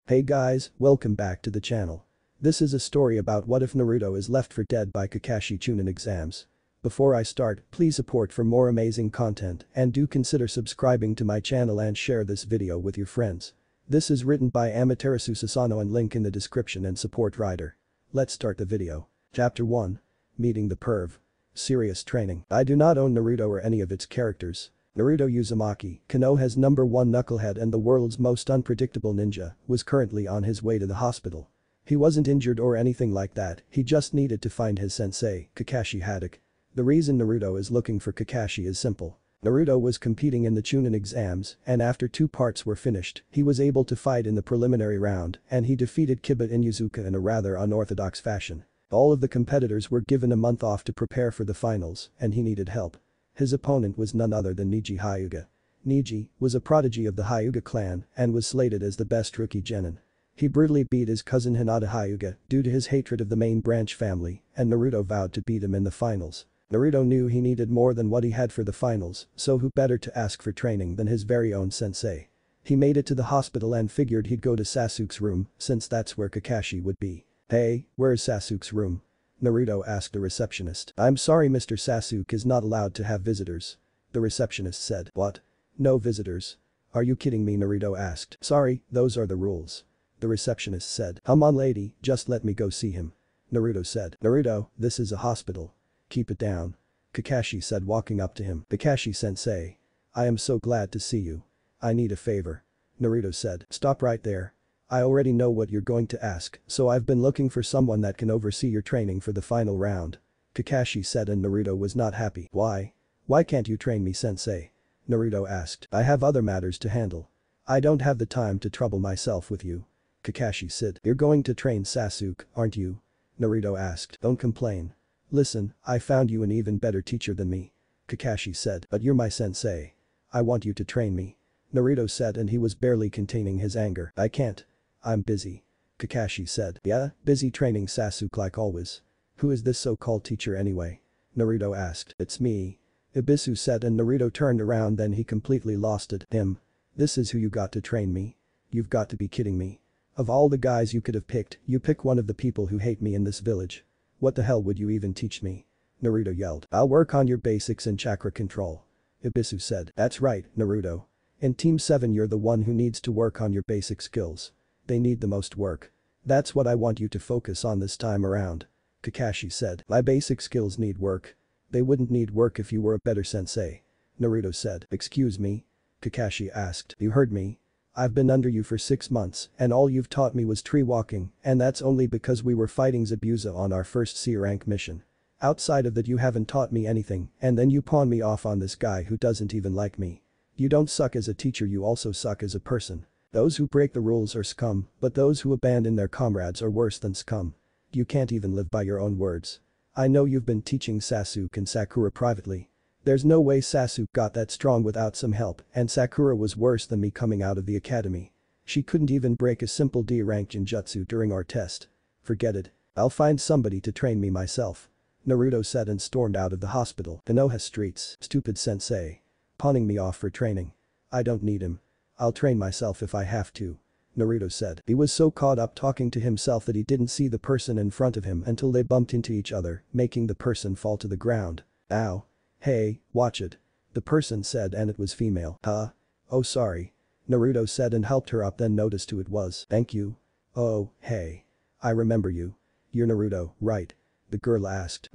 Hey guys, welcome back to the channel. This is a story about what if Naruto is left for dead by Kakashi Chunin exams. Before I start, please support for more amazing content and do consider subscribing to my channel and share this video with your friends. This is written by Amaterasususano and link in the description and support writer. Let's start the video. Chapter 1. Meeting the Perv. Serious training. I do not own Naruto or any of its characters. Naruto Uzumaki, Konoha's #1 knucklehead and the world's most unpredictable ninja, was currently on his way to the hospital. He wasn't injured or anything like that, he just needed to find his sensei, Kakashi Haddock. The reason Naruto is looking for Kakashi is simple. Naruto was competing in the chunin exams and after 2 parts were finished, he was able to fight in the preliminary round and he defeated Kiba Inuzuka in a rather unorthodox fashion. All of the competitors were given a month off to prepare for the finals and he needed help. His opponent was none other than Neji Hyuga. Neji was a prodigy of the Hyuga clan and was slated as the best rookie genin. He brutally beat his cousin Hinata Hyuga due to his hatred of the main branch family and Naruto vowed to beat him in the finals. Naruto knew he needed more than what he had for the finals, so who better to ask for training than his very own sensei. He made it to the hospital and figured he'd go to Sasuke's room since that's where Kakashi would be. "Hey, where's Sasuke's room?" Naruto asked the receptionist. "I'm sorry Mr. Sasuke is not allowed to have visitors." The receptionist said. "What? No visitors? Are you kidding me?" Naruto asked. "Sorry, those are the rules." The receptionist said. "Come on lady, just let me go see him." Naruto said. "Naruto, this is a hospital. Keep it down." Kakashi said walking up to him. "Kakashi-sensei. I am so glad to see you. I need a favor." Naruto said. "Stop right there. I already know what you're going to ask, so I've been looking for someone that can oversee your training for the final round." Kakashi said and Naruto was not happy. "Why? Why can't you train me sensei?" Naruto asked. "I have other matters to handle. I don't have the time to trouble myself with you." Kakashi said. "You're going to train Sasuke, aren't you?" Naruto asked. "Don't complain. Listen, I found you an even better teacher than me." Kakashi said. "But you're my sensei. I want you to train me." Naruto said and he was barely containing his anger. "I can't. I'm busy." Kakashi said. "Yeah, busy training Sasuke like always. Who is this so-called teacher anyway?" Naruto asked. "It's me." Ibisu said and Naruto turned around then he completely lost it. "Him? This is who you got to train me? You've got to be kidding me. Of all the guys you could have picked, you pick one of the people who hate me in this village. What the hell would you even teach me?" Naruto yelled. "I'll work on your basics and chakra control." Ibisu said. "That's right, Naruto. In Team 7 you're the one who needs to work on your basic skills. They need the most work. That's what I want you to focus on this time around." Kakashi said. "My basic skills need work. They wouldn't need work if you were a better sensei." Naruto said. "Excuse me?" Kakashi asked. "You heard me. I've been under you for 6 months and all you've taught me was tree walking and that's only because we were fighting Zabuza on our first C rank mission. Outside of that you haven't taught me anything and then you pawn me off on this guy who doesn't even like me. You don't suck as a teacher, you also suck as a person. Those who break the rules are scum, but those who abandon their comrades are worse than scum. You can't even live by your own words. I know you've been teaching Sasuke and Sakura privately. There's no way Sasuke got that strong without some help and Sakura was worse than me coming out of the academy. She couldn't even break a simple D rank Jinjutsu during our test. Forget it. I'll find somebody to train me myself." Naruto said and stormed out of the hospital. "Konoha streets, stupid sensei. Pawning me off for training. I don't need him. I'll train myself if I have to." Naruto said. He was so caught up talking to himself that he didn't see the person in front of him until they bumped into each other, making the person fall to the ground. "Ow. Hey, watch it." The person said and it was female. "Huh? Oh sorry." Naruto said and helped her up then noticed who it was. "Thank you." "Oh, hey. I remember you. You're Naruto, right?" The girl asked.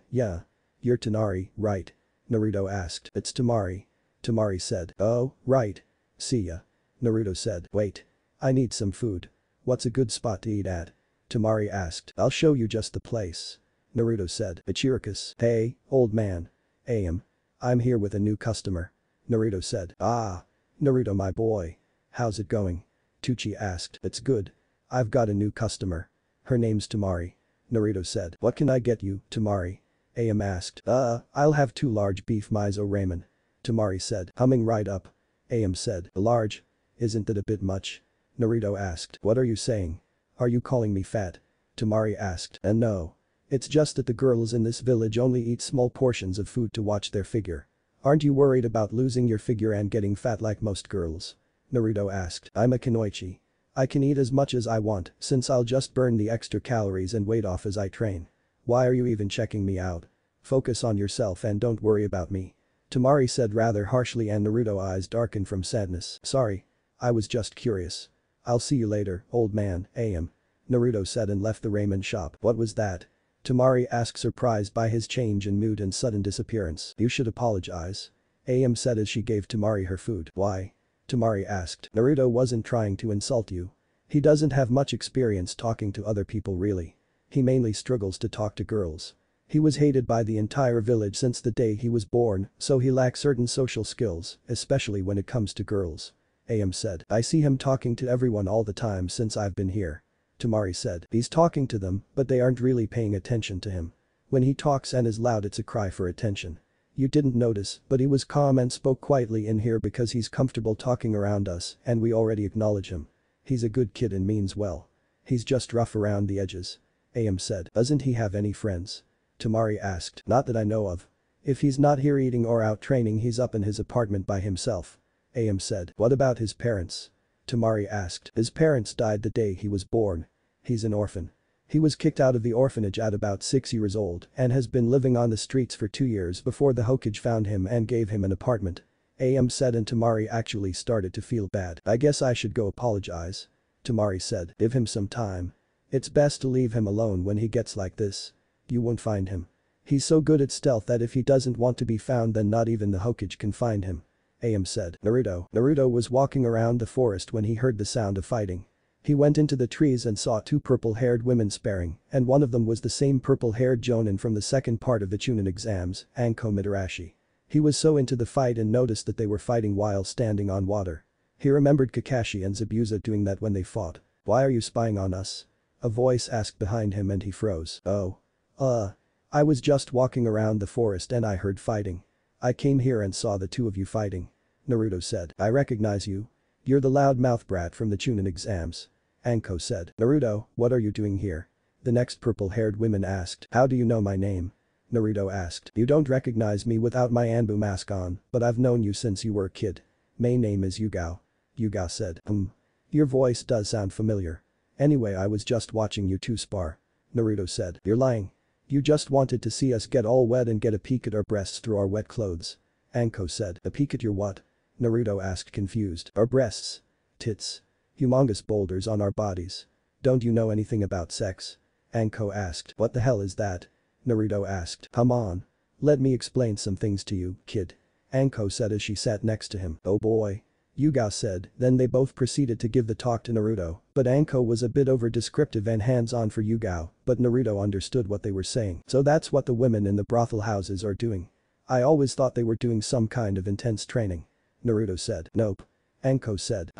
Yeah. "You're Tonari, right?" Naruto asked. "It's Temari." Temari said. "Oh, right. See ya." Naruto said. "Wait. I need some food. What's a good spot to eat at?" Temari asked. "I'll show you just the place." Naruto said. "Ichirakus." "Hey, old man. I'm here with a new customer." Naruto said. "Ah. Naruto my boy. How's it going?" Tucci asked. "It's good. I've got a new customer. Her name's Temari." Naruto said. "What can I get you, Temari?" Asked. I'll have 2 large beef miso ramen." Temari said. "Coming right up." Said. "Large? Isn't that a bit much?" Naruto asked. "What are you saying? Are you calling me fat?" Temari asked. No. It's just that the girls in this village only eat small portions of food to watch their figure. Aren't you worried about losing your figure and getting fat like most girls?" Naruto asked. "I'm a kunoichi. I can eat as much as I want since I'll just burn the extra calories and weight off as I train. Why are you even checking me out? Focus on yourself and don't worry about me. Temari said rather harshly and Naruto's eyes darkened from sadness. Sorry. I was just curious. I'll see you later, old man, am. Naruto said and left the ramen shop. What was that? Temari asked, surprised by his change in mood and sudden disappearance. You should apologize. Am said as she gave Temari her food. Why? Temari asked. Naruto wasn't trying to insult you. He doesn't have much experience talking to other people really. He mainly struggles to talk to girls. He was hated by the entire village since the day he was born, so he lacks certain social skills, especially when it comes to girls. Am said. I see him talking to everyone all the time since I've been here. Temari said. He's talking to them, but they aren't really paying attention to him. When he talks and is loud it's a cry for attention. You didn't notice, but he was calm and spoke quietly in here because he's comfortable talking around us and we already acknowledge him. He's a good kid and means well. He's just rough around the edges. Am said. Doesn't he have any friends? Temari asked. Not that I know of. If he's not here eating or out training he's up in his apartment by himself. Am said. What about his parents? Temari asked. His parents died the day he was born. He's an orphan. He was kicked out of the orphanage at about 6 years old and has been living on the streets for 2 years before the Hokage found him and gave him an apartment. Am said and Temari actually started to feel bad. I guess I should go apologize. Temari said. Give him some time. It's best to leave him alone when he gets like this. You won't find him. He's so good at stealth that if he doesn't want to be found then not even the Hokage can find him. Am said. Naruto was walking around the forest when he heard the sound of fighting. He went into the trees and saw 2 purple-haired women sparring, and one of them was the same purple-haired jonin from the second part of the chunin exams, Anko Mitarashi. He was so into the fight and noticed that they were fighting while standing on water. He remembered Kakashi and Zabuza doing that when they fought. Why are you spying on us? A voice asked behind him and he froze. Oh. I was just walking around the forest and I heard fighting. I came here and saw the 2 of you fighting. Naruto said. I recognize you. You're the loudmouth brat from the chunin exams. Anko said. Naruto, what are you doing here? The next purple-haired woman asked. How do you know my name? Naruto asked. You don't recognize me without my Anbu mask on, but I've known you since you were a kid. My name is Yugao. Yugao said. Your voice does sound familiar. Anyway I was just watching you 2 spar. Naruto said. You're lying. You just wanted to see us get all wet and get a peek at our breasts through our wet clothes. Anko said. A peek at your what? Naruto asked confused. Our breasts. Tits. Humongous boulders on our bodies. Don't you know anything about sex? Anko asked. What the hell is that? Naruto asked. Come on. Let me explain some things to you, kid. Anko said as she sat next to him. Oh boy. Yugao said, then they both proceeded to give the talk to Naruto, but Anko was a bit over-descriptive and hands-on for Yugao, but Naruto understood what they were saying. So that's what the women in the brothel houses are doing. I always thought they were doing some kind of intense training. Naruto said. Nope. Anko said.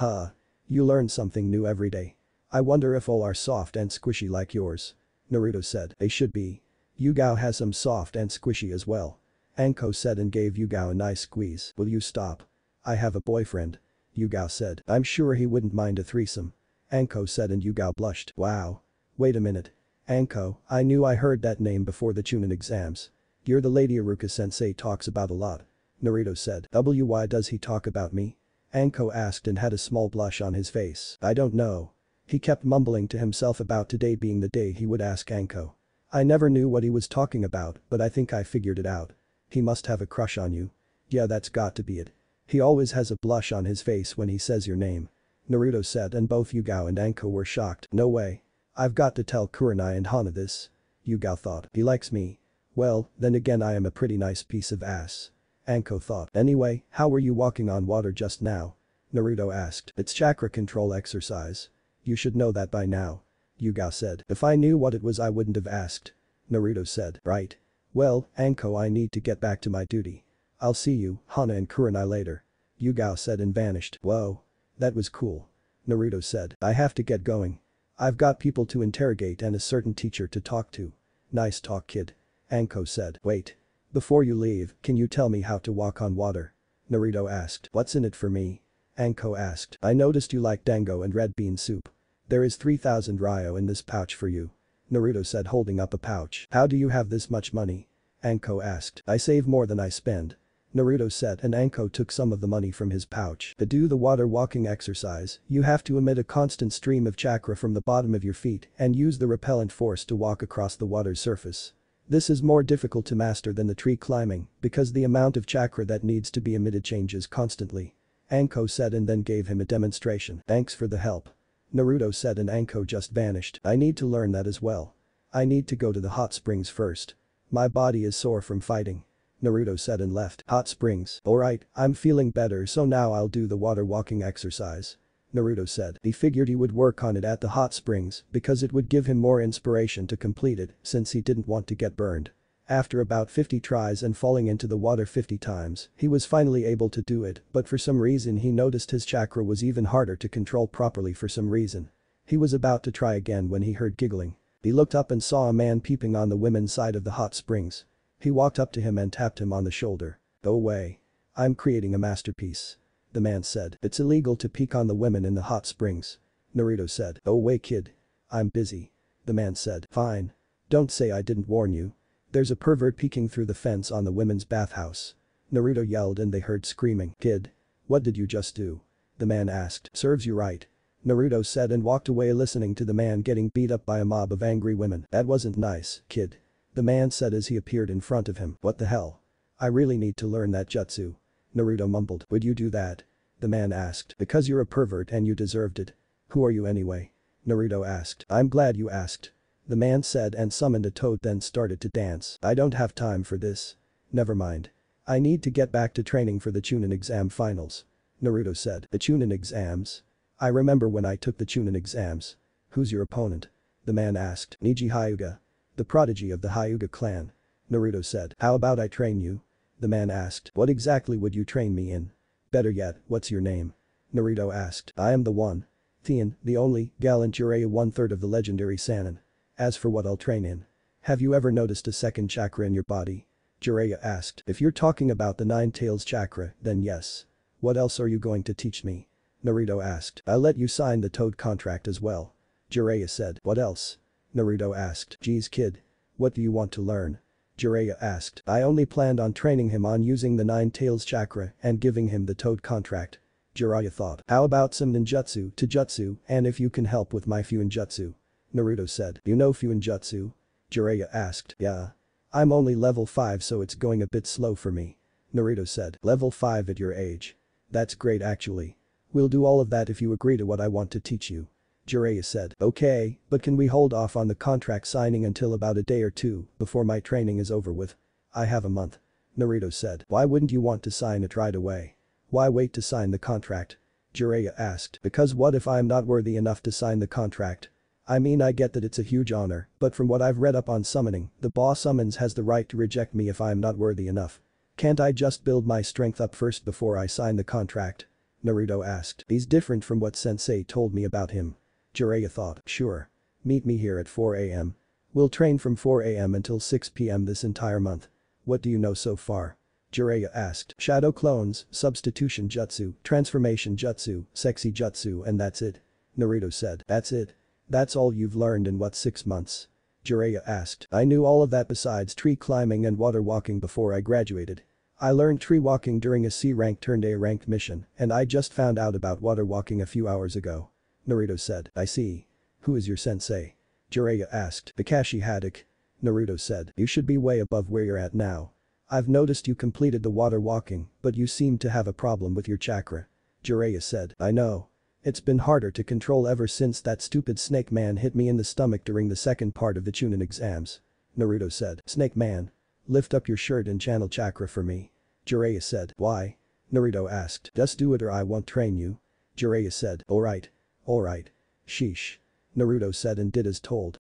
You learn something new every day. I wonder if all are soft and squishy like yours. Naruto said. They should be. Yugao has some soft and squishy as well. Anko said and gave Yugao a nice squeeze. Will you stop? I have a boyfriend. Yugao said. I'm sure he wouldn't mind a threesome. Anko said and Yugao blushed. Wow. Wait a minute. Anko, I knew I heard that name before the chunin exams. You're the lady Iruka-sensei talks about a lot. Naruto said. Why does he talk about me? Anko asked and had a small blush on his face. I don't know. He kept mumbling to himself about today being the day he would ask Anko. I never knew what he was talking about, but I think I figured it out. He must have a crush on you. Yeah, that's got to be it. He always has a blush on his face when he says your name. Naruto said and both Yugao and Anko were shocked. No way. I've got to tell Kurenai and Hana this. Yugao thought. He likes me. Well, then again I am a pretty nice piece of ass. Anko thought. Anyway, how were you walking on water just now? Naruto asked. It's chakra control exercise. You should know that by now. Yugao said. If I knew what it was I wouldn't have asked. Naruto said. Right. Well, Anko, I need to get back to my duty. I'll see you, Hana and Kurenai later. Yugao said and vanished. Whoa. That was cool. Naruto said. I have to get going. I've got people to interrogate and a certain teacher to talk to. Nice talk, kid. Anko said. Wait. Before you leave, can you tell me how to walk on water? Naruto asked. What's in it for me? Anko asked. I noticed you like dango and red bean soup. There is 3,000 ryo in this pouch for you. Naruto said holding up a pouch. How do you have this much money? Anko asked. I save more than I spend. Naruto said, and Anko took some of the money from his pouch. To do the water walking exercise, you have to emit a constant stream of chakra from the bottom of your feet and use the repellent force to walk across the water's surface. This is more difficult to master than the tree climbing because the amount of chakra that needs to be emitted changes constantly. Anko said and then gave him a demonstration. Thanks for the help. Naruto said and Anko just vanished. I need to learn that as well. I need to go to the hot springs first. My body is sore from fighting. Naruto said and left. Hot springs. Alright, I'm feeling better so now I'll do the water walking exercise. Naruto said. He figured he would work on it at the hot springs because it would give him more inspiration to complete it since he didn't want to get burned. After about 50 tries and falling into the water 50 times, he was finally able to do it but for some reason he noticed his chakra was even harder to control properly for some reason. He was about to try again when he heard giggling. He looked up and saw a man peeping on the women's side of the hot springs. He walked up to him and tapped him on the shoulder. Go away. I'm creating a masterpiece. The man said. It's illegal to peek on the women in the hot springs. Naruto said. Go away kid. I'm busy. The man said. Fine. Don't say I didn't warn you. There's a pervert peeking through the fence on the women's bathhouse. Naruto yelled and they heard screaming. Kid. What did you just do? The man asked. Serves you right. Naruto said and walked away listening to the man getting beat up by a mob of angry women. That wasn't nice, kid. The man said as he appeared in front of him. What the hell? I really need to learn that jutsu. Naruto mumbled. Would you do that? The man asked. Because you're a pervert and you deserved it. Who are you anyway? Naruto asked. I'm glad you asked. The man said and summoned a toad then started to dance. I don't have time for this. Never mind. I need to get back to training for the chunin exam finals. Naruto said. The chunin exams? I remember when I took the chunin exams. Who's your opponent? The man asked. Neji Hyuga. The prodigy of the Hyuga clan. Naruto said. How about I train you? The man asked. What exactly would you train me in? Better yet, what's your name? Naruto asked. I am the one. Theon, the only, gallant Jiraiya 1/3 of the legendary Sannin. As for what I'll train in. Have you ever noticed a second chakra in your body? Jiraiya asked. If you're talking about the Nine Tails chakra, then yes. What else are you going to teach me? Naruto asked. I'll let you sign the Toad contract as well. Jiraiya said. What else? Naruto asked. Geez kid. What do you want to learn? Jiraiya asked. I only planned on training him on using the Nine Tails chakra and giving him the Toad contract. Jiraiya thought. How about some ninjutsu, taijutsu, and if you can help with my fuinjutsu? Naruto said. You know fuinjutsu? Jiraiya asked. Yeah. I'm only level 5 so it's going a bit slow for me. Naruto said. Level 5 at your age. That's great actually. We'll do all of that if you agree to what I want to teach you. Jiraiya said. Okay, but can we hold off on the contract signing until about a day or two before my training is over with? I have a month. Naruto said. Why wouldn't you want to sign it right away? Why wait to sign the contract? Jiraiya asked. Because what if I'm not worthy enough to sign the contract? I mean I get that it's a huge honor, but from what I've read up on summoning, the boss summons has the right to reject me if I'm not worthy enough. Can't I just build my strength up first before I sign the contract? Naruto asked. He's different from what sensei told me about him. Jiraiya thought. Sure. Meet me here at 4 AM. We'll train from 4 AM until 6 PM this entire month. What do you know so far? Jiraiya asked. Shadow clones, substitution jutsu, transformation jutsu, sexy jutsu and that's it. Naruto said. That's it? That's all you've learned in what 6 months? Jiraiya asked. I knew all of that besides tree climbing and water walking before I graduated. I learned tree walking during a C-rank turned A-ranked mission and I just found out about water walking a few hours ago. Naruto said. I see. Who is your sensei? Jiraiya asked. Kakashi Haddock. Naruto said. You should be way above where you're at now. I've noticed you completed the water walking, but you seem to have a problem with your chakra. Jiraiya said. I know. It's been harder to control ever since that stupid snake man hit me in the stomach during the second part of the chunin exams. Naruto said. Snake man. Lift up your shirt and channel chakra for me. Jiraiya said. Why? Naruto asked. Just do it or I won't train you. Jiraiya said. Alright. Alright. Sheesh. Naruto said and did as told.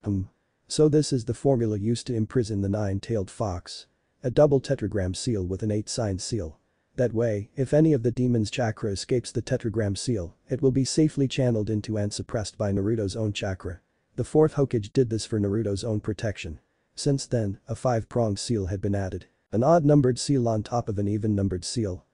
So this is the formula used to imprison the nine-tailed fox. A double tetragram seal with an 8-sided seal. That way, if any of the demon's chakra escapes the tetragram seal, it will be safely channeled into and suppressed by Naruto's own chakra. The fourth Hokage did this for Naruto's own protection. Since then, a 5-pronged seal had been added. An odd-numbered seal on top of an even-numbered seal.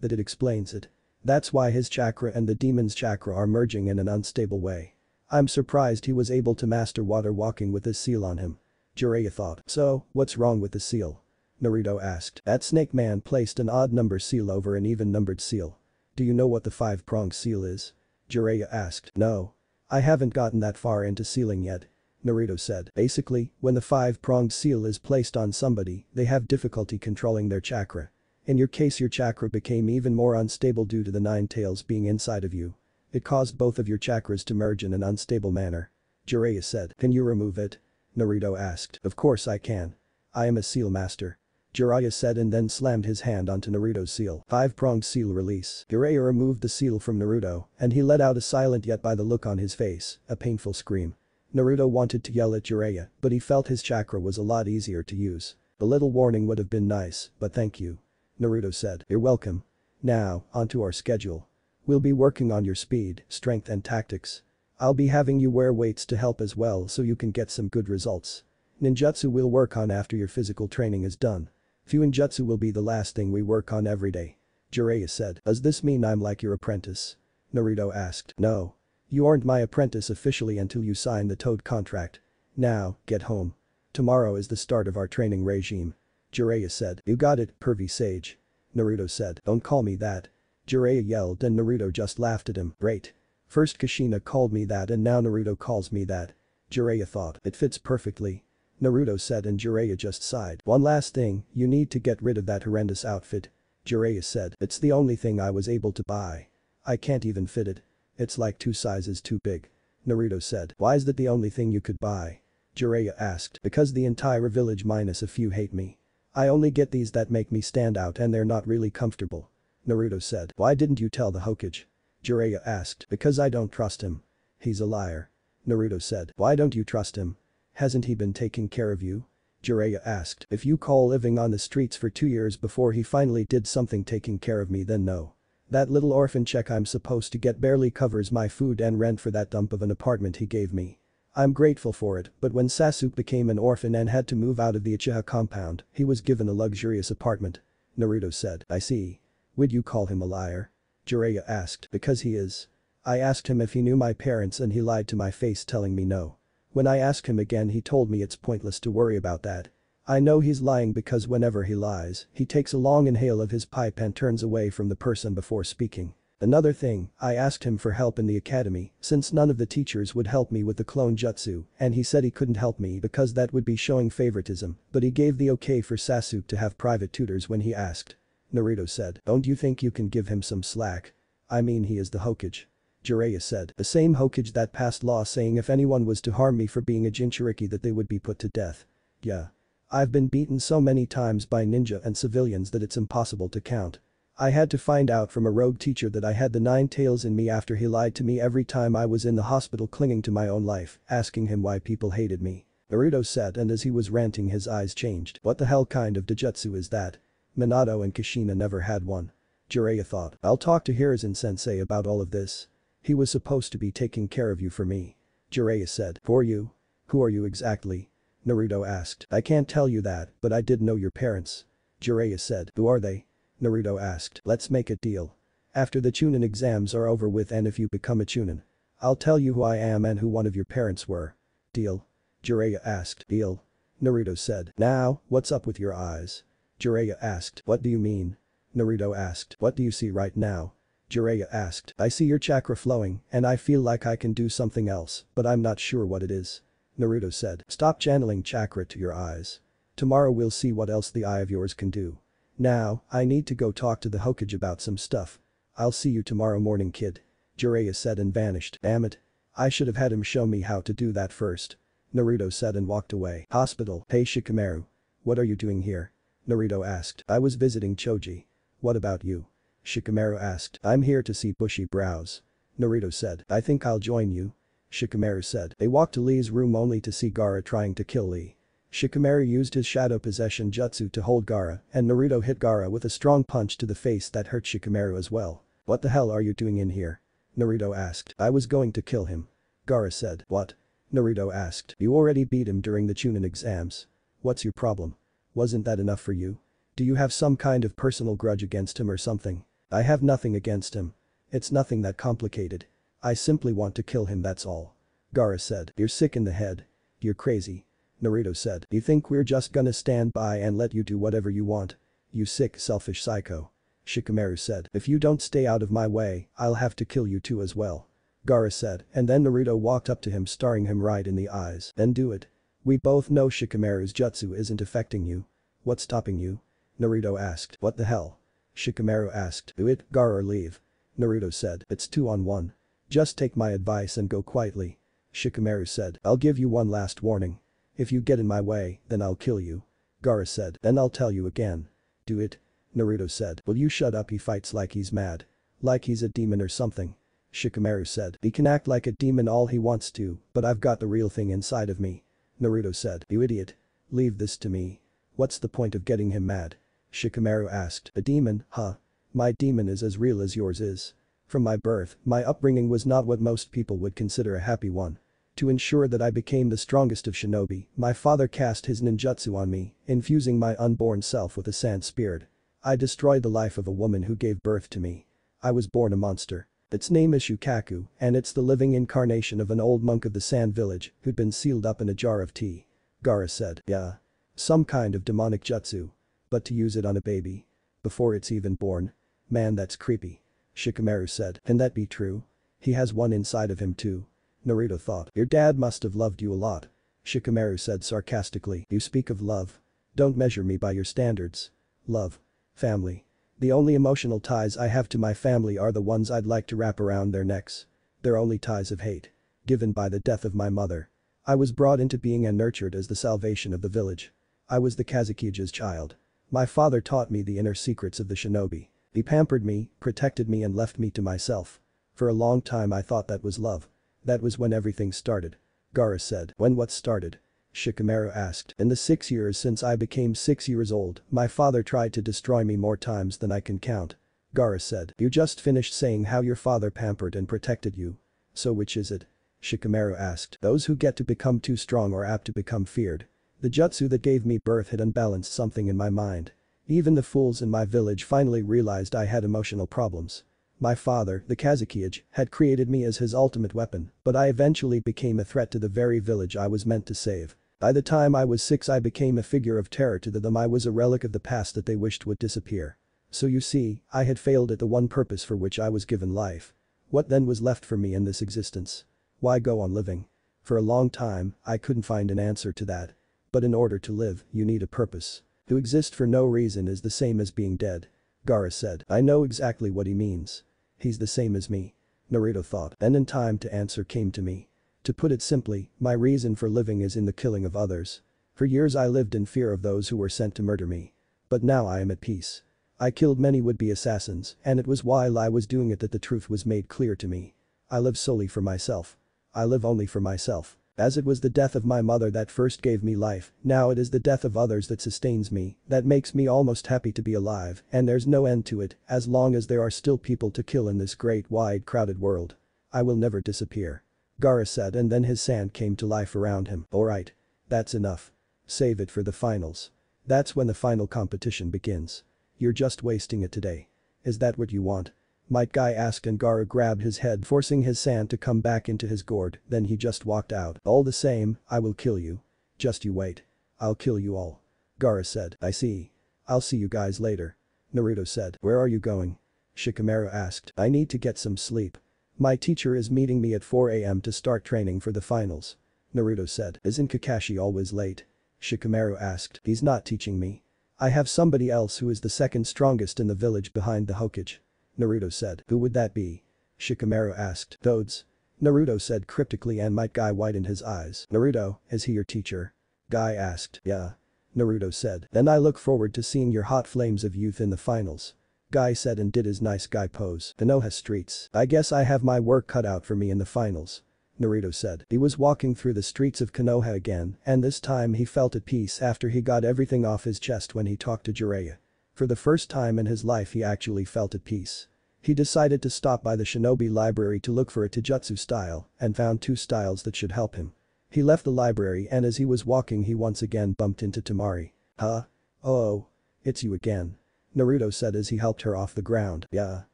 That it explains it. That's why his chakra and the demon's chakra are merging in an unstable way. I'm surprised he was able to master water walking with this seal on him. Jiraiya thought. So, what's wrong with the seal? Naruto asked. That snake man placed an odd number seal over an even numbered seal. Do you know what the five-pronged seal is? Jiraiya asked. No. I haven't gotten that far into sealing yet. Naruto said. Basically, when the five-pronged seal is placed on somebody, they have difficulty controlling their chakra. In your case your chakra became even more unstable due to the nine tails being inside of you. It caused both of your chakras to merge in an unstable manner. Jiraiya said. Can you remove it? Naruto asked. Of course I can. I am a seal master. Jiraiya said and then slammed his hand onto Naruto's seal. Five-pronged seal release. Jiraiya removed the seal from Naruto and he let out a silent yet by the look on his face, a painful scream. Naruto wanted to yell at Jiraiya, but he felt his chakra was a lot easier to use. A little warning would have been nice, but thank you. Naruto said. You're welcome. Now, onto our schedule. We'll be working on your speed, strength and tactics. I'll be having you wear weights to help as well so you can get some good results. Ninjutsu we'll work on after your physical training is done. Fuinjutsu will be the last thing we work on every day. Jiraiya said. Does this mean I'm like your apprentice? Naruto asked. No. You aren't my apprentice officially until you sign the Toad contract. Now, get home. Tomorrow is the start of our training regime. Jiraiya said. You got it, pervy sage. Naruto said. Don't call me that. Jiraiya yelled and Naruto just laughed at him. Great. First Kushina called me that and now Naruto calls me that. Jiraiya thought. It fits perfectly. Naruto said and Jiraiya just sighed. One last thing, you need to get rid of that horrendous outfit. Jiraiya said. It's the only thing I was able to buy. I can't even fit it. It's like 2 sizes too big. Naruto said. Why is that the only thing you could buy? Jiraiya asked. Because the entire village minus a few hate me. I only get these that make me stand out and they're not really comfortable. Naruto said. Why didn't you tell the Hokage? Jiraiya asked. Because I don't trust him. He's a liar. Naruto said. Why don't you trust him? Hasn't he been taking care of you? Jiraiya asked. If you call living on the streets for 2 years before he finally did something taking care of me then no. That little orphan check I'm supposed to get barely covers my food and rent for that dump of an apartment he gave me. I'm grateful for it, but when Sasuke became an orphan and had to move out of the Uchiha compound, he was given a luxurious apartment. Naruto said. I see. Would you call him a liar? Jiraiya asked. Because he is. I asked him if he knew my parents and he lied to my face telling me no. When I asked him again he told me it's pointless to worry about that. I know he's lying because whenever he lies, he takes a long inhale of his pipe and turns away from the person before speaking. Another thing, I asked him for help in the academy since none of the teachers would help me with the clone jutsu and he said he couldn't help me because that would be showing favoritism, but he gave the okay for Sasuke to have private tutors when he asked. Naruto said. Don't you think you can give him some slack? I mean he is the Hokage. Jiraiya said. The same Hokage that passed law saying if anyone was to harm me for being a Jinchuriki that they would be put to death. Yeah. I've been beaten so many times by ninja and civilians that it's impossible to count. I had to find out from a rogue teacher that I had the 9 tails in me after he lied to me every time I was in the hospital clinging to my own life, asking him why people hated me. Naruto said and as he was ranting his eyes changed. What the hell kind of dojutsu is that? Minato and Kushina never had one. Jiraiya thought. I'll talk to Hiruzen-sensei about all of this. He was supposed to be taking care of you for me. Jiraiya said. For you? Who are you exactly? Naruto asked. I can't tell you that, but I did know your parents. Jiraiya said. Who are they? Naruto asked. Let's make a deal. After the chunin exams are over with and if you become a chunin, I'll tell you who I am and who one of your parents were. Deal? Jiraiya asked. Deal? Naruto said. Now, what's up with your eyes? Jiraiya asked. What do you mean? Naruto asked. What do you see right now? Jiraiya asked. I see your chakra flowing and I feel like I can do something else, but I'm not sure what it is. Naruto said. Stop channeling chakra to your eyes. Tomorrow we'll see what else the eye of yours can do. Now, I need to go talk to the Hokage about some stuff. I'll see you tomorrow morning kid. Jiraiya said and vanished. Damn it. I should have had him show me how to do that first. Naruto said and walked away. Hospital. Hey Shikamaru. What are you doing here? Naruto asked. I was visiting Choji. What about you? Shikamaru asked. I'm here to see bushy brows. Naruto said. I think I'll join you. Shikamaru said. They walked to Lee's room only to see Gaara trying to kill Lee. Shikamaru used his shadow possession jutsu to hold Gaara and Naruto hit Gaara with a strong punch to the face that hurt Shikamaru as well. What the hell are you doing in here? Naruto asked. I was going to kill him. Gaara said. What? Naruto asked. You already beat him during the chunin exams. What's your problem? Wasn't that enough for you? Do you have some kind of personal grudge against him or something? I have nothing against him. It's nothing that complicated. I simply want to kill him that's all. Gaara said. You're sick in the head. You're crazy. Naruto said. You think we're just gonna stand by and let you do whatever you want? You sick, selfish psycho. Shikamaru said. If you don't stay out of my way, I'll have to kill you too as well. Gaara said, and then Naruto walked up to him, staring him right in the eyes. Then do it. We both know Shikamaru's jutsu isn't affecting you. What's stopping you? Naruto asked. What the hell? Shikamaru asked. Do it, Gaara, or leave. Naruto said. It's 2-on-1. Just take my advice and go quietly. Shikamaru said. I'll give you one last warning. If you get in my way, then I'll kill you. Gaara said. Then I'll tell you again. Do it. Naruto said. Will you shut up? He fights like he's mad. Like he's a demon or something. Shikamaru said. He can act like a demon all he wants to, but I've got the real thing inside of me. Naruto said. You idiot. Leave this to me. What's the point of getting him mad? Shikamaru asked. A demon, huh? My demon is as real as yours is. From my birth, my upbringing was not what most people would consider a happy one. To ensure that I became the strongest of shinobi, my father cast his ninjutsu on me, infusing my unborn self with a sand spirit. I destroyed the life of a woman who gave birth to me. I was born a monster. Its name is Shukaku, and it's the living incarnation of an old monk of the sand village who'd been sealed up in a jar of tea. Gaara said. Yeah. Some kind of demonic jutsu. But to use it on a baby. Before it's even born. Man, that's creepy. Shikamaru said. Can that be true? He has one inside of him too. Naruto thought. Your dad must have loved you a lot. Shikamaru said sarcastically. You speak of love. Don't measure me by your standards. Love. Family. The only emotional ties I have to my family are the ones I'd like to wrap around their necks. They're only ties of hate. Given by the death of my mother. I was brought into being and nurtured as the salvation of the village. I was the Kazukige's child. My father taught me the inner secrets of the shinobi. He pampered me, protected me and left me to myself. For a long time I thought that was love. That was when everything started. Gaara said. When what started? Shikamaru asked. In the 6 years since I became 6 years old, my father tried to destroy me more times than I can count. Gaara said. You just finished saying how your father pampered and protected you. So which is it? Shikamaru asked. Those who get to become too strong are apt to become feared. The jutsu that gave me birth had unbalanced something in my mind. Even the fools in my village finally realized I had emotional problems. My father, the Kazekige, had created me as his ultimate weapon, but I eventually became a threat to the very village I was meant to save. By the time I was 6 I became a figure of terror to them. I was a relic of the past that they wished would disappear. So you see, I had failed at the one purpose for which I was given life. What then was left for me in this existence? Why go on living? For a long time, I couldn't find an answer to that. But in order to live, you need a purpose. To exist for no reason is the same as being dead. Gaara said. I know exactly what he means. He's the same as me. Naruto thought. Then in time the answer came to me. To put it simply, my reason for living is in the killing of others. For years I lived in fear of those who were sent to murder me. But now I am at peace. I killed many would-be assassins, and it was while I was doing it that the truth was made clear to me. I live solely for myself. I live only for myself. As it was the death of my mother that first gave me life, now it is the death of others that sustains me, that makes me almost happy to be alive, and there's no end to it, as long as there are still people to kill in this great wide crowded world. I will never disappear. Gaara said, and then his sand came to life around him. Alright. That's enough. Save it for the finals. That's when the final competition begins. You're just wasting it today. Is that what you want? Might Guy asked, and Gaara grabbed his head, forcing his sand to come back into his gourd. Then he just walked out. All the same, I will kill you. Just you wait. I'll kill you all. Gaara said. I see. I'll see you guys later. Naruto said. Where are you going? Shikamaru asked. I need to get some sleep. My teacher is meeting me at 4 AM to start training for the finals. Naruto said. Isn't Kakashi always late? Shikamaru asked. He's not teaching me. I have somebody else who is the second strongest in the village behind the Hokage. Naruto said. Who would that be? Shikamaru asked. Toads. Naruto said cryptically, and Might Guy widened his eyes. Naruto, is he your teacher? Guy asked. Yeah. Naruto said. Then I look forward to seeing your hot flames of youth in the finals. Guy said and did his nice guy pose. Konoha streets. I guess I have my work cut out for me in the finals. Naruto said. He was walking through the streets of Konoha again, and this time he felt at peace after he got everything off his chest when he talked to Jiraiya. For the first time in his life he actually felt at peace. He decided to stop by the shinobi library to look for a taijutsu style and found 2 styles that should help him. He left the library, and as he was walking he once again bumped into Temari. Huh? Oh. It's you again. Naruto said as he helped her off the ground. Yeah.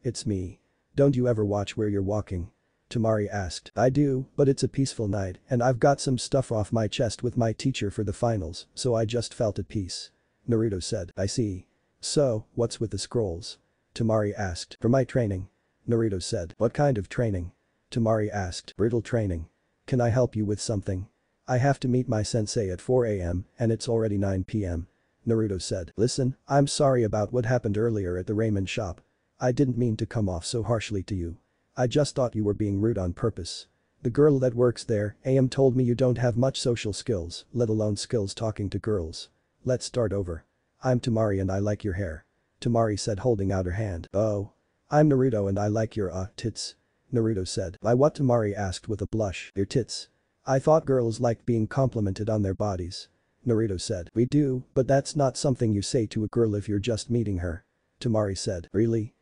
It's me. Don't you ever watch where you're walking? Temari asked. I do, but it's a peaceful night and I've got some stuff off my chest with my teacher for the finals, so I just felt at peace. Naruto said. I see. So, what's with the scrolls? Temari asked. For my training. Naruto said. What kind of training? Temari asked. Brutal training. Can I help you with something? I have to meet my sensei at 4 AM and it's already 9 PM. Naruto said. Listen, I'm sorry about what happened earlier at the ramen shop. I didn't mean to come off so harshly to you. I just thought you were being rude on purpose. The girl that works there, AM, told me you don't have much social skills, let alone skills talking to girls. Let's start over. I'm Temari and I like your hair. Temari said, holding out her hand. Oh. I'm Naruto and I like your tits. Naruto said. My what? Temari asked with a blush. Your tits. I thought girls liked being complimented on their bodies. Naruto said. We do, but that's not something you say to a girl if you're just meeting her. Temari said. Really?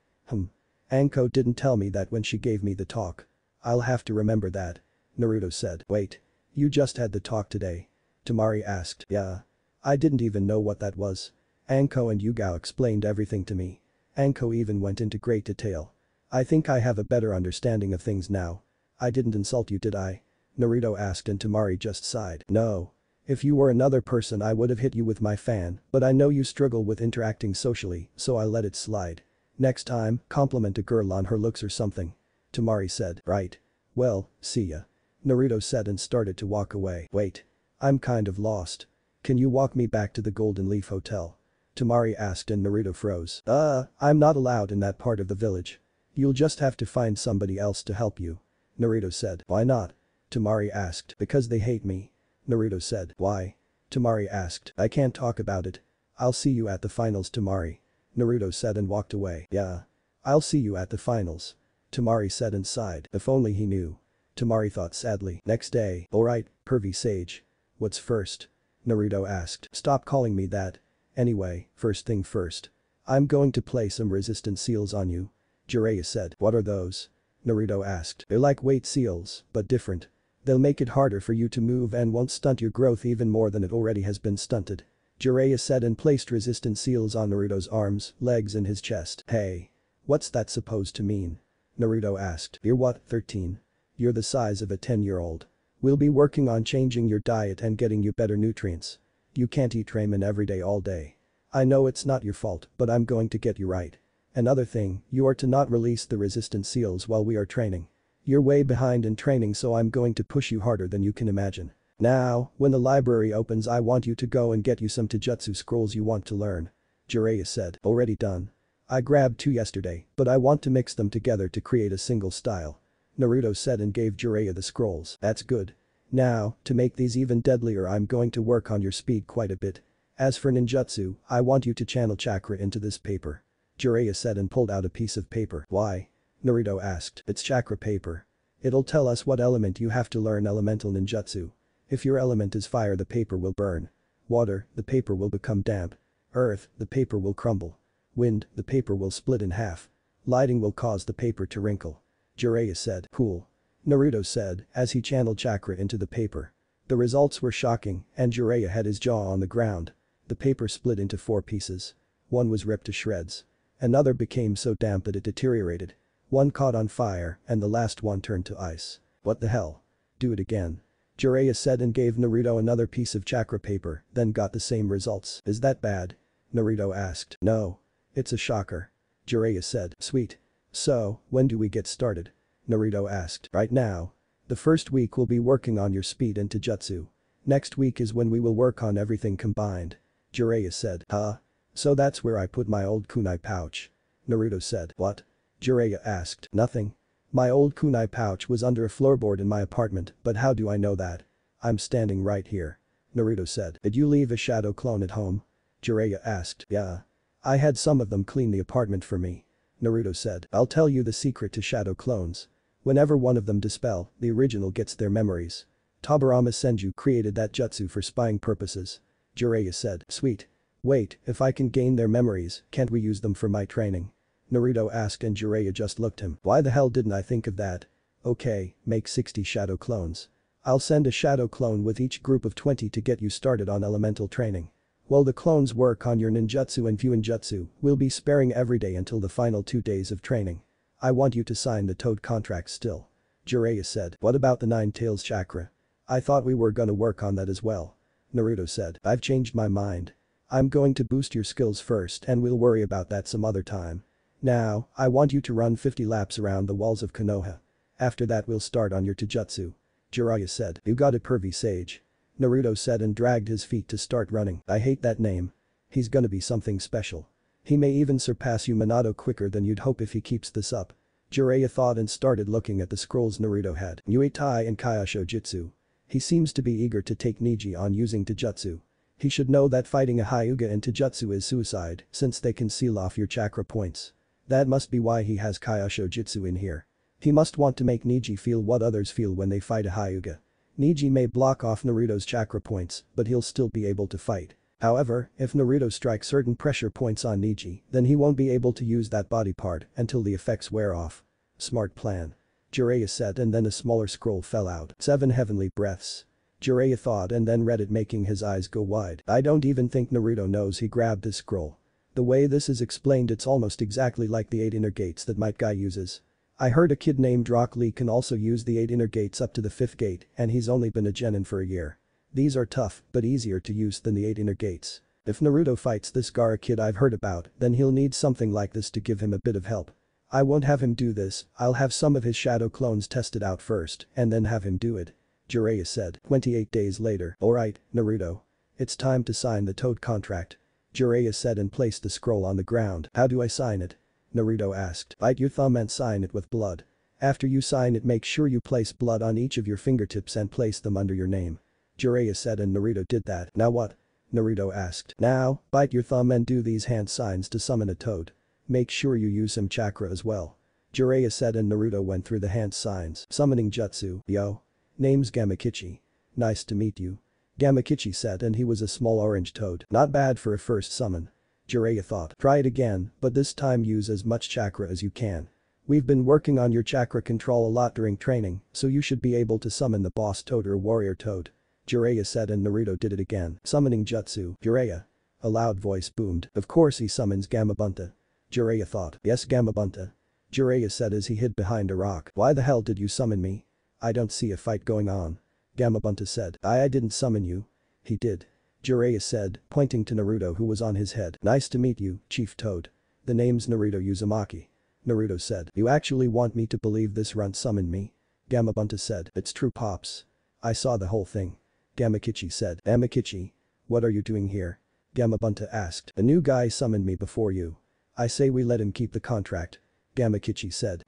Anko didn't tell me that when she gave me the talk. I'll have to remember that. Naruto said. Wait. You just had the talk today? Temari asked. Yeah. I didn't even know what that was. Anko and Yugao explained everything to me. Anko even went into great detail. I think I have a better understanding of things now. I didn't insult you, did I? Naruto asked and Temari just sighed. No. If you were another person I would have hit you with my fan, but I know you struggle with interacting socially, so I let it slide. Next time, compliment a girl on her looks or something. Temari said. Right. Well, see ya. Naruto said and started to walk away. Wait. I'm kind of lost. Can you walk me back to the Golden Leaf Hotel? Temari asked and Naruto froze. I'm not allowed in that part of the village. You'll just have to find somebody else to help you. Naruto said. Why not? Temari asked. Because they hate me. Naruto said. Why? Temari asked. I can't talk about it. I'll see you at the finals, Temari. Naruto said and walked away. Yeah. I'll see you at the finals. Temari said and sighed. If only he knew. Temari thought sadly. Next day. Alright, pervy sage. What's first? Naruto asked. Stop calling me that. Anyway, first thing first. I'm going to play some resistant seals on you. Jiraiya said. What are those? Naruto asked. They're like weight seals, but different. They'll make it harder for you to move and won't stunt your growth even more than it already has been stunted. Jiraiya said and placed resistant seals on Naruto's arms, legs and his chest. Hey. What's that supposed to mean? Naruto asked. You're what, 13? You're the size of a 10-year-old. We'll be working on changing your diet and getting you better nutrients. You can't eat ramen every day all day. I know it's not your fault, but I'm going to get you right. Another thing, you are to not release the resistant seals while we are training. You're way behind in training, so I'm going to push you harder than you can imagine. Now, when the library opens I want you to go and get you some taijutsu scrolls you want to learn. Jiraiya said. Already done. I grabbed 2 yesterday, but I want to mix them together to create a single style. Naruto said and gave Jiraiya the scrolls. That's good. Now, to make these even deadlier I'm going to work on your speed quite a bit. As for ninjutsu, I want you to channel chakra into this paper. Jiraiya said and pulled out a piece of paper. Why? Naruto asked. It's chakra paper. It'll tell us what element you have to learn elemental ninjutsu. If your element is fire the paper will burn. Water, the paper will become damp. Earth, the paper will crumble. Wind, the paper will split in half. Lighting will cause the paper to wrinkle. Jiraiya said. Cool. Naruto said as he channeled chakra into the paper. The results were shocking and Jiraiya had his jaw on the ground. The paper split into 4 pieces. One was ripped to shreds. Another became so damp that it deteriorated. One caught on fire and the last one turned to ice. What the hell? Do it again. Jiraiya said and gave Naruto another piece of chakra paper, then got the same results. Is that bad? Naruto asked. No. It's a shocker. Jiraiya said. Sweet. So, when do we get started? Naruto asked. Right now. The first week we'll be working on your speed and taijutsu. Next week is when we will work on everything combined. Jiraiya said. Huh? So that's where I put my old kunai pouch. Naruto said. What? Jiraiya asked. Nothing. My old kunai pouch was under a floorboard in my apartment, but how do I know that? I'm standing right here. Naruto said. Did you leave a shadow clone at home? Jiraiya asked. Yeah. I had some of them clean the apartment for me. Naruto said. I'll tell you the secret to shadow clones. Whenever one of them dispel, the original gets their memories. Tobirama Senju created that jutsu for spying purposes. Jiraiya said. Sweet. Wait, if I can gain their memories, can't we use them for my training? Naruto asked and Jiraiya just looked him. Why the hell didn't I think of that? Okay, make 60 shadow clones. I'll send a shadow clone with each group of 20 to get you started on elemental training. While the clones work on your ninjutsu and fuinjutsu, we'll be sparing every day until the final 2 days of training. I want you to sign the Toad contract still. Jiraiya said. What about the Nine Tails chakra? I thought we were gonna work on that as well. Naruto said. I've changed my mind. I'm going to boost your skills first and we'll worry about that some other time. Now, I want you to run 50 laps around the walls of Konoha. After that we'll start on your Taijutsu. Jiraiya said. You got it, pervy sage. Naruto said and dragged his feet to start running. I hate that name. He's gonna be something special. He may even surpass you Minato quicker than you'd hope if he keeps this up. Jiraiya thought and started looking at the scrolls Naruto had. Muay Thai and Kaiosho Jutsu. He seems to be eager to take Neji on using Taijutsu. He should know that fighting a Hyuga in Taijutsu is suicide since they can seal off your chakra points. That must be why he has Kaiosho Jutsu in here. He must want to make Neji feel what others feel when they fight a Hyuga. Neji may block off Naruto's chakra points, but he'll still be able to fight. However, if Naruto strikes certain pressure points on Neji, then he won't be able to use that body part until the effects wear off. Smart plan. Jiraiya said and then a smaller scroll fell out. 7 heavenly breaths. Jiraiya thought and then read it making his eyes go wide. I don't even think Naruto knows he grabbed this scroll. The way this is explained it's almost exactly like the 8 inner gates that Might Guy uses. I heard a kid named Rock Lee can also use the 8 inner gates up to the 5th gate and he's only been a genin for a year. These are tough but easier to use than the 8 inner gates. If Naruto fights this Gaara kid I've heard about then he'll need something like this to give him a bit of help. I won't have him do this, I'll have some of his shadow clones tested out first and then have him do it. Jiraiya said. 28 days later. Alright, Naruto. It's time to sign the Toad contract. Jiraiya said and placed the scroll on the ground. How do I sign it? Naruto asked. Bite your thumb and sign it with blood. After you sign it make sure you place blood on each of your fingertips and place them under your name. Jiraiya said and Naruto did that. Now what? Naruto asked. Now, bite your thumb and do these hand signs to summon a toad. Make sure you use some chakra as well. Jiraiya said and Naruto went through the hand signs. Summoning jutsu. Yo. Name's Gamakichi. Nice to meet you. Gamakichi said and he was a small orange toad. Not bad for a first summon. Jiraiya thought. Try it again, but this time use as much chakra as you can. We've been working on your chakra control a lot during training, so you should be able to summon the boss toad or warrior toad. Jiraiya said and Naruto did it again. Summoning jutsu. Jiraiya. A loud voice boomed. Of course he summons Gamabunta. Jiraiya thought. Yes, Gamabunta. Jiraiya said as he hid behind a rock. Why the hell did you summon me? I don't see a fight going on. Gamabunta said. I didn't summon you. He did. Jiraiya said, pointing to Naruto who was on his head. Nice to meet you, Chief Toad. The name's Naruto Uzumaki. Naruto said. You actually want me to believe this runt summoned me? Gamabunta said. It's true, Pops. I saw the whole thing. Gamakichi said. Amakichi. What are you doing here? Gamabunta asked. A new guy summoned me before you. I say we let him keep the contract. Gamakichi said.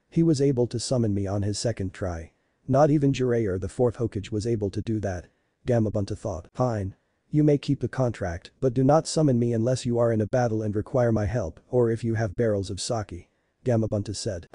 He was able to summon me on his second try. Not even Jiraiya or the 4th Hokage was able to do that. Gamabunta thought. Fine. You may keep the contract, but do not summon me unless you are in a battle and require my help or if you have barrels of sake. Gamabunta said.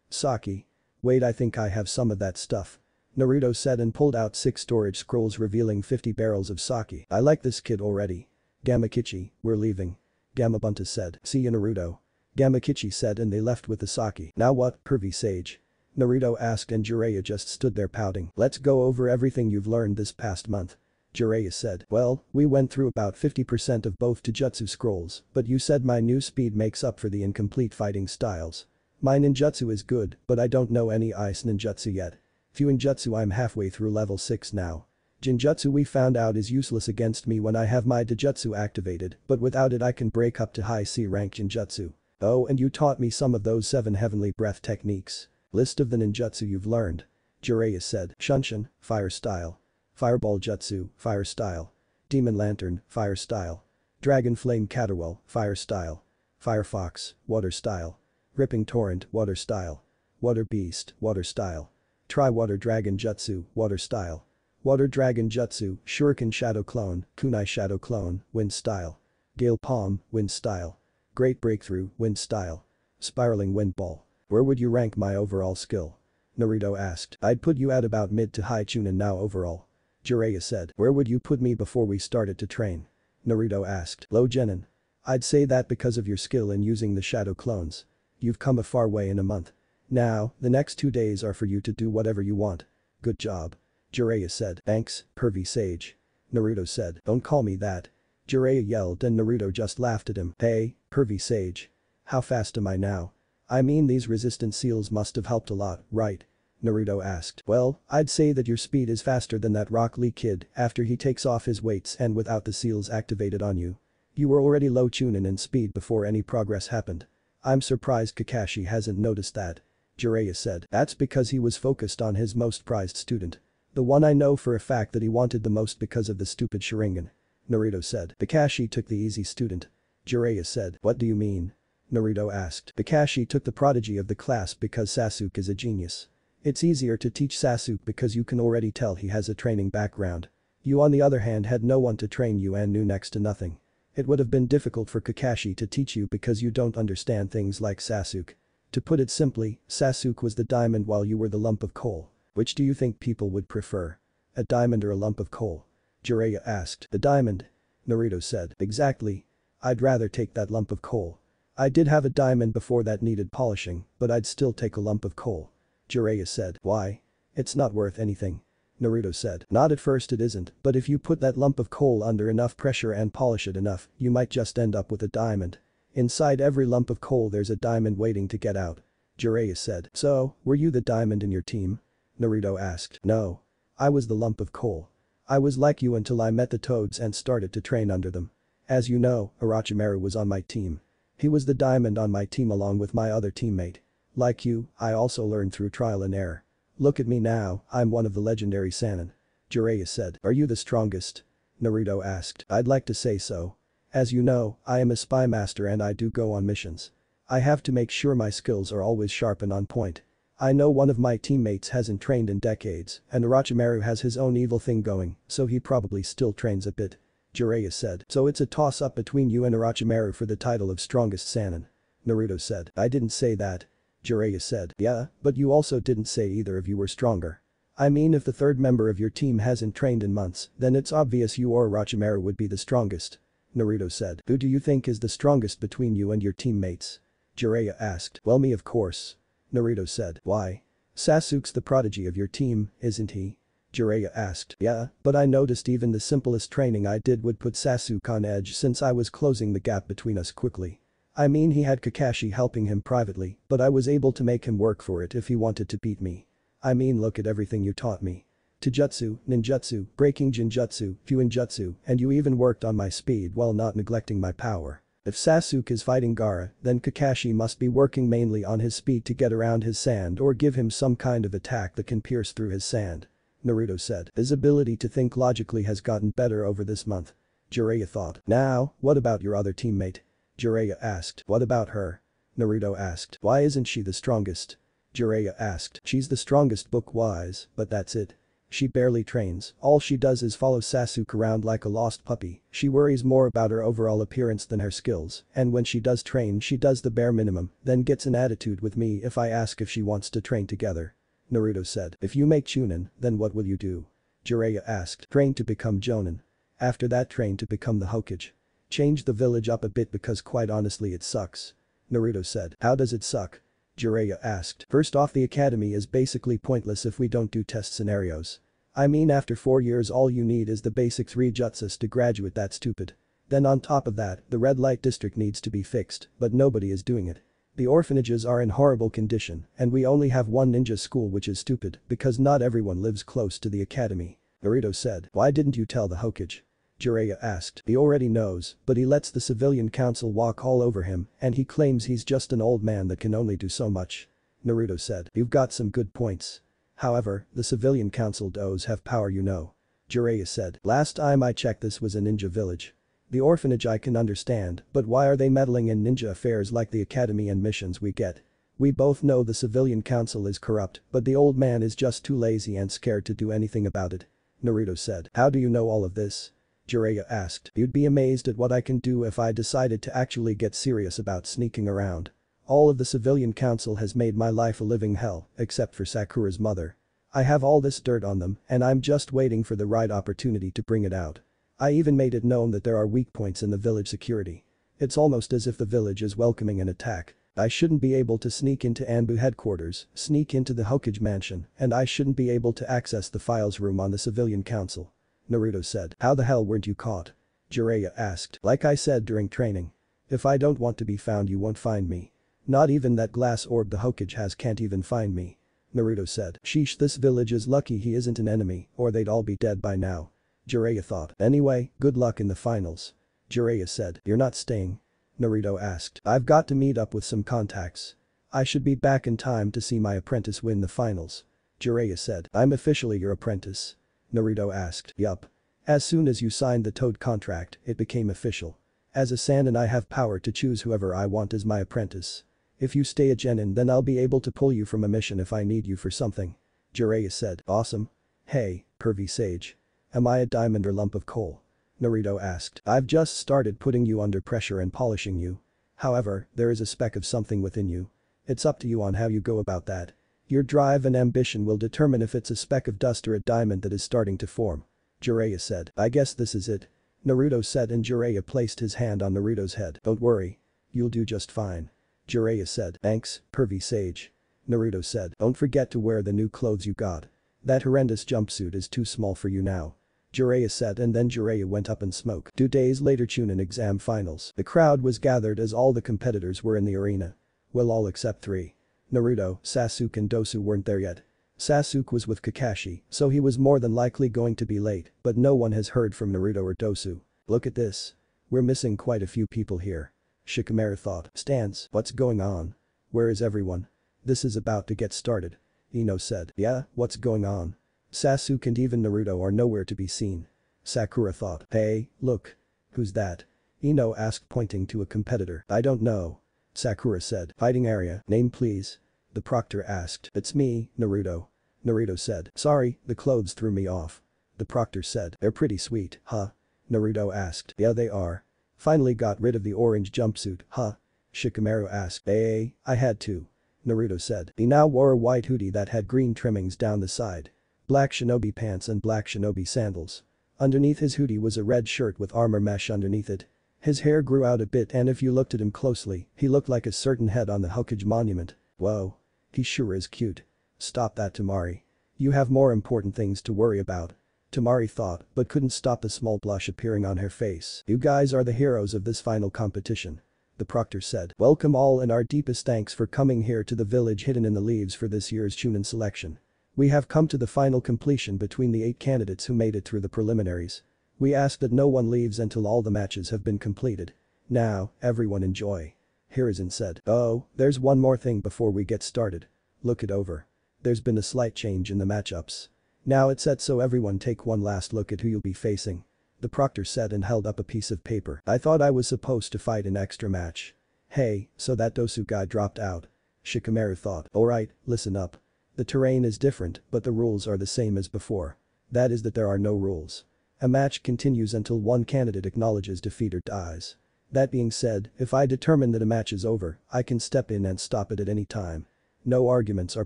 Sake. Wait, I think I have some of that stuff. Naruto said and pulled out 6 storage scrolls revealing 50 barrels of sake. I like this kid already. Gamakichi, we're leaving. Gamabunta said. See you, Naruto. Gamakichi said and they left with the sake. Now what, pervy sage? Naruto asked and Jiraiya just stood there pouting. Let's go over everything you've learned this past month. Jiraiya said. Well, we went through about 50% of both Taijutsu scrolls, but you said my new speed makes up for the incomplete fighting styles. My ninjutsu is good, but I don't know any ice ninjutsu yet. Fuinjutsu I'm halfway through level 6 now. Jinjutsu we found out is useless against me when I have my Taijutsu activated, but without it I can break up to high C rank Jinjutsu. Oh, and you taught me some of those 7 heavenly breath techniques. List of the ninjutsu you've learned. Jiraiya said. Shunshin, fire style. Fireball jutsu, fire style. Demon lantern, fire style. Dragon flame caterwall, fire style. Firefox, water style. Ripping torrent, water style. Water beast, water style. Try water dragon jutsu, water style. Water dragon jutsu, shuriken shadow clone, kunai shadow clone, wind style. Gale palm, wind style. Great breakthrough, wind style. Spiraling wind ball. Where would you rank my overall skill? Naruto asked. I'd put you at about mid to high chunin now overall. Jiraiya said. Where would you put me before we started to train? Naruto asked. Low genin. I'd say that because of your skill in using the shadow clones. You've come a far way in a month. Now, the next 2 days are for you to do whatever you want. Good job. Jiraiya said. Thanks, pervy sage. Naruto said. Don't call me that. Jiraiya yelled and Naruto just laughed at him. Hey, pervy sage. How fast am I now? I mean these resistant seals must have helped a lot, right? Naruto asked. Well, I'd say that your speed is faster than that Rock Lee kid after he takes off his weights and without the seals activated on you. You were already low chunin in speed before any progress happened. I'm surprised Kakashi hasn't noticed that. Jiraiya said. That's because he was focused on his most prized student. The one I know for a fact that he wanted the most because of the stupid Sharingan. Naruto said. Kakashi took the easy student. Jiraiya said. What do you mean? Naruto asked. Kakashi took the prodigy of the class because Sasuke is a genius. It's easier to teach Sasuke because you can already tell he has a training background. You on the other hand had no one to train you and knew next to nothing. It would have been difficult for Kakashi to teach you because you don't understand things like Sasuke. To put it simply, Sasuke was the diamond while you were the lump of coal. Which do you think people would prefer? A diamond or a lump of coal? Jiraiya asked. The diamond. Naruto said. Exactly. I'd rather take that lump of coal. I did have a diamond before that needed polishing, but I'd still take a lump of coal. Jiraiya said. Why? It's not worth anything. Naruto said. Not at first it isn't, but if you put that lump of coal under enough pressure and polish it enough, you might just end up with a diamond. Inside every lump of coal there's a diamond waiting to get out. Jiraiya said. So, were you the diamond in your team? Naruto asked. No. I was the lump of coal. I was like you until I met the toads and started to train under them. As you know, Orochimaru was on my team. He was the diamond on my team along with my other teammate. Like you, I also learned through trial and error. Look at me now, I'm one of the legendary Sannin. Jiraiya said. Are you the strongest? Naruto asked. I'd like to say so. As you know, I am a spy master and I do go on missions. I have to make sure my skills are always sharp and on point. I know one of my teammates hasn't trained in decades and Orochimaru has his own evil thing going, so he probably still trains a bit. Jiraiya said. So it's a toss-up between you and Orochimaru for the title of strongest Sannin. Naruto said. I didn't say that. Jiraiya said. Yeah, but you also didn't say either of you were stronger. I mean if the third member of your team hasn't trained in months, then it's obvious you or Orochimaru would be the strongest. Naruto said. Who do you think is the strongest between you and your teammates? Jiraiya asked. Well, me of course. Naruto said. Why? Sasuke's the prodigy of your team, isn't he? Jiraiya asked. Yeah, but I noticed even the simplest training I did would put Sasuke on edge since I was closing the gap between us quickly. I mean he had Kakashi helping him privately, but I was able to make him work for it if he wanted to beat me. I mean look at everything you taught me. Taijutsu, ninjutsu, breaking genjutsu, fuinjutsu, and you even worked on my speed while not neglecting my power. If Sasuke is fighting Gaara, then Kakashi must be working mainly on his speed to get around his sand or give him some kind of attack that can pierce through his sand. Naruto said. His ability to think logically has gotten better over this month. Jiraiya thought. Now, what about your other teammate? Jiraiya asked. What about her? Naruto asked. Why isn't she the strongest? Jiraiya asked. She's the strongest book-wise, but that's it. She barely trains, all she does is follow Sasuke around like a lost puppy, she worries more about her overall appearance than her skills, and when she does train she does the bare minimum, then gets an attitude with me if I ask if she wants to train together. Naruto said. If you make chunin, then what will you do? Jiraiya asked. Train to become Jonin. After that train to become the Hokage. Change the village up a bit because quite honestly it sucks. Naruto said. How does it suck? Jiraiya asked. First off, the academy is basically pointless if we don't do test scenarios. I mean after 4 years all you need is the basic 3 jutsus to graduate, that's stupid. Then on top of that, the red light district needs to be fixed, but nobody is doing it. The orphanages are in horrible condition and we only have one ninja school, which is stupid because not everyone lives close to the academy. Naruto said. Why didn't you tell the Hokage? Jiraiya asked. He already knows, but he lets the civilian council walk all over him and he claims he's just an old man that can only do so much. Naruto said. You've got some good points. However, the civilian council does have power, you know. Jiraiya said. Last time I checked this was a ninja village. The orphanage I can understand, but why are they meddling in ninja affairs like the academy and missions we get? We both know the civilian council is corrupt, but the old man is just too lazy and scared to do anything about it. Naruto said. How do you know all of this? Jiraiya asked. You'd be amazed at what I can do if I decided to actually get serious about sneaking around. All of the civilian council has made my life a living hell, except for Sakura's mother. I have all this dirt on them and I'm just waiting for the right opportunity to bring it out. I even made it known that there are weak points in the village security. It's almost as if the village is welcoming an attack. I shouldn't be able to sneak into Anbu headquarters, sneak into the Hokage mansion, and I shouldn't be able to access the files room on the civilian council. Naruto said. How the hell weren't you caught? Jiraiya asked. Like I said during training. If I don't want to be found you won't find me. Not even that glass orb the Hokage has can't even find me. Naruto said. Sheesh, this village is lucky he isn't an enemy, or they'd all be dead by now. Jiraiya thought. Anyway, good luck in the finals. Jiraiya said. You're not staying? Naruto asked. I've got to meet up with some contacts. I should be back in time to see my apprentice win the finals. Jiraiya said. I'm officially your apprentice. Naruto asked. Yup. As soon as you signed the Toad contract, it became official. As a Sannin, I have power to choose whoever I want as my apprentice. If you stay a genin, then I'll be able to pull you from a mission if I need you for something. Jiraiya said. Awesome. Hey, pervy sage. Am I a diamond or lump of coal? Naruto asked. I've just started putting you under pressure and polishing you. However, there is a speck of something within you. It's up to you on how you go about that. Your drive and ambition will determine if it's a speck of dust or a diamond that is starting to form. Jiraiya said. I guess this is it. Naruto said, and Jiraiya placed his hand on Naruto's head. Don't worry. You'll do just fine. Jiraiya said. Thanks, pervy sage. Naruto said. Don't forget to wear the new clothes you got. That horrendous jumpsuit is too small for you now. Jiraiya said, and then Jiraiya went up and smoked. 2 days later, chunin exam finals. The crowd was gathered as all the competitors were in the arena. Well, all except 3. Naruto, Sasuke and Dosu weren't there yet. Sasuke was with Kakashi, so he was more than likely going to be late, but no one has heard from Naruto or Dosu. Look at this. We're missing quite a few people here. Shikamaru thought. Stans, what's going on? Where is everyone? This is about to get started. Ino said. Yeah, what's going on? Sasuke and even Naruto are nowhere to be seen. Sakura thought. Hey, look. Who's that? Ino asked, pointing to a competitor. I don't know. Sakura said. Fighting area, name please. The proctor asked. It's me, Naruto. Naruto said. Sorry, the clothes threw me off. The proctor said. They're pretty sweet, huh? Naruto asked. Yeah, they are. Finally got rid of the orange jumpsuit, huh? Shikamaru asked. Hey, I had to. Naruto said. He now wore a white hoodie that had green trimmings down the side. Black shinobi pants and black shinobi sandals. Underneath his hoodie was a red shirt with armor mesh underneath it. His hair grew out a bit, and if you looked at him closely, he looked like a certain head on the Hokage monument. Whoa. He sure is cute. Stop that, Tamari. You have more important things to worry about. Tamari thought, but couldn't stop the small blush appearing on her face. You guys are the heroes of this final competition. The proctor said. Welcome all, and our deepest thanks for coming here to the village hidden in the leaves for this year's chunin selection. We have come to the final completion between the 8 candidates who made it through the preliminaries. We ask that no one leaves until all the matches have been completed. Now, everyone enjoy. Hiruzen said. Oh, there's one more thing before we get started. Look it over. There's been a slight change in the matchups. Now it's set, so everyone take one last look at who you'll be facing. The proctor said and held up a piece of paper. I thought I was supposed to fight an extra match. Hey, so that Dosu guy dropped out. Shikamaru thought. Alright, listen up. The terrain is different, but the rules are the same as before. That is that there are no rules. A match continues until one candidate acknowledges defeat or dies. That being said, if I determine that a match is over, I can step in and stop it at any time. No arguments are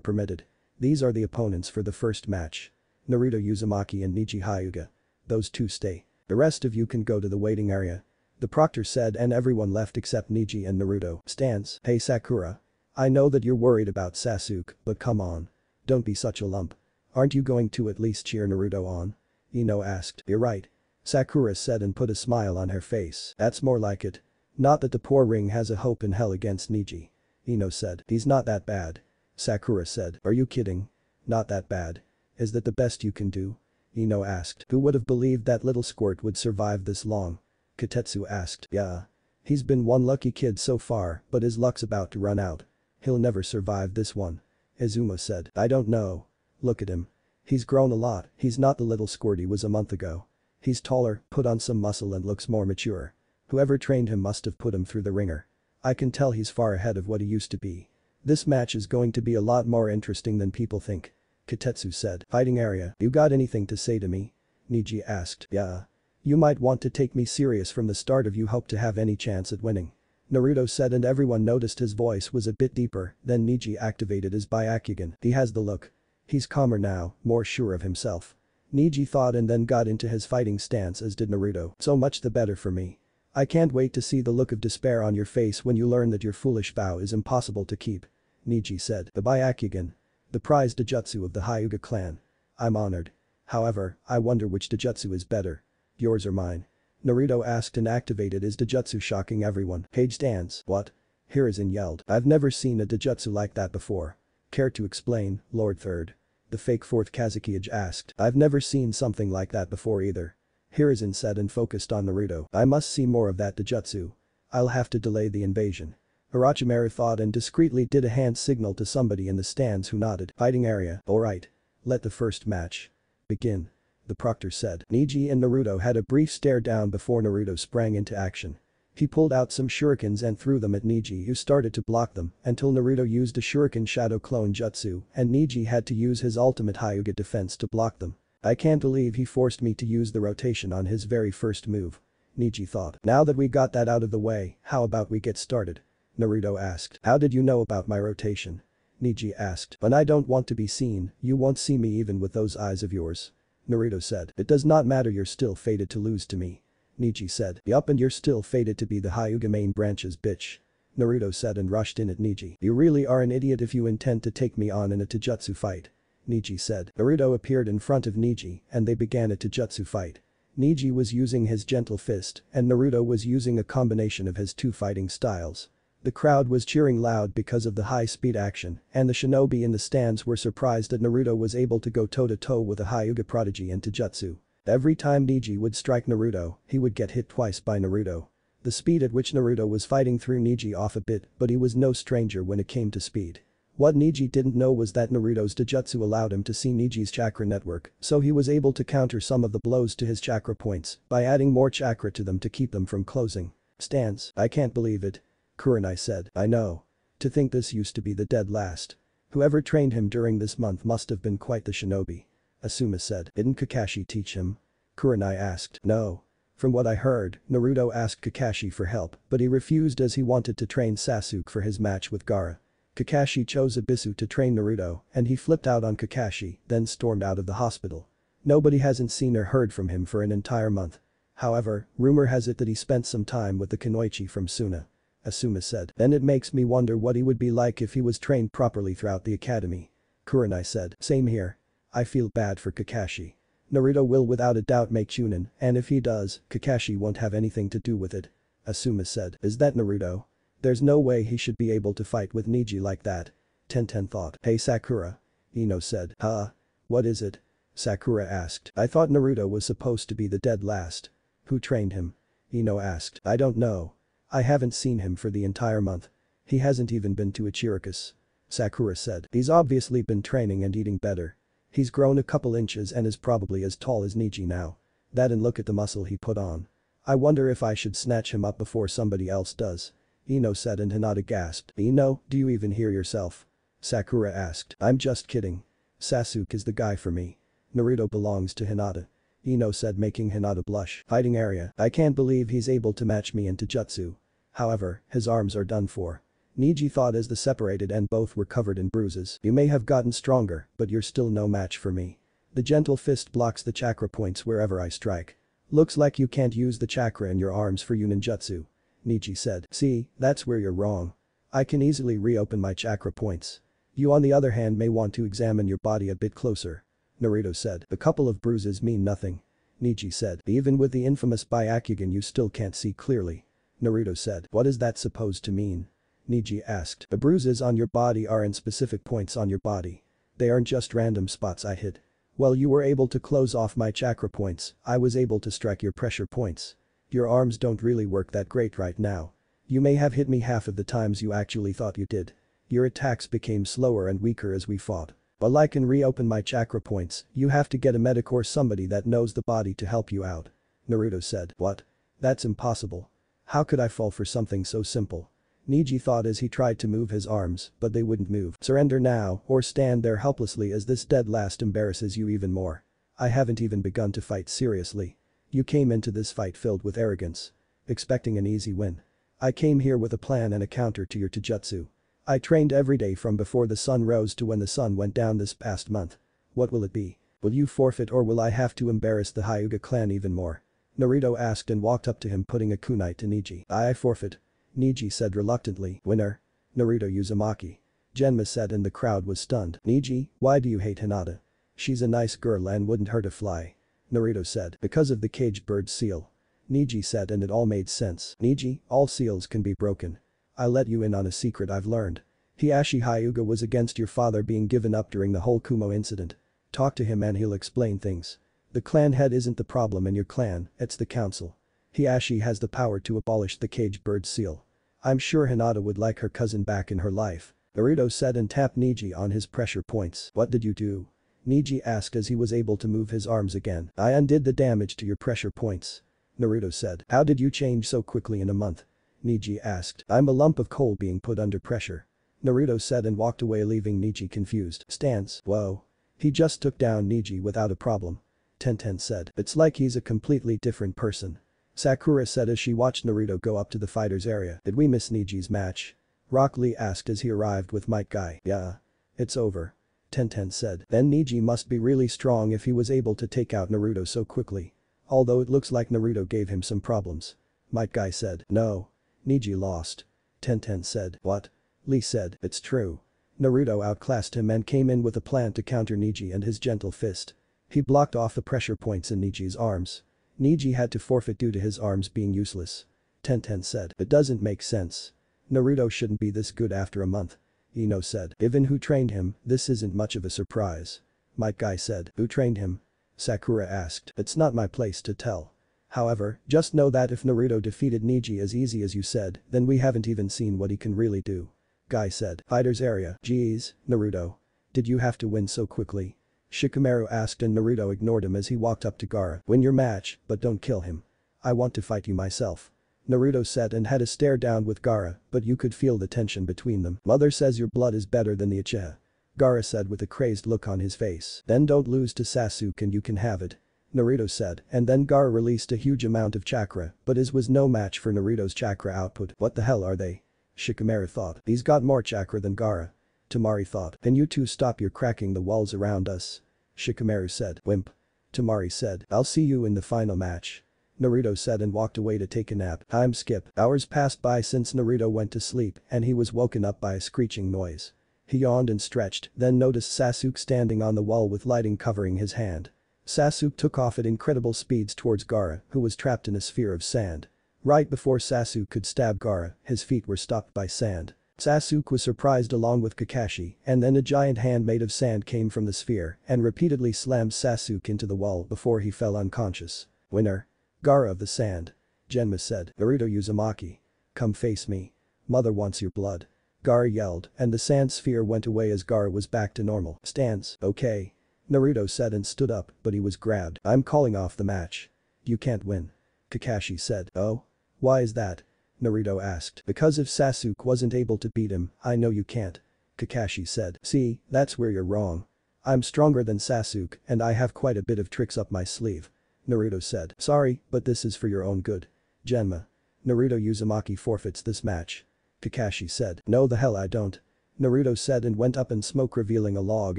permitted. These are the opponents for the first match. Naruto Uzumaki and Niji Hyuga. Those 2 stay. The rest of you can go to the waiting area. The proctor said, and everyone left except Niji and Naruto. Stans. Hey Sakura. I know that you're worried about Sasuke, but come on. Don't be such a lump. Aren't you going to at least cheer Naruto on? Ino asked. You're right. Sakura said and put a smile on her face. That's more like it. Not that the poor ring has a hope in hell against Niji. Ino said. He's not that bad. Sakura said. Are you kidding? Not that bad. Is that the best you can do? Ino asked. Who would have believed that little squirt would survive this long? Katetsu asked. Yeah. He's been one lucky kid so far, but his luck's about to run out. He'll never survive this one. Izuma said. I don't know. Look at him. He's grown a lot. He's not the little squirt he was a month ago. He's taller, put on some muscle and looks more mature. Whoever trained him must have put him through the ringer. I can tell he's far ahead of what he used to be. This match is going to be a lot more interesting than people think. Katetsu said. Fighting area. You got anything to say to me? Niji asked. Yeah. You might want to take me serious from the start if you hope to have any chance at winning. Naruto said, and everyone noticed his voice was a bit deeper. Then Niji activated his Byakugan. He has the look. He's calmer now, more sure of himself. Niji thought and then got into his fighting stance, as did Naruto. So much the better for me. I can't wait to see the look of despair on your face when you learn that your foolish vow is impossible to keep. Niji said. The Byakugan. The prized Dojutsu of the Hyuga clan. I'm honored. However, I wonder which Dojutsu is better. Yours or mine? Naruto asked and activated his Dojutsu, shocking everyone. Page stands. What? Hiruzen yelled. I've never seen a Dojutsu like that before. Care to explain, Lord Third? The fake fourth Kazuki asked. I've never seen something like that before either. Hiruzen said and focused on Naruto. I must see more of that Dojutsu. I'll have to delay the invasion. Orochimaru thought and discreetly did a hand signal to somebody in the stands who nodded. Fighting area, alright. Let the first match begin. The proctor said. Neji and Naruto had a brief stare down before Naruto sprang into action. He pulled out some shurikens and threw them at Neji, who started to block them until Naruto used a shuriken shadow clone jutsu and Neji had to use his ultimate Hyuga defense to block them. I can't believe he forced me to use the rotation on his very first move. Neji thought. Now that we got that out of the way, how about we get started? Naruto asked. How did you know about my rotation? Neji asked. When I don't want to be seen, you won't see me even with those eyes of yours. Naruto said. It does not matter, you're still fated to lose to me. Neji said. Yup, and you're still fated to be the Hyuga main branch's bitch. Naruto said and rushed in at Neji. You really are an idiot if you intend to take me on in a Taijutsu fight. Neji said. Naruto appeared in front of Neji and they began a Taijutsu fight. Neji was using his gentle fist and Naruto was using a combination of his two fighting styles. The crowd was cheering loud because of the high-speed action and the shinobi in the stands were surprised that Naruto was able to go toe-to-toe with a Hyuga prodigy in Taijutsu. Every time Neji would strike Naruto, he would get hit twice by Naruto. The speed at which Naruto was fighting threw Neji off a bit, but he was no stranger when it came to speed. What Neji didn't know was that Naruto's Taijutsu allowed him to see Neji's chakra network, so he was able to counter some of the blows to his chakra points by adding more chakra to them to keep them from closing. Stands. I can't believe it. Kurenai said. I know. To think this used to be the dead last. Whoever trained him during this month must have been quite the shinobi. Asuma said. Didn't Kakashi teach him? Kurenai asked. No. From what I heard, Naruto asked Kakashi for help, but he refused as he wanted to train Sasuke for his match with Gaara. Kakashi chose Abisu to train Naruto and he flipped out on Kakashi, then stormed out of the hospital. Nobody hasn't seen or heard from him for an entire month. However, rumor has it that he spent some time with the Kunoichi from Suna. Asuma said. Then it makes me wonder what he would be like if he was trained properly throughout the academy. Kurenai said. Same here. I feel bad for Kakashi. Naruto will without a doubt make chunin, and if he does, Kakashi won't have anything to do with it. Asuma said. Is that Naruto? There's no way he should be able to fight with Neji like that. Tenten thought. Hey Sakura. Ino said. Huh? What is it? Sakura asked. I thought Naruto was supposed to be the dead last. Who trained him? Ino asked. I don't know. I haven't seen him for the entire month. He hasn't even been to Ichiricus. Sakura said. He's obviously been training and eating better. He's grown a couple inches and is probably as tall as Neji now. That and look at the muscle he put on. I wonder if I should snatch him up before somebody else does. Ino said and Hinata gasped. Ino, do you even hear yourself? Sakura asked. I'm just kidding. Sasuke is the guy for me. Naruto belongs to Hinata. Ino said, making Hinata blush. Fighting area. I can't believe he's able to match me in Taijutsu. However, his arms are done for. Neji thought as they separated and both were covered in bruises. You may have gotten stronger, but you're still no match for me. The gentle fist blocks the chakra points wherever I strike. Looks like you can't use the chakra in your arms for Yuninjutsu. Neji said. See, that's where you're wrong. I can easily reopen my chakra points. You on the other hand may want to examine your body a bit closer. Naruto said. A couple of bruises mean nothing. Neji said. Even with the infamous Byakugan you still can't see clearly. Naruto said. What is that supposed to mean? Neji asked. The bruises on your body are in specific points on your body. They aren't just random spots I hit. While you were able to close off my chakra points, I was able to strike your pressure points. Your arms don't really work that great right now. You may have hit me half of the times you actually thought you did. Your attacks became slower and weaker as we fought. While I can reopen my chakra points, you have to get a medic or somebody that knows the body to help you out. Naruto said. What? That's impossible. How could I fall for something so simple? Neji thought as he tried to move his arms, but they wouldn't move. Surrender now or stand there helplessly as this dead last embarrasses you even more. I haven't even begun to fight seriously. You came into this fight filled with arrogance. Expecting an easy win. I came here with a plan and a counter to your Taijutsu. I trained every day from before the sun rose to when the sun went down this past month. What will it be? Will you forfeit or will I have to embarrass the Hyuga clan even more? Naruto asked and walked up to him putting a kunai to Neji. I forfeit. Neji said reluctantly. Winner. Naruto Uzumaki. Genma said and the crowd was stunned. Neji, why do you hate Hinata? She's a nice girl and wouldn't hurt a fly. Naruto said. Because of the caged bird seal. Neji said and it all made sense. Neji, all seals can be broken. I'll let you in on a secret I've learned. Hiashi Hyuga was against your father being given up during the whole Kumo incident. Talk to him and he'll explain things. The clan head isn't the problem in your clan, it's the council. Hiashi has the power to abolish the caged bird seal. I'm sure Hinata would like her cousin back in her life. Naruto said and tapped Neji on his pressure points. What did you do? Neji asked as he was able to move his arms again. I undid the damage to your pressure points. Naruto said. How did you change so quickly in a month? Neji asked. I'm a lump of coal being put under pressure. Naruto said and walked away leaving Neji confused. Stance. Whoa. He just took down Neji without a problem. Tenten said. It's like he's a completely different person. Sakura said as she watched Naruto go up to the fighters area. Did we miss Neji's match? Rock Lee asked as he arrived with Might Guy. Yeah. It's over. Tenten said. Then Neji must be really strong if he was able to take out Naruto so quickly. Although it looks like Naruto gave him some problems. Might Guy said. No. Neji lost. Tenten said. What? Lee said. It's true. Naruto outclassed him and came in with a plan to counter Neji and his gentle fist. He blocked off the pressure points in Neji's arms. Neji had to forfeit due to his arms being useless. Tenten said. It doesn't make sense. Naruto shouldn't be this good after a month. Ino said. Given who trained him, this isn't much of a surprise. Might Guy said. Who trained him? Sakura asked. It's not my place to tell. However, just know that if Naruto defeated Neji as easy as you said, then we haven't even seen what he can really do. Guy said. Fighters area. Geez, Naruto. Did you have to win so quickly? Shikamaru asked and Naruto ignored him as he walked up to Gaara. Win your match, but don't kill him. I want to fight you myself. Naruto said and had a stare down with Gaara, but you could feel the tension between them. Mother says your blood is better than the Uchiha. Gaara said with a crazed look on his face. Then don't lose to Sasuke and you can have it. Naruto said, and then Gaara released a huge amount of chakra, but his was no match for Naruto's chakra output. What the hell are they? Shikamaru thought. He's got more chakra than Gaara. Tamari thought. Can you two stop your cracking the walls around us? Shikamaru said. Wimp. Tamari said. I'll see you in the final match. Naruto said and walked away to take a nap. Time skip. Hours passed by since Naruto went to sleep and he was woken up by a screeching noise. He yawned and stretched, then noticed Sasuke standing on the wall with lighting covering his hand. Sasuke took off at incredible speeds towards Gaara, who was trapped in a sphere of sand. Right before Sasuke could stab Gaara, his feet were stopped by sand. Sasuke was surprised along with Kakashi, and then a giant hand made of sand came from the sphere and repeatedly slammed Sasuke into the wall before he fell unconscious. Winner. Gaara of the sand. Genma said. Naruto Uzumaki. Come face me. Mother wants your blood. Gaara yelled, and the sand sphere went away as Gaara was back to normal. Stance. Okay. Naruto said and stood up, but he was grabbed. I'm calling off the match. You can't win. Kakashi said. Oh? Why is that? Naruto asked. Because if Sasuke wasn't able to beat him, I know you can't. Kakashi said. See, that's where you're wrong. I'm stronger than Sasuke and I have quite a bit of tricks up my sleeve. Naruto said. Sorry, but this is for your own good. Genma. Naruto Uzumaki forfeits this match. Kakashi said. No the hell I don't. Naruto said and went up in smoke revealing a log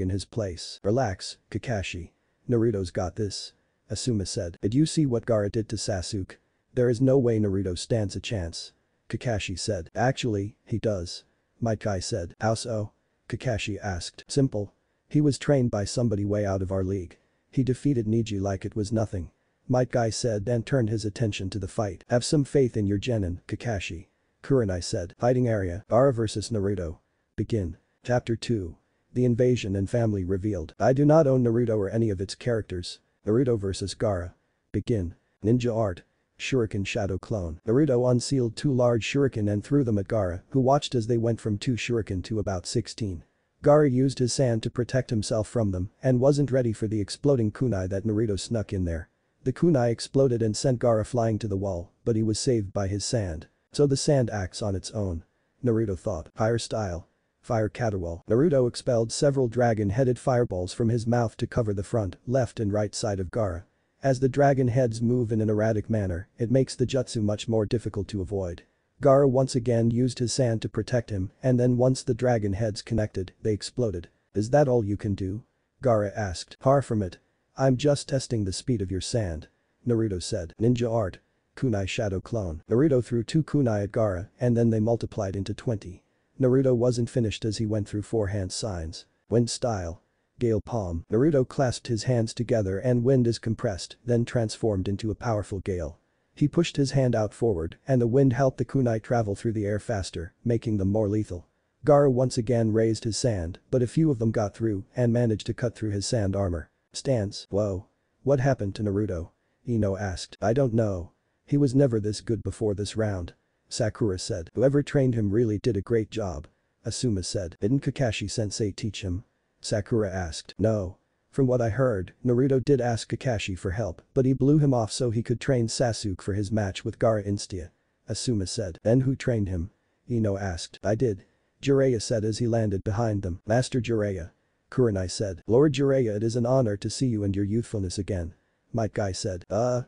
in his place. Relax, Kakashi. Naruto's got this. Asuma said. Did you see what Gaara did to Sasuke? There is no way Naruto stands a chance. Kakashi said. Actually, he does. Might Guy said. How so? Kakashi asked. Simple. He was trained by somebody way out of our league. He defeated Neji like it was nothing. Might Guy said and turned his attention to the fight. Have some faith in your genin, Kakashi. Kurenai said. Fighting area. Gaara vs Naruto. Begin. Chapter 2. The invasion and family revealed. I do not own Naruto or any of its characters. Naruto vs Gaara. Begin. Ninja art. Shuriken shadow clone. Naruto unsealed 2 large shuriken and threw them at Gaara, who watched as they went from 2 shuriken to about 16. Gaara used his sand to protect himself from them and wasn't ready for the exploding kunai that Naruto snuck in there. The kunai exploded and sent Gaara flying to the wall, but he was saved by his sand. So the sand acts on its own. Naruto thought. Fire style. Fire caterwaul. Naruto expelled several dragon-headed fireballs from his mouth to cover the front, left and right side of Gaara. As the dragon heads move in an erratic manner, it makes the jutsu much more difficult to avoid. Gaara once again used his sand to protect him and then once the dragon heads connected, they exploded. Is that all you can do? Gaara asked. Far from it. I'm just testing the speed of your sand. Naruto said. Ninja art. Kunai shadow clone. Naruto threw 2 kunai at Gaara and then they multiplied into 20. Naruto wasn't finished as he went through 4 hand signs. Wind style. Gale palm. Naruto clasped his hands together and wind is compressed, then transformed into a powerful gale. He pushed his hand out forward and the wind helped the kunai travel through the air faster, making them more lethal. Gaara once again raised his sand, but a few of them got through and managed to cut through his sand armor. Stance. Whoa. What happened to Naruto? Ino asked. I don't know. He was never this good before this round. Sakura said. Whoever trained him really did a great job. Asuma said. Didn't Kakashi-sensei teach him? Sakura asked. No. From what I heard, Naruto did ask Kakashi for help, but he blew him off so he could train Sasuke for his match with Gaara Instia. Asuma said. Then who trained him? Ino asked. I did. Jiraiya said as he landed behind them. Master Jiraiya. Kurenai said. Lord Jiraiya, it is an honor to see you and your youthfulness again. Might Guy said.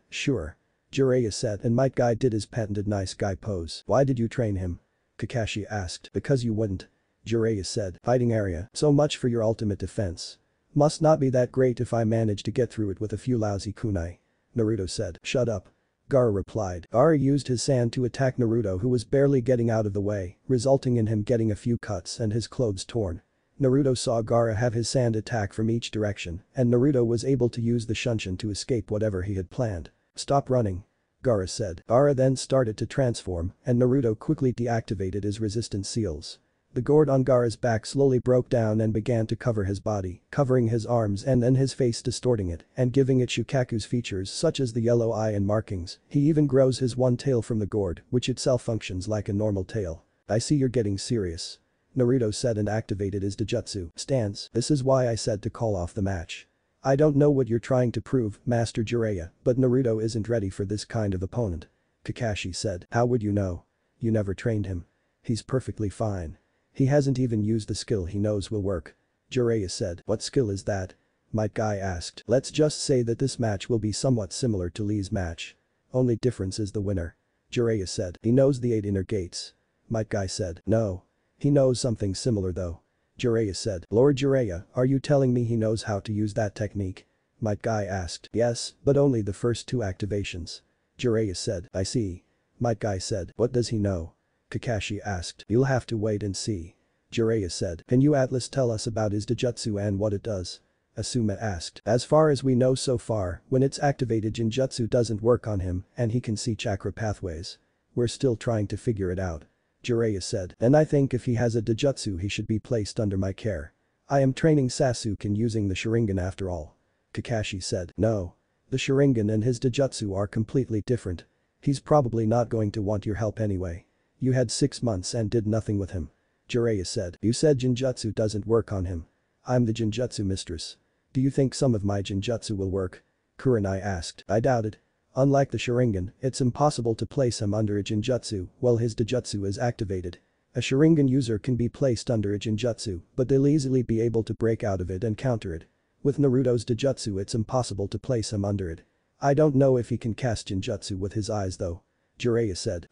Sure. Jiraiya said, and Might Guy did his patented nice guy pose. Why did you train him? Kakashi asked. Because you wouldn't. Jiraiya said. Fighting area. So much for your ultimate defense. Must not be that great if I manage to get through it with a few lousy kunai. Naruto said. Shut up. Gaara replied. Gaara used his sand to attack Naruto, who was barely getting out of the way, resulting in him getting a few cuts and his clothes torn. Naruto saw Gaara have his sand attack from each direction, and Naruto was able to use the Shunshin to escape whatever he had planned. Stop running. Gaara said. Gaara then started to transform, and Naruto quickly deactivated his resistance seals. The gourd on Gaara's back slowly broke down and began to cover his body, covering his arms and then his face, distorting it and giving it Shukaku's features such as the yellow eye and markings. He even grows his one tail from the gourd, which itself functions like a normal tail. I see you're getting serious. Naruto said and activated his Dojutsu stance. This is why I said to call off the match. I don't know what you're trying to prove, Master Jiraiya, but Naruto isn't ready for this kind of opponent. Kakashi said. How would you know? You never trained him. He's perfectly fine. He hasn't even used the skill he knows will work. Jiraiya said. What skill is that? Might Guy asked. Let's just say that this match will be somewhat similar to Lee's match. Only difference is the winner. Jiraiya said. He knows the 8 inner gates. Might Guy said. No. He knows something similar though. Jiraiya said. Lord Jiraiya, are you telling me he knows how to use that technique? Might Guy asked. Yes, but only the first 2 activations. Jiraiya said. I see. Might Guy said. What does he know? Kakashi asked. You'll have to wait and see. Jiraiya said. Can you Atlas tell us about his Dojutsu and what it does? Asuma asked. As far as we know so far, when it's activated Jinjutsu doesn't work on him and he can see chakra pathways. We're still trying to figure it out. Jiraiya said. And I think if he has a Dojutsu he should be placed under my care. I am training Sasuke in using the Sharingan after all. Kakashi said. No. The Sharingan and his Dojutsu are completely different. He's probably not going to want your help anyway. You had 6 months and did nothing with him. Jiraiya said. You said Jinjutsu doesn't work on him. I'm the Jinjutsu mistress. Do you think some of my Jinjutsu will work? Kurenai asked. I doubt it. Unlike the Sharingan, it's impossible to place him under a Jinjutsu while his Dojutsu is activated. A Sharingan user can be placed under a Jinjutsu, but they'll easily be able to break out of it and counter it. With Naruto's Dojutsu it's impossible to place him under it. I don't know if he can cast Jinjutsu with his eyes though. Jiraiya said.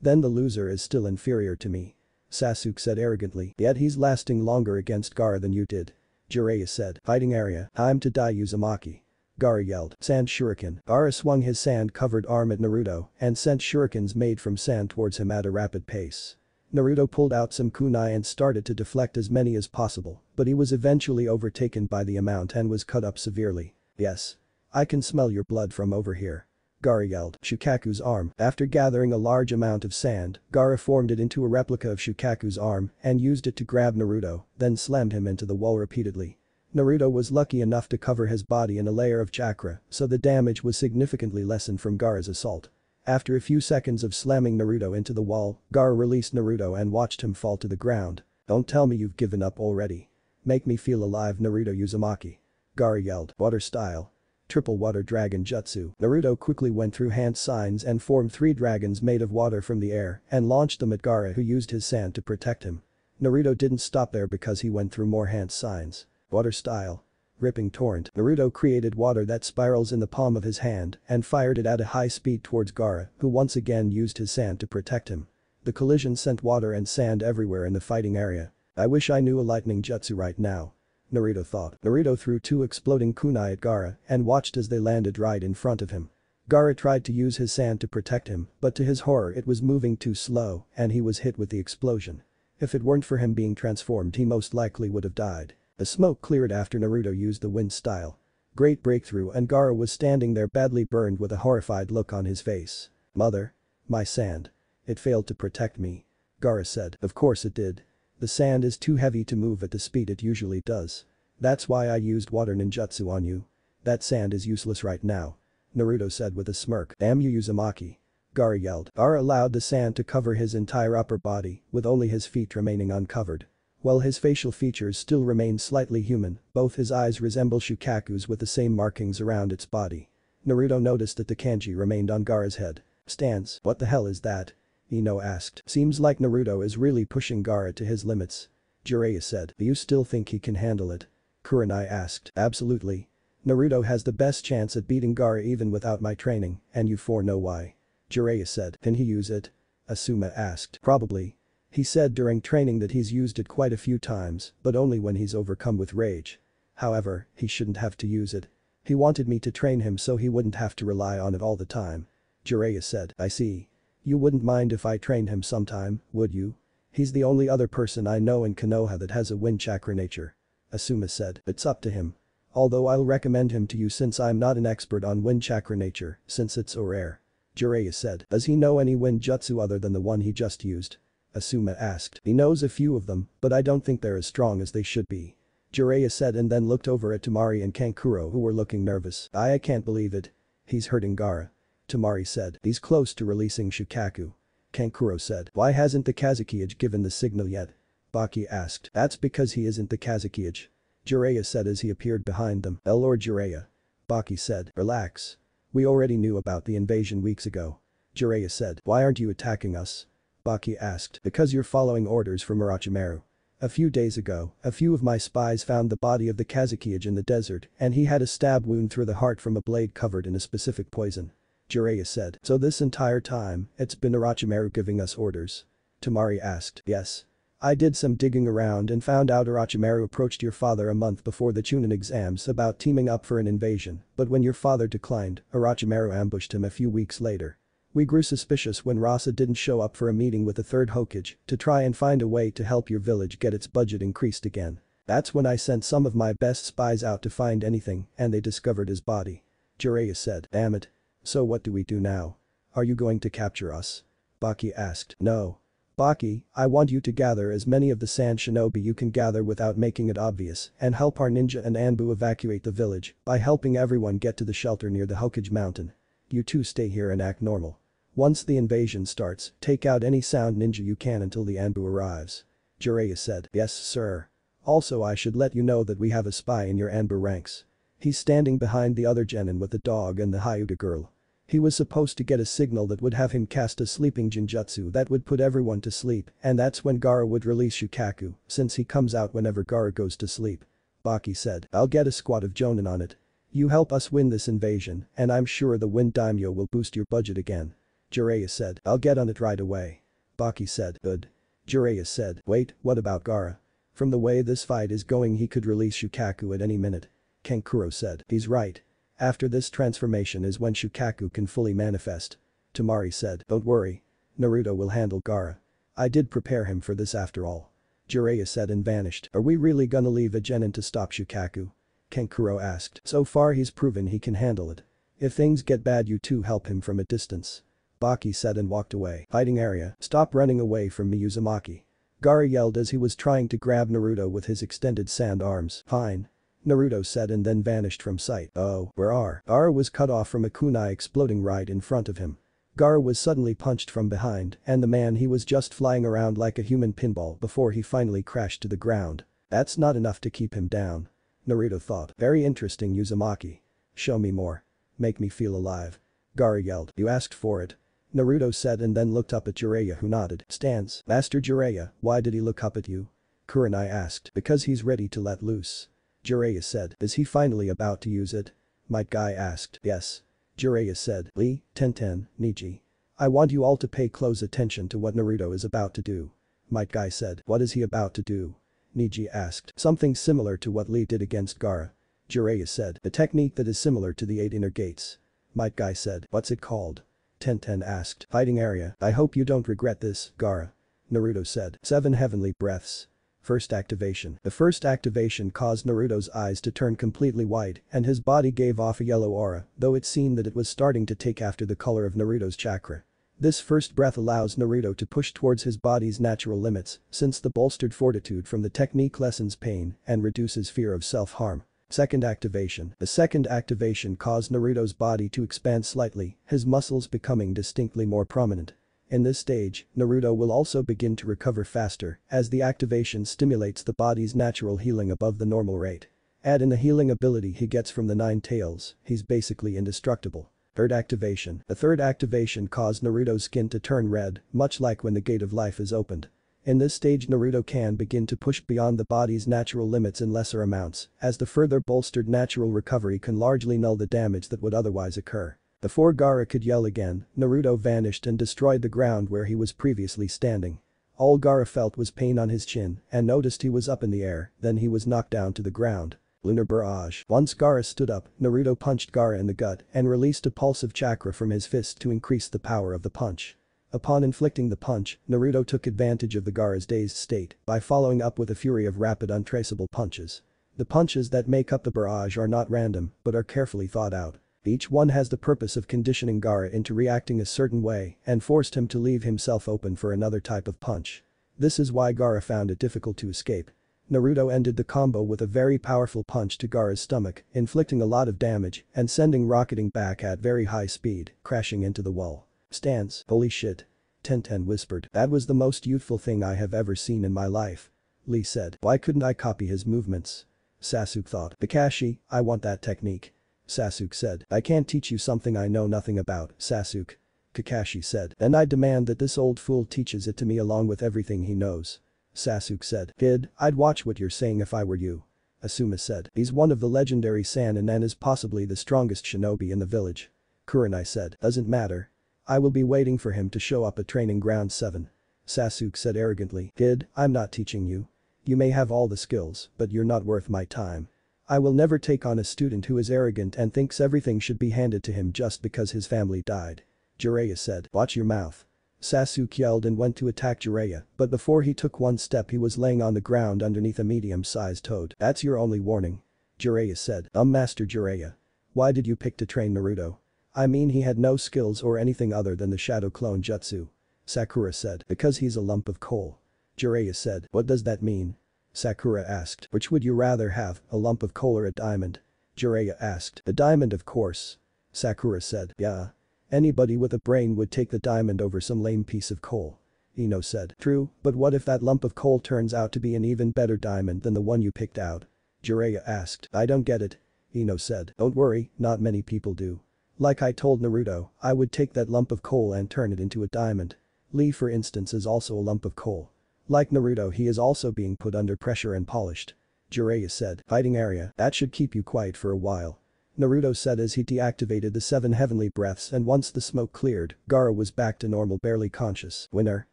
Then the loser is still inferior to me. Sasuke said arrogantly. Yet he's lasting longer against Gaara than you did. Jiraiya said. Fighting area. Time to die Uzumaki. Gaara yelled. Sand shuriken. Gaara swung his sand-covered arm at Naruto and sent shurikens made from sand towards him at a rapid pace. Naruto pulled out some kunai and started to deflect as many as possible, but he was eventually overtaken by the amount and was cut up severely. Yes. I can smell your blood from over here. Gaara yelled. Shukaku's arm. After gathering a large amount of sand, Gaara formed it into a replica of Shukaku's arm and used it to grab Naruto, then slammed him into the wall repeatedly. Naruto was lucky enough to cover his body in a layer of chakra, so the damage was significantly lessened from Gaara's assault. After a few seconds of slamming Naruto into the wall, Gaara released Naruto and watched him fall to the ground. Don't tell me you've given up already. Make me feel alive Naruto Uzumaki. Gaara yelled. Water style. Triple water dragon jutsu. Naruto quickly went through hand signs and formed 3 dragons made of water from the air and launched them at Gaara, who used his sand to protect him. Naruto didn't stop there because he went through more hand signs. Water style. Ripping torrent. Naruto created water that spirals in the palm of his hand and fired it at a high speed towards Gaara, who once again used his sand to protect him. The collision sent water and sand everywhere in the fighting area. I wish I knew a lightning jutsu right now. Naruto thought. Naruto threw 2 exploding kunai at Gaara and watched as they landed right in front of him. Gaara tried to use his sand to protect him, but to his horror it was moving too slow and he was hit with the explosion. If it weren't for him being transformed he most likely would have died. The smoke cleared after Naruto used the wind style. Great breakthrough and Gaara was standing there badly burned with a horrified look on his face. Mother. My sand. It failed to protect me. Gaara said. Of course it did. The sand is too heavy to move at the speed it usually does. That's why I used water ninjutsu on you. That sand is useless right now. Naruto said with a smirk. Damn you Uzumaki. Gaara yelled. Gaara allowed the sand to cover his entire upper body, with only his feet remaining uncovered. While his facial features still remain slightly human, both his eyes resemble Shukaku's with the same markings around its body. Naruto noticed that the kanji remained on Gaara's head. Stance, what the hell is that? Ino asked. Seems like Naruto is really pushing Gaara to his limits. Jiraiya said. Do you still think he can handle it? Kurenai asked. Absolutely. Naruto has the best chance at beating Gaara even without my training, and you four know why. Jiraiya said. Can he use it? Asuma asked. Probably. He said during training that he's used it quite a few times, but only when he's overcome with rage. However, he shouldn't have to use it. He wanted me to train him so he wouldn't have to rely on it all the time. Jiraiya said. I see. You wouldn't mind if I trained him sometime, would you? He's the only other person I know in Konoha that has a wind chakra nature. Asuma said. It's up to him. Although I'll recommend him to you since I'm not an expert on wind chakra nature, since it's so rare. Jiraiya said. Does he know any wind jutsu other than the one he just used? Asuma asked. He knows a few of them, but I don't think they're as strong as they should be. Jiraiya said and then looked over at Temari and Kankuro who were looking nervous. I can't believe it. He's hurting Gaara. Temari said. He's close to releasing Shukaku. Kankuro said. Why hasn't the Kazekage given the signal yet? Baki asked. That's because he isn't the Kazekage. Jiraiya said as he appeared behind them. Lord Jiraiya. Baki said. Relax. We already knew about the invasion weeks ago. Jiraiya said. Why aren't you attacking us? Baki asked. Because you're following orders from Orochimaru. A few days ago, a few of my spies found the body of the Kazekage in the desert and he had a stab wound through the heart from a blade covered in a specific poison. Jiraiya said. So this entire time, it's been Orochimaru giving us orders? Temari asked. Yes. I did some digging around and found out Orochimaru approached your father a month before the chunin exams about teaming up for an invasion, but when your father declined, Orochimaru ambushed him a few weeks later. We grew suspicious when Rasa didn't show up for a meeting with the third Hokage to try and find a way to help your village get its budget increased again. That's when I sent some of my best spies out to find anything and they discovered his body. Jiraiya said. Damn it. So what do we do now? Are you going to capture us? Baki asked. No. Baki, I want you to gather as many of the sand shinobi you can gather without making it obvious and help our ninja and Anbu evacuate the village by helping everyone get to the shelter near the Hokage mountain. You two stay here and act normal. Once the invasion starts, take out any sound ninja you can until the Anbu arrives. Jiraiya said. Yes, sir. Also I should let you know that we have a spy in your Anbu ranks. He's standing behind the other genin with the dog and the Hyuga girl. He was supposed to get a signal that would have him cast a sleeping genjutsu that would put everyone to sleep and that's when Gaara would release Shukaku, since he comes out whenever Gaara goes to sleep. Baki said. I'll get a squad of jonin on it. You help us win this invasion and I'm sure the Wind Daimyo will boost your budget again. Jiraiya said. I'll get on it right away. Baki said. Good. Jiraiya said. Wait, what about Gaara? From the way this fight is going he could release Shukaku at any minute. Kankuro said. He's right. After this transformation is when Shukaku can fully manifest. Temari said. Don't worry. Naruto will handle Gaara. I did prepare him for this after all. Jiraiya said and vanished. Are we really gonna leave a genin to stop Shukaku? Kankuro asked. So far he's proven he can handle it. If things get bad you two help him from a distance. Baki said and walked away. Fighting area. Stop running away from me Uzumaki. Gaara yelled as he was trying to grab Naruto with his extended sand arms. Fine. Naruto said and then vanished from sight. Oh, where are? Gaara was cut off from a kunai exploding right in front of him. Gaara was suddenly punched from behind and the man he was just flying around like a human pinball before he finally crashed to the ground. That's not enough to keep him down. Naruto thought. Very interesting Uzumaki. Show me more. Make me feel alive. Gaara yelled. You asked for it. Naruto said and then looked up at Jiraiya who nodded. Stance. Master Jiraiya, why did he look up at you? Kurenai asked. Because he's ready to let loose. Jiraiya said. Is he finally about to use it? Might Guy asked. Yes. Jiraiya said. Lee, Tenten, Niji. I want you all to pay close attention to what Naruto is about to do. Might Guy said. What is he about to do? Niji asked. Something similar to what Lee did against Gaara. Jiraiya said. A technique that is similar to the 8 inner gates. Might Guy said. What's it called? Tenten asked. Fighting area. I hope you don't regret this, Gaara. Naruto said. 7 heavenly breaths. First activation. The first activation caused Naruto's eyes to turn completely white and his body gave off a yellow aura, though it seemed that it was starting to take after the color of Naruto's chakra. This first breath allows Naruto to push towards his body's natural limits since the bolstered fortitude from the technique lessens pain and reduces fear of self-harm. Second activation. The second activation caused Naruto's body to expand slightly, his muscles becoming distinctly more prominent. In this stage, Naruto will also begin to recover faster as the activation stimulates the body's natural healing above the normal rate. Add in the healing ability he gets from the 9 tails, he's basically indestructible. Third activation. The third activation caused Naruto's skin to turn red, much like when the gate of life is opened. In this stage Naruto can begin to push beyond the body's natural limits in lesser amounts, as the further bolstered natural recovery can largely null the damage that would otherwise occur. Before Gaara could yell again, Naruto vanished and destroyed the ground where he was previously standing. All Gaara felt was pain on his chin and noticed he was up in the air, then he was knocked down to the ground. Lunar Barrage. Once Gaara stood up, Naruto punched Gaara in the gut and released a pulse of chakra from his fist to increase the power of the punch. Upon inflicting the punch, Naruto took advantage of the Gaara's dazed state by following up with a fury of rapid untraceable punches. The punches that make up the barrage are not random, but are carefully thought out. Each one has the purpose of conditioning Gaara into reacting a certain way and forced him to leave himself open for another type of punch. This is why Gaara found it difficult to escape. Naruto ended the combo with a very powerful punch to Gaara's stomach, inflicting a lot of damage and sending rocketing back at very high speed, crashing into the wall. Stance. Holy shit. Tenten whispered. That was the most youthful thing I have ever seen in my life. Lee said. Why couldn't I copy his movements? Sasuke thought. Kakashi, I want that technique. Sasuke said. I can't teach you something I know nothing about, Sasuke. Kakashi said. Then I demand that this old fool teaches it to me along with everything he knows. Sasuke said. Kid, I'd watch what you're saying if I were you. Asuma said. He's one of the legendary Sannin and is possibly the strongest shinobi in the village. Kurenai said. Doesn't matter. I will be waiting for him to show up at training ground 7. Sasuke said arrogantly. Kid, I'm not teaching you. You may have all the skills, but you're not worth my time. I will never take on a student who is arrogant and thinks everything should be handed to him just because his family died. Jiraiya said. Watch your mouth. Sasuke yelled and went to attack Jiraiya, but before he took one step he was laying on the ground underneath a medium-sized toad. That's your only warning. Jiraiya said. Master Jiraiya. Why did you pick to train Naruto? I mean he had no skills or anything other than the shadow clone jutsu. Sakura said. Because he's a lump of coal. Jiraiya said. What does that mean? Sakura asked. Which would you rather have, a lump of coal or a diamond? Jiraiya asked. A diamond of course. Sakura said. Yeah. Anybody with a brain would take the diamond over some lame piece of coal. Ino said. True, but what if that lump of coal turns out to be an even better diamond than the one you picked out? Jiraiya asked. I don't get it. Ino said. Don't worry, not many people do. Like I told Naruto, I would take that lump of coal and turn it into a diamond. Lee for instance is also a lump of coal. Like Naruto he is also being put under pressure and polished. Jiraiya said. Fighting area, that should keep you quiet for a while. Naruto said as he deactivated the 7 heavenly breaths and once the smoke cleared, Gaara was back to normal barely conscious. Winner.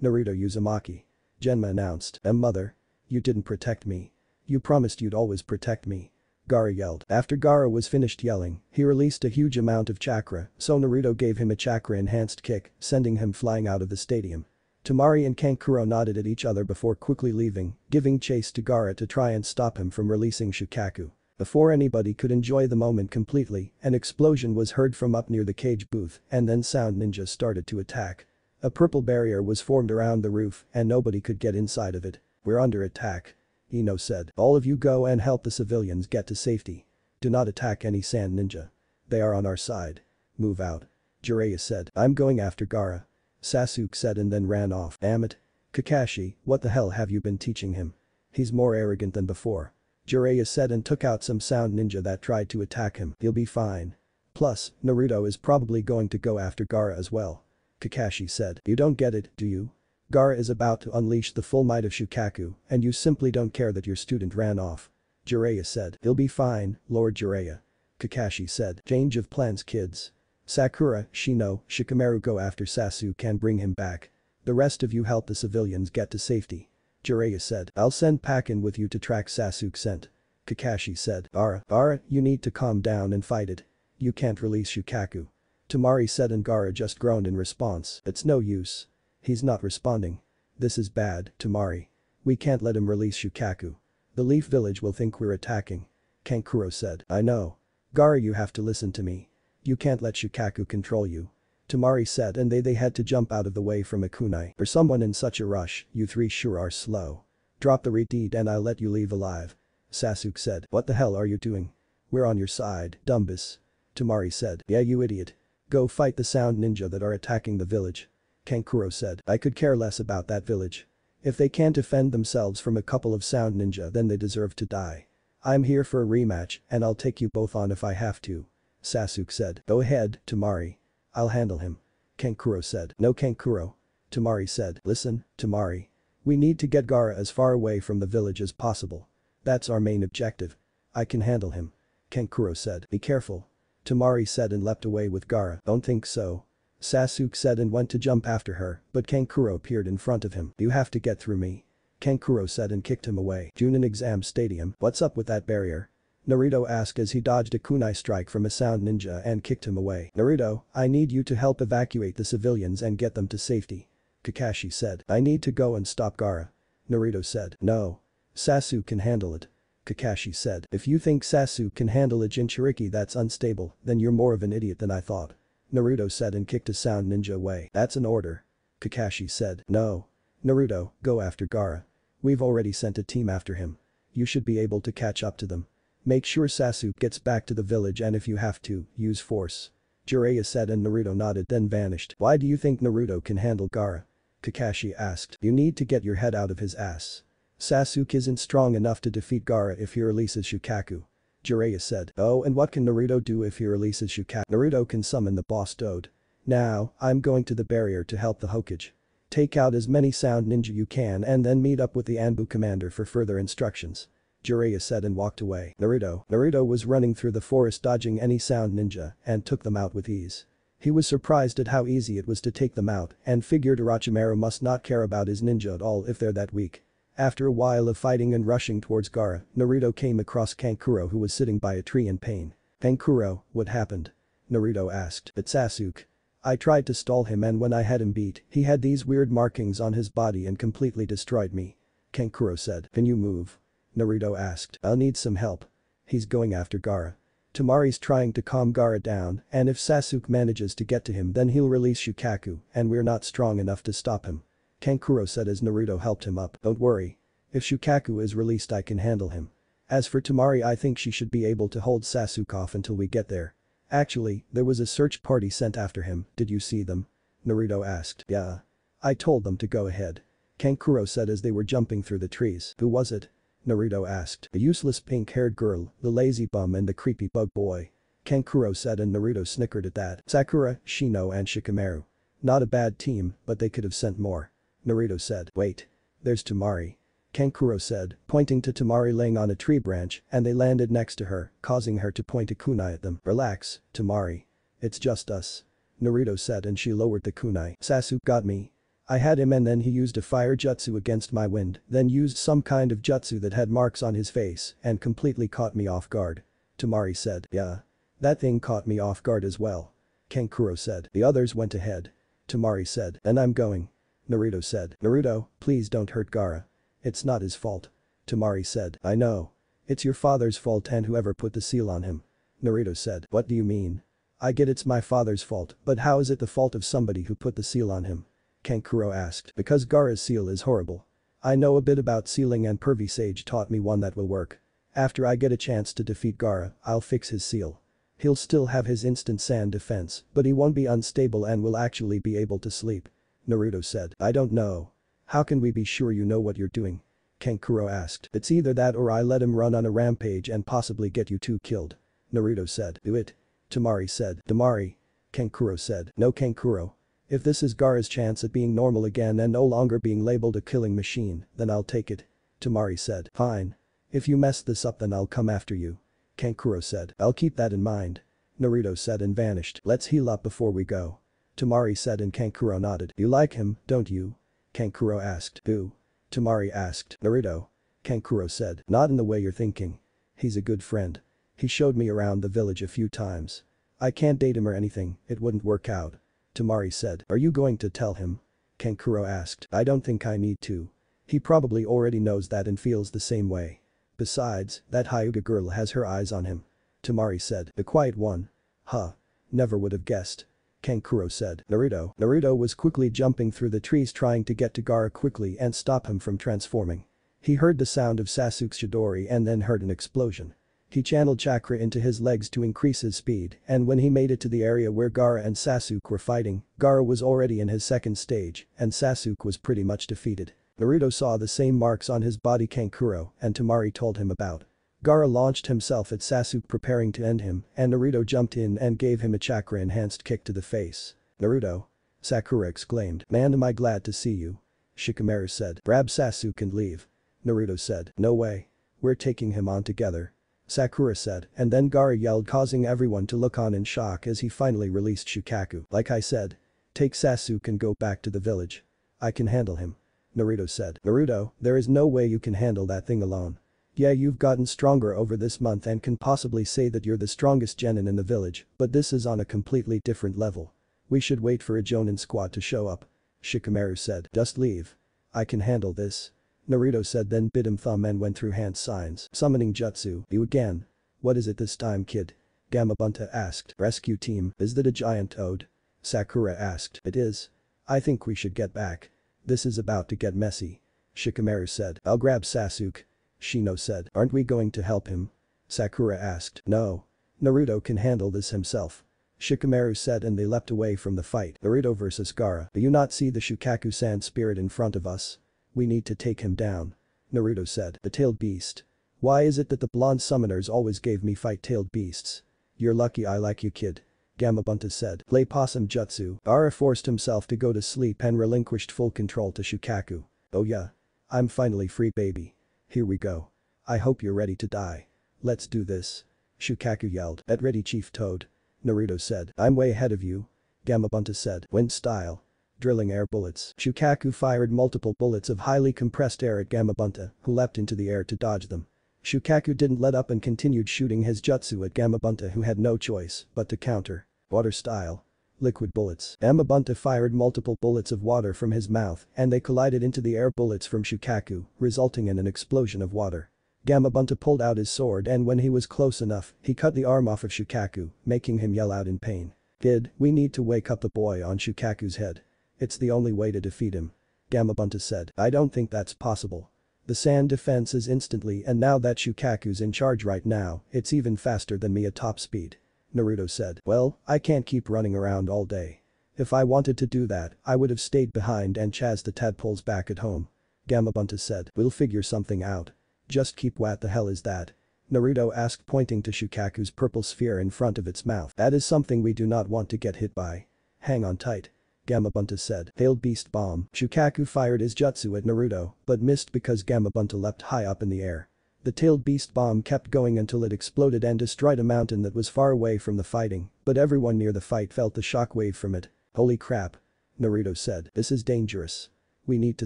Naruto Uzumaki. Genma announced. Mother. You didn't protect me. You promised you'd always protect me. Gaara yelled. After Gaara was finished yelling, he released a huge amount of chakra, so Naruto gave him a chakra-enhanced kick, sending him flying out of the stadium. Temari and Kankuro nodded at each other before quickly leaving, giving chase to Gaara to try and stop him from releasing Shukaku. Before anybody could enjoy the moment completely, an explosion was heard from up near the cage booth and then Sound Ninja started to attack. A purple barrier was formed around the roof and nobody could get inside of it. We're under attack. Ino said. All of you go and help the civilians get to safety. Do not attack any Sand Ninja. They are on our side. Move out. Jiraiya said. I'm going after Gaara. Sasuke said and then ran off. Damn it. Kakashi, what the hell have you been teaching him? He's more arrogant than before. Jiraiya said and took out some Sound Ninja that tried to attack him. He'll be fine. Plus, Naruto is probably going to go after Gaara as well. Kakashi said. You don't get it, do you? Gaara is about to unleash the full might of Shukaku and you simply don't care that your student ran off. Jiraiya said. He'll be fine, Lord Jiraiya. Kakashi said. Change of plans kids. Sakura, Shino, Shikamaru go after Sasuke and bring him back. The rest of you help the civilians get to safety. Jiraiya said. I'll send Pakin with you to track Sasuke's scent. Kakashi said. Gaara, you need to calm down and fight it. You can't release Shukaku. Temari said and Gaara just groaned in response. It's no use. He's not responding. This is bad, Temari. We can't let him release Shukaku. The Leaf Village will think we're attacking. Kankuro said. I know. Gaara, you have to listen to me. You can't let Shukaku control you. Tamari said, and they had to jump out of the way from a kunai. For someone in such a rush, you three sure are slow. Drop the redeed and I'll let you leave alive. Sasuke said. What the hell are you doing? We're on your side, Dumbus. Tamari said. Yeah, you idiot. Go fight the sound ninja that are attacking the village. Kankuro said. I could care less about that village. If they can't defend themselves from a couple of sound ninja, then they deserve to die. I'm here for a rematch and I'll take you both on if I have to. Sasuke said. Go ahead, Tamari. I'll handle him. Kankuro said. No, Kankuro. Tamari said. Listen, Tamari. We need to get Gaara as far away from the village as possible. That's our main objective. I can handle him. Kankuro said. Be careful. Tamari said and leapt away with Gaara. Don't think so. Sasuke said and went to jump after her, but Kankuro appeared in front of him. You have to get through me. Kankuro said and kicked him away. Chunin Exam Stadium. What's up with that barrier? Naruto asked as he dodged a kunai strike from a sound ninja and kicked him away. Naruto, I need you to help evacuate the civilians and get them to safety. Kakashi said. I need to go and stop Gaara. Naruto said. No. Sasuke can handle it. Kakashi said. If you think Sasuke can handle a Jinchuriki that's unstable, then you're more of an idiot than I thought. Naruto said and kicked a sound ninja away. That's an order. Kakashi said. No. Naruto, go after Gaara. We've already sent a team after him. You should be able to catch up to them. Make sure Sasuke gets back to the village and if you have to, use force. Jiraiya said and Naruto nodded then vanished. Why do you think Naruto can handle Gaara? Kakashi asked. You need to get your head out of his ass. Sasuke isn't strong enough to defeat Gaara if he releases Shukaku. Jiraiya said. Oh, and what can Naruto do if he releases Shukaku? Naruto can summon the boss Dode. Now, I'm going to the barrier to help the Hokage. Take out as many sound ninja you can and then meet up with the Anbu commander for further instructions. Jiraiya said and walked away. Naruto was running through the forest dodging any sound ninja and took them out with ease. He was surprised at how easy it was to take them out and figured Orochimaru must not care about his ninja at all if they're that weak. After a while of fighting and rushing towards Gaara, Naruto came across Kankuro who was sitting by a tree in pain. Kankuro, what happened? Naruto asked. It's Sasuke. I tried to stall him and when I had him beat, he had these weird markings on his body and completely destroyed me. Kankuro said. Can you move? Naruto asked. I'll need some help. He's going after Gaara. Tamari's trying to calm Gaara down and if Sasuke manages to get to him then he'll release Shukaku and we're not strong enough to stop him. Kankuro said as Naruto helped him up. Don't worry. If Shukaku is released I can handle him. As for Tamari I think she should be able to hold Sasuke off until we get there. Actually, there was a search party sent after him, did you see them? Naruto asked. Yeah. I told them to go ahead. Kankuro said as they were jumping through the trees. Who was it? Naruto asked. A useless pink-haired girl, the lazy bum and the creepy bug boy. Kankuro said and Naruto snickered at that. Sakura, Shino and Shikamaru. Not a bad team, but they could have sent more. Naruto said. Wait. There's Tamari. Kankuro said, pointing to Tamari laying on a tree branch and they landed next to her, causing her to point a kunai at them. Relax, Tamari. It's just us. Naruto said and she lowered the kunai. Sasuke got me. I had him and then he used a fire jutsu against my wind, then used some kind of jutsu that had marks on his face and completely caught me off guard. Tamari said. Yeah. That thing caught me off guard as well. Kankuro said. The others went ahead. Tamari said. Then I'm going. Naruto said. Naruto, please don't hurt Gaara. It's not his fault. Tamari said. I know. It's your father's fault and whoever put the seal on him. Naruto said. What do you mean? I get it's my father's fault, but how is it the fault of somebody who put the seal on him? Kankuro asked. Because Gaara's seal is horrible. I know a bit about sealing and Pervy Sage taught me one that will work. After I get a chance to defeat Gaara, I'll fix his seal. He'll still have his instant sand defense, but he won't be unstable and will actually be able to sleep. Naruto said. I don't know. How can we be sure you know what you're doing? Kankuro asked. It's either that or I let him run on a rampage and possibly get you two killed. Naruto said. Do it. Tamari said. Tamari. Kankuro said. No, Kankuro. If this is Gaara's chance at being normal again and no longer being labeled a killing machine, then I'll take it. Tamari said. Fine. If you mess this up then I'll come after you. Kankuro said. I'll keep that in mind. Naruto said and vanished. Let's heal up before we go. Tamari said and Kankuro nodded. You like him, don't you? Kankuro asked. Who? Tamari asked. Naruto. Kankuro said. Not in the way you're thinking. He's a good friend. He showed me around the village a few times. I can't date him or anything, it wouldn't work out. Tamari said. Are you going to tell him? Kankuro asked. I don't think I need to. He probably already knows that and feels the same way. Besides, that Hyuga girl has her eyes on him. Tamari said. The quiet one? Huh. Never would have guessed. Kankuro said. Naruto. Naruto was quickly jumping through the trees trying to get to Gaara quickly and stop him from transforming. He heard the sound of Sasuke's Chidori and then heard an explosion. He channeled chakra into his legs to increase his speed, and when he made it to the area where Gaara and Sasuke were fighting, Gaara was already in his second stage, and Sasuke was pretty much defeated. Naruto saw the same marks on his body Kankuro and Temari told him about. Gaara launched himself at Sasuke preparing to end him, and Naruto jumped in and gave him a chakra-enhanced kick to the face. Naruto. Sakura exclaimed. Man, am I glad to see you. Shikamaru said. Grab Sasuke and leave. Naruto said. No way. We're taking him on together. Sakura said, and then Gaara yelled, causing everyone to look on in shock as he finally released Shukaku. Like I said. Take Sasuke and go back to the village. I can handle him. Naruto said. Naruto, there is no way you can handle that thing alone. Yeah, you've gotten stronger over this month and can possibly say that you're the strongest genin in the village, but this is on a completely different level. We should wait for a Jonin squad to show up. Shikamaru said. Just leave. I can handle this. Naruto said, then bit him thumb and went through hand signs. Summoning jutsu. You again. What is it this time, kid? Gamabunta asked. Rescue team. Is that a giant toad? Sakura asked. It is. I think we should get back. This is about to get messy. Shikamaru said. I'll grab Sasuke. Shino said. Aren't we going to help him? Sakura asked. No. Naruto can handle this himself. Shikamaru said, and they leapt away from the fight. Naruto vs Gaara. Do you not see the Shukaku sand spirit in front of us? We need to take him down. Naruto said. The tailed beast. Why is it that the blonde summoners always gave me fight tailed beasts? You're lucky I like you, kid. Gamabunta said. Play possum jutsu. Gaara forced himself to go to sleep and relinquished full control to Shukaku. Oh yeah. I'm finally free, baby. Here we go. I hope you're ready to die. Let's do this. Shukaku yelled. Get ready, Chief Toad. Naruto said. I'm way ahead of you. Gamabunta said. Wind style. Drilling air bullets. Shukaku fired multiple bullets of highly compressed air at Gamabunta, who leapt into the air to dodge them. Shukaku didn't let up and continued shooting his jutsu at Gamabunta, who had no choice but to counter. Water style. Liquid bullets. Gamabunta fired multiple bullets of water from his mouth and they collided into the air bullets from Shukaku, resulting in an explosion of water. Gamabunta pulled out his sword and when he was close enough, he cut the arm off of Shukaku, making him yell out in pain. Kid, we need to wake up the boy on Shukaku's head. It's the only way to defeat him. Gamabunta said. I don't think that's possible. The sand defense is instantly and now that Shukaku's in charge right now, it's even faster than me at top speed. Naruto said. Well, I can't keep running around all day. If I wanted to do that, I would have stayed behind and chased the tadpoles back at home. Gamabunta said. We'll figure something out. Just keep. What the hell is that? Naruto asked, pointing to Shukaku's purple sphere in front of its mouth. That is something we do not want to get hit by. Hang on tight. Gamabunta said. Tailed beast bomb. Shukaku fired his jutsu at Naruto, but missed because Gamabunta leapt high up in the air. The tailed beast bomb kept going until it exploded and destroyed a mountain that was far away from the fighting, but everyone near the fight felt the shockwave from it. Holy crap. Naruto said. This is dangerous. We need to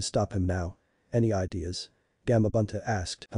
stop him now. Any ideas? Gamabunta asked.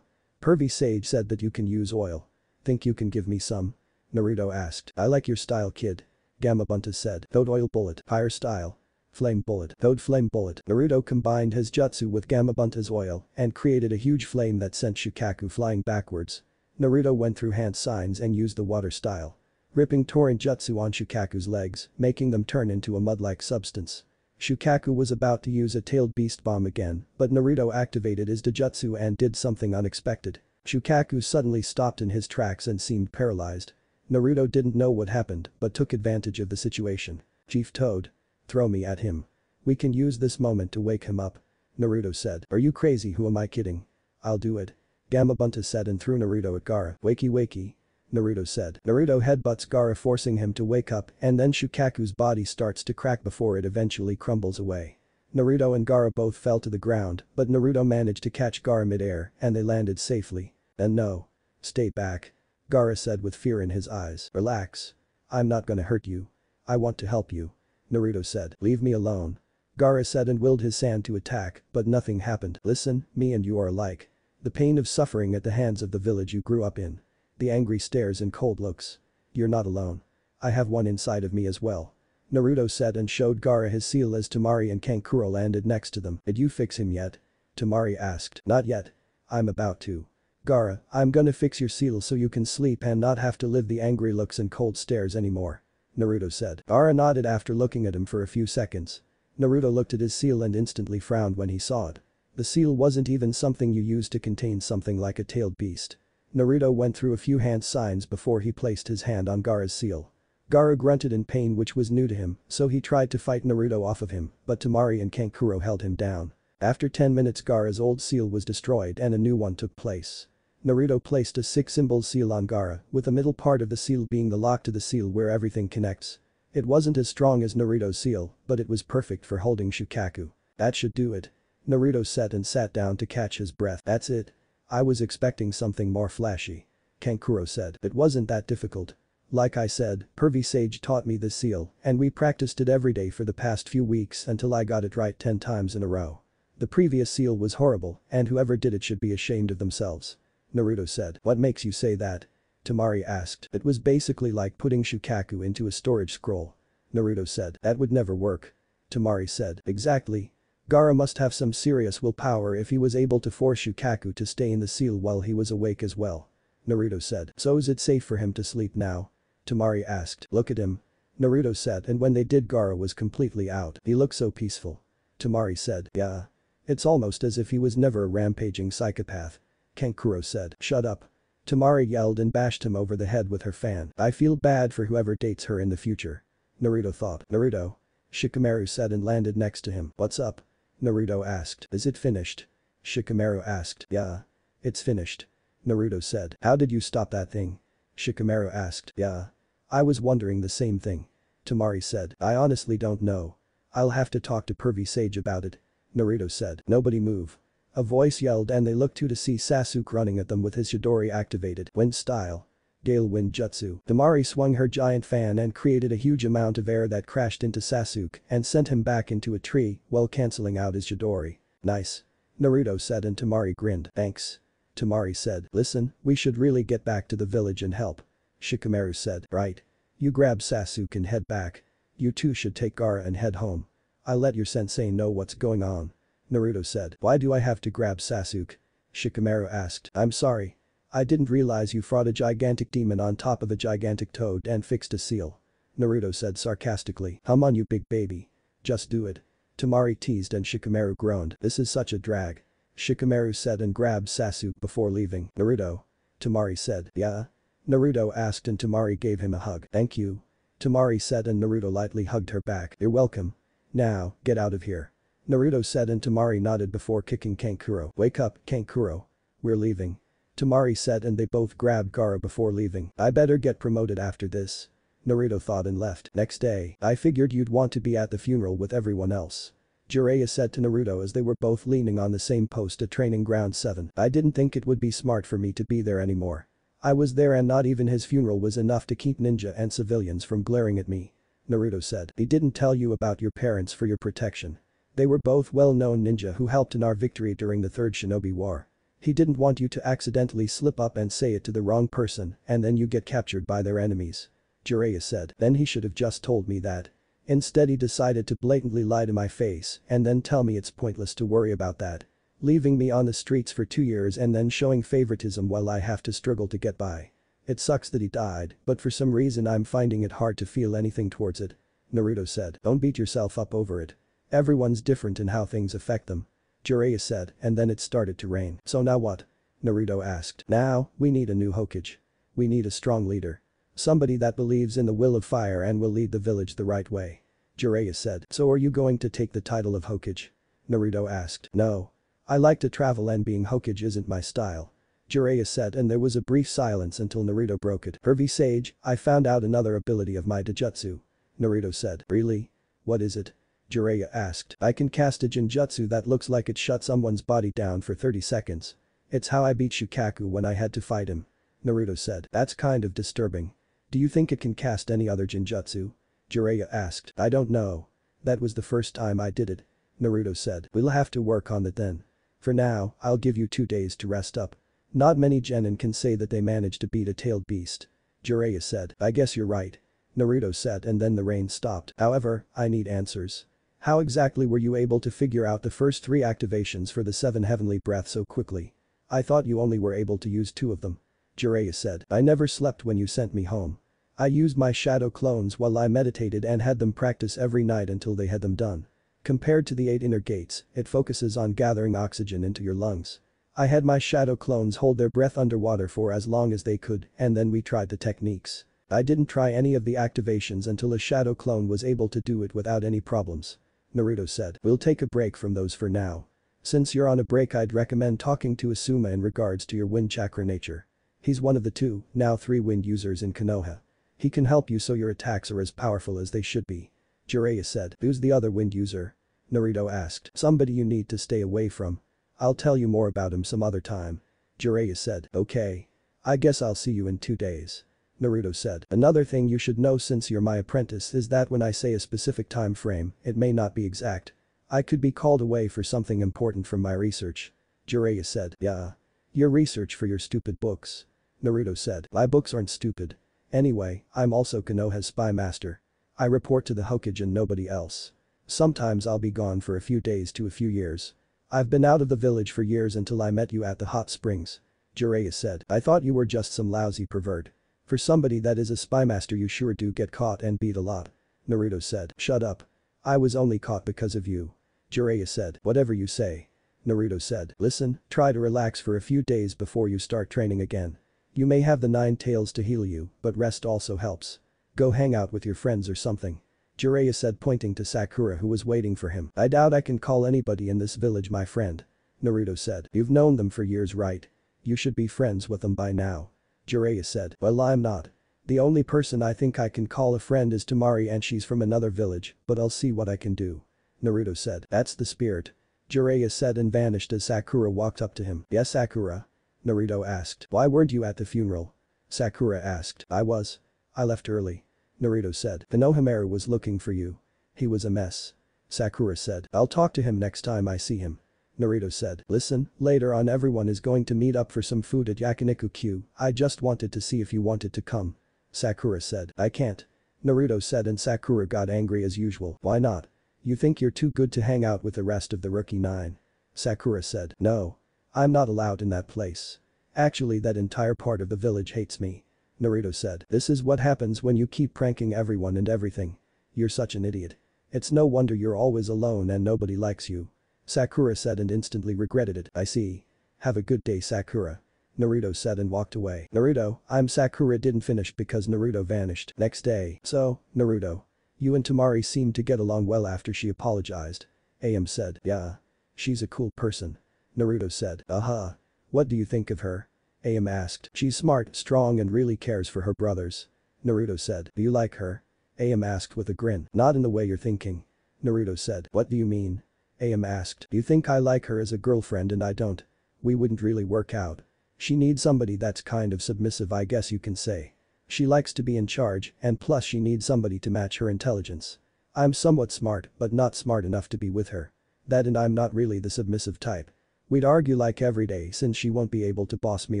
Pervy Sage said that you can use oil. Think you can give me some? Naruto asked. I like your style, kid. Gamabunta said. Toad oil bullet. Fire style. Flame bullet. Toad flame bullet. Naruto combined his jutsu with Gamabunta's oil and created a huge flame that sent Shukaku flying backwards. Naruto went through hand signs and used the water style. Ripping torrent jutsu on Shukaku's legs, making them turn into a mud-like substance. Shukaku was about to use a tailed beast bomb again, but Naruto activated his dojutsu and did something unexpected. Shukaku suddenly stopped in his tracks and seemed paralyzed. Naruto didn't know what happened but took advantage of the situation. Chief Toad. Throw me at him. We can use this moment to wake him up. Naruto said. Are you crazy? Who am I kidding? I'll do it. Gamabunta said and threw Naruto at Gaara. Wakey wakey. Naruto said. Naruto headbutts Gaara forcing him to wake up and then Shukaku's body starts to crack before it eventually crumbles away. Naruto and Gaara both fell to the ground but Naruto managed to catch Gaara mid-air and they landed safely. And no. Stay back. Gaara said with fear in his eyes. Relax. I'm not gonna hurt you. I want to help you. Naruto said. Leave me alone. Gaara said and willed his sand to attack, but nothing happened. Listen, me and you are alike. The pain of suffering at the hands of the village you grew up in. The angry stares and cold looks. You're not alone. I have one inside of me as well. Naruto said and showed Gaara his seal as Temari and Kankuro landed next to them. Did you fix him yet? Temari asked. Not yet. I'm about to. Gaara, I'm gonna fix your seal so you can sleep and not have to live the angry looks and cold stares anymore. Naruto said. Gaara nodded after looking at him for a few seconds. Naruto looked at his seal and instantly frowned when he saw it. The seal wasn't even something you use to contain something like a tailed beast. Naruto went through a few hand signs before he placed his hand on Gaara's seal. Gaara grunted in pain, which was new to him, so he tried to fight Naruto off of him, but Temari and Kankuro held him down. After 10 minutes, Gaara's old seal was destroyed and a new one took place. Naruto placed a 6-symbol seal on Gaara, with the middle part of the seal being the lock to the seal where everything connects. It wasn't as strong as Naruto's seal, but it was perfect for holding Shukaku. That should do it. Naruto said and sat down to catch his breath. That's it. I was expecting something more flashy. Kankuro said. It wasn't that difficult. Like I said, Pervy Sage taught me this seal, and we practiced it every day for the past few weeks until I got it right 10 times in a row. The previous seal was horrible, and whoever did it should be ashamed of themselves. Naruto said. What makes you say that? Temari asked. It was basically like putting Shukaku into a storage scroll. Naruto said. That would never work. Temari said. Exactly. Gaara must have some serious willpower if he was able to force Shukaku to stay in the seal while he was awake as well. Naruto said. So is it safe for him to sleep now? Temari asked. Look at him. Naruto said, and when they did, Gaara was completely out. He looked so peaceful. Temari said. Yeah. It's almost as if he was never a rampaging psychopath. Kankuro said. Shut up. Temari yelled and bashed him over the head with her fan. I feel bad for whoever dates her in the future. Naruto thought. Naruto. Shikamaru said and landed next to him. What's up? Naruto asked. Is it finished? Shikamaru asked. Yeah. It's finished. Naruto said. How did you stop that thing? Shikamaru asked. Yeah. I was wondering the same thing. Temari said. I honestly don't know. I'll have to talk to Pervy Sage about it. Naruto said. Nobody move. A voice yelled and they looked to see Sasuke running at them with his Chidori activated. Wind style. Gale Wind Jutsu. Temari swung her giant fan and created a huge amount of air that crashed into Sasuke and sent him back into a tree while cancelling out his Chidori. Nice. Naruto said and Temari grinned. Thanks. Temari said. Listen, we should really get back to the village and help. Shikamaru said. Right. You grab Sasuke and head back. You two should take Gaara and head home. I'll let your sensei know what's going on. Naruto said. Why do I have to grab Sasuke? Shikamaru asked. I'm sorry. I didn't realize you fought a gigantic demon on top of a gigantic toad and fixed a seal. Naruto said sarcastically. Come on, you big baby. Just do it. Temari teased and Shikamaru groaned. This is such a drag. Shikamaru said and grabbed Sasuke before leaving. Naruto. Temari said. Yeah? Naruto asked and Temari gave him a hug. Thank you. Temari said and Naruto lightly hugged her back. You're welcome. Now, get out of here. Naruto said and Temari nodded before kicking Kankuro. Wake up, Kankuro. We're leaving. Temari said and they both grabbed Gaara before leaving. I better get promoted after this. Naruto thought and left. Next day, I figured you'd want to be at the funeral with everyone else. Jiraiya said to Naruto as they were both leaning on the same post at Training Ground 7. I didn't think it would be smart for me to be there anymore. I was there and not even his funeral was enough to keep ninja and civilians from glaring at me. Naruto said. He didn't tell you about your parents for your protection. They were both well-known ninja who helped in our victory during the Third Shinobi War. He didn't want you to accidentally slip up and say it to the wrong person and then you get captured by their enemies. Jiraiya said. Then he should have just told me that. Instead he decided to blatantly lie to my face and then tell me it's pointless to worry about that. Leaving me on the streets for 2 years and then showing favoritism while I have to struggle to get by. It sucks that he died, but for some reason I'm finding it hard to feel anything towards it. Naruto said. Don't beat yourself up over it. Everyone's different in how things affect them. Jiraiya said, and then it started to rain. So now what? Naruto asked. Now, we need a new Hokage. We need a strong leader. Somebody that believes in the will of fire and will lead the village the right way. Jiraiya said. So are you going to take the title of Hokage? Naruto asked. No. I like to travel and being Hokage isn't my style. Jiraiya said and there was a brief silence until Naruto broke it. Pervy Sage, I found out another ability of my Dijutsu. Naruto said. Really? What is it? Jiraiya asked. I can cast a Jinjutsu that looks like it shut someone's body down for 30 seconds. It's how I beat Shukaku when I had to fight him. Naruto said. That's kind of disturbing. Do you think it can cast any other Jinjutsu? Jiraiya asked. I don't know. That was the first time I did it. Naruto said. We'll have to work on it then. For now, I'll give you 2 days to rest up. Not many genin can say that they managed to beat a tailed beast. Jiraiya said. I guess you're right. Naruto said and then the rain stopped. However, I need answers. How exactly were you able to figure out the first 3 activations for the 7 heavenly breaths so quickly? I thought you only were able to use 2 of them. Jiraiya said. I never slept when you sent me home. I used my shadow clones while I meditated and had them practice every night until they had them done. Compared to the 8 inner gates, it focuses on gathering oxygen into your lungs. I had my shadow clones hold their breath underwater for as long as they could, and then we tried the techniques. I didn't try any of the activations until a shadow clone was able to do it without any problems. Naruto said. We'll take a break from those for now. Since you're on a break, I'd recommend talking to Asuma in regards to your wind chakra nature. He's one of the 2, now 3 wind users in Konoha. He can help you so your attacks are as powerful as they should be. Jiraiya said. Who's the other wind user? Naruto asked. Somebody you need to stay away from. I'll tell you more about him some other time. Jiraiya said. Okay. I guess I'll see you in 2 days. Naruto said. Another thing you should know since you're my apprentice is that when I say a specific time frame, it may not be exact. I could be called away for something important from my research. Jiraiya said. Yeah. Your research for your stupid books. Naruto said. My books aren't stupid. Anyway, I'm also Konoha's spy master. I report to the Hokage and nobody else. Sometimes I'll be gone for a few days to a few years. I've been out of the village for years until I met you at the hot springs. Jiraiya said. I thought you were just some lousy pervert. For somebody that is a spy master, you sure do get caught and beat a lot. Naruto said. Shut up. I was only caught because of you. Jiraiya said. Whatever you say. Naruto said. Listen, try to relax for a few days before you start training again. You may have the 9 tails to heal you, but rest also helps. Go hang out with your friends or something. Jiraiya said, pointing to Sakura, who was waiting for him. I doubt I can call anybody in this village my friend. Naruto said. You've known them for years, right? You should be friends with them by now. Jiraiya said. Well, I'm not. The only person I think I can call a friend is Temari, and she's from another village, but I'll see what I can do. Naruto said. That's the spirit. Jiraiya said and vanished as Sakura walked up to him. Yes, Sakura? Naruto asked. Why weren't you at the funeral? Sakura asked. I was. I left early. Naruto said. Konohamaru was looking for you. He was a mess. Sakura said. I'll talk to him next time I see him. Naruto said. Listen, later on everyone is going to meet up for some food at Yakiniku-Q. I just wanted to see if you wanted to come. Sakura said. I can't. Naruto said, and Sakura got angry as usual. Why not? You think you're too good to hang out with the rest of the rookie 9? Sakura said. No. I'm not allowed in that place. Actually, that entire part of the village hates me. Naruto said. This is what happens when you keep pranking everyone and everything. You're such an idiot. It's no wonder you're always alone and nobody likes you. Sakura said and instantly regretted it. I see. Have a good day, Sakura. Naruto said and walked away. Naruto, I'm Sakura didn't finish because Naruto vanished. Next day. So, Naruto. You and Temari seemed to get along well after she apologized. AM said. Yeah. She's a cool person. Naruto said. Uh-huh. What do you think of her? AM asked. She's smart, strong and really cares for her brothers. Naruto said. Do you like her? AM asked with a grin. Not in the way you're thinking. Naruto said. What do you mean? AM asked. Do you think I like her as a girlfriend and I don't? We wouldn't really work out. She needs somebody that's kind of submissive, I guess you can say. She likes to be in charge, and plus she needs somebody to match her intelligence. I'm somewhat smart, but not smart enough to be with her. That and I'm not really the submissive type. We'd argue like every day since she won't be able to boss me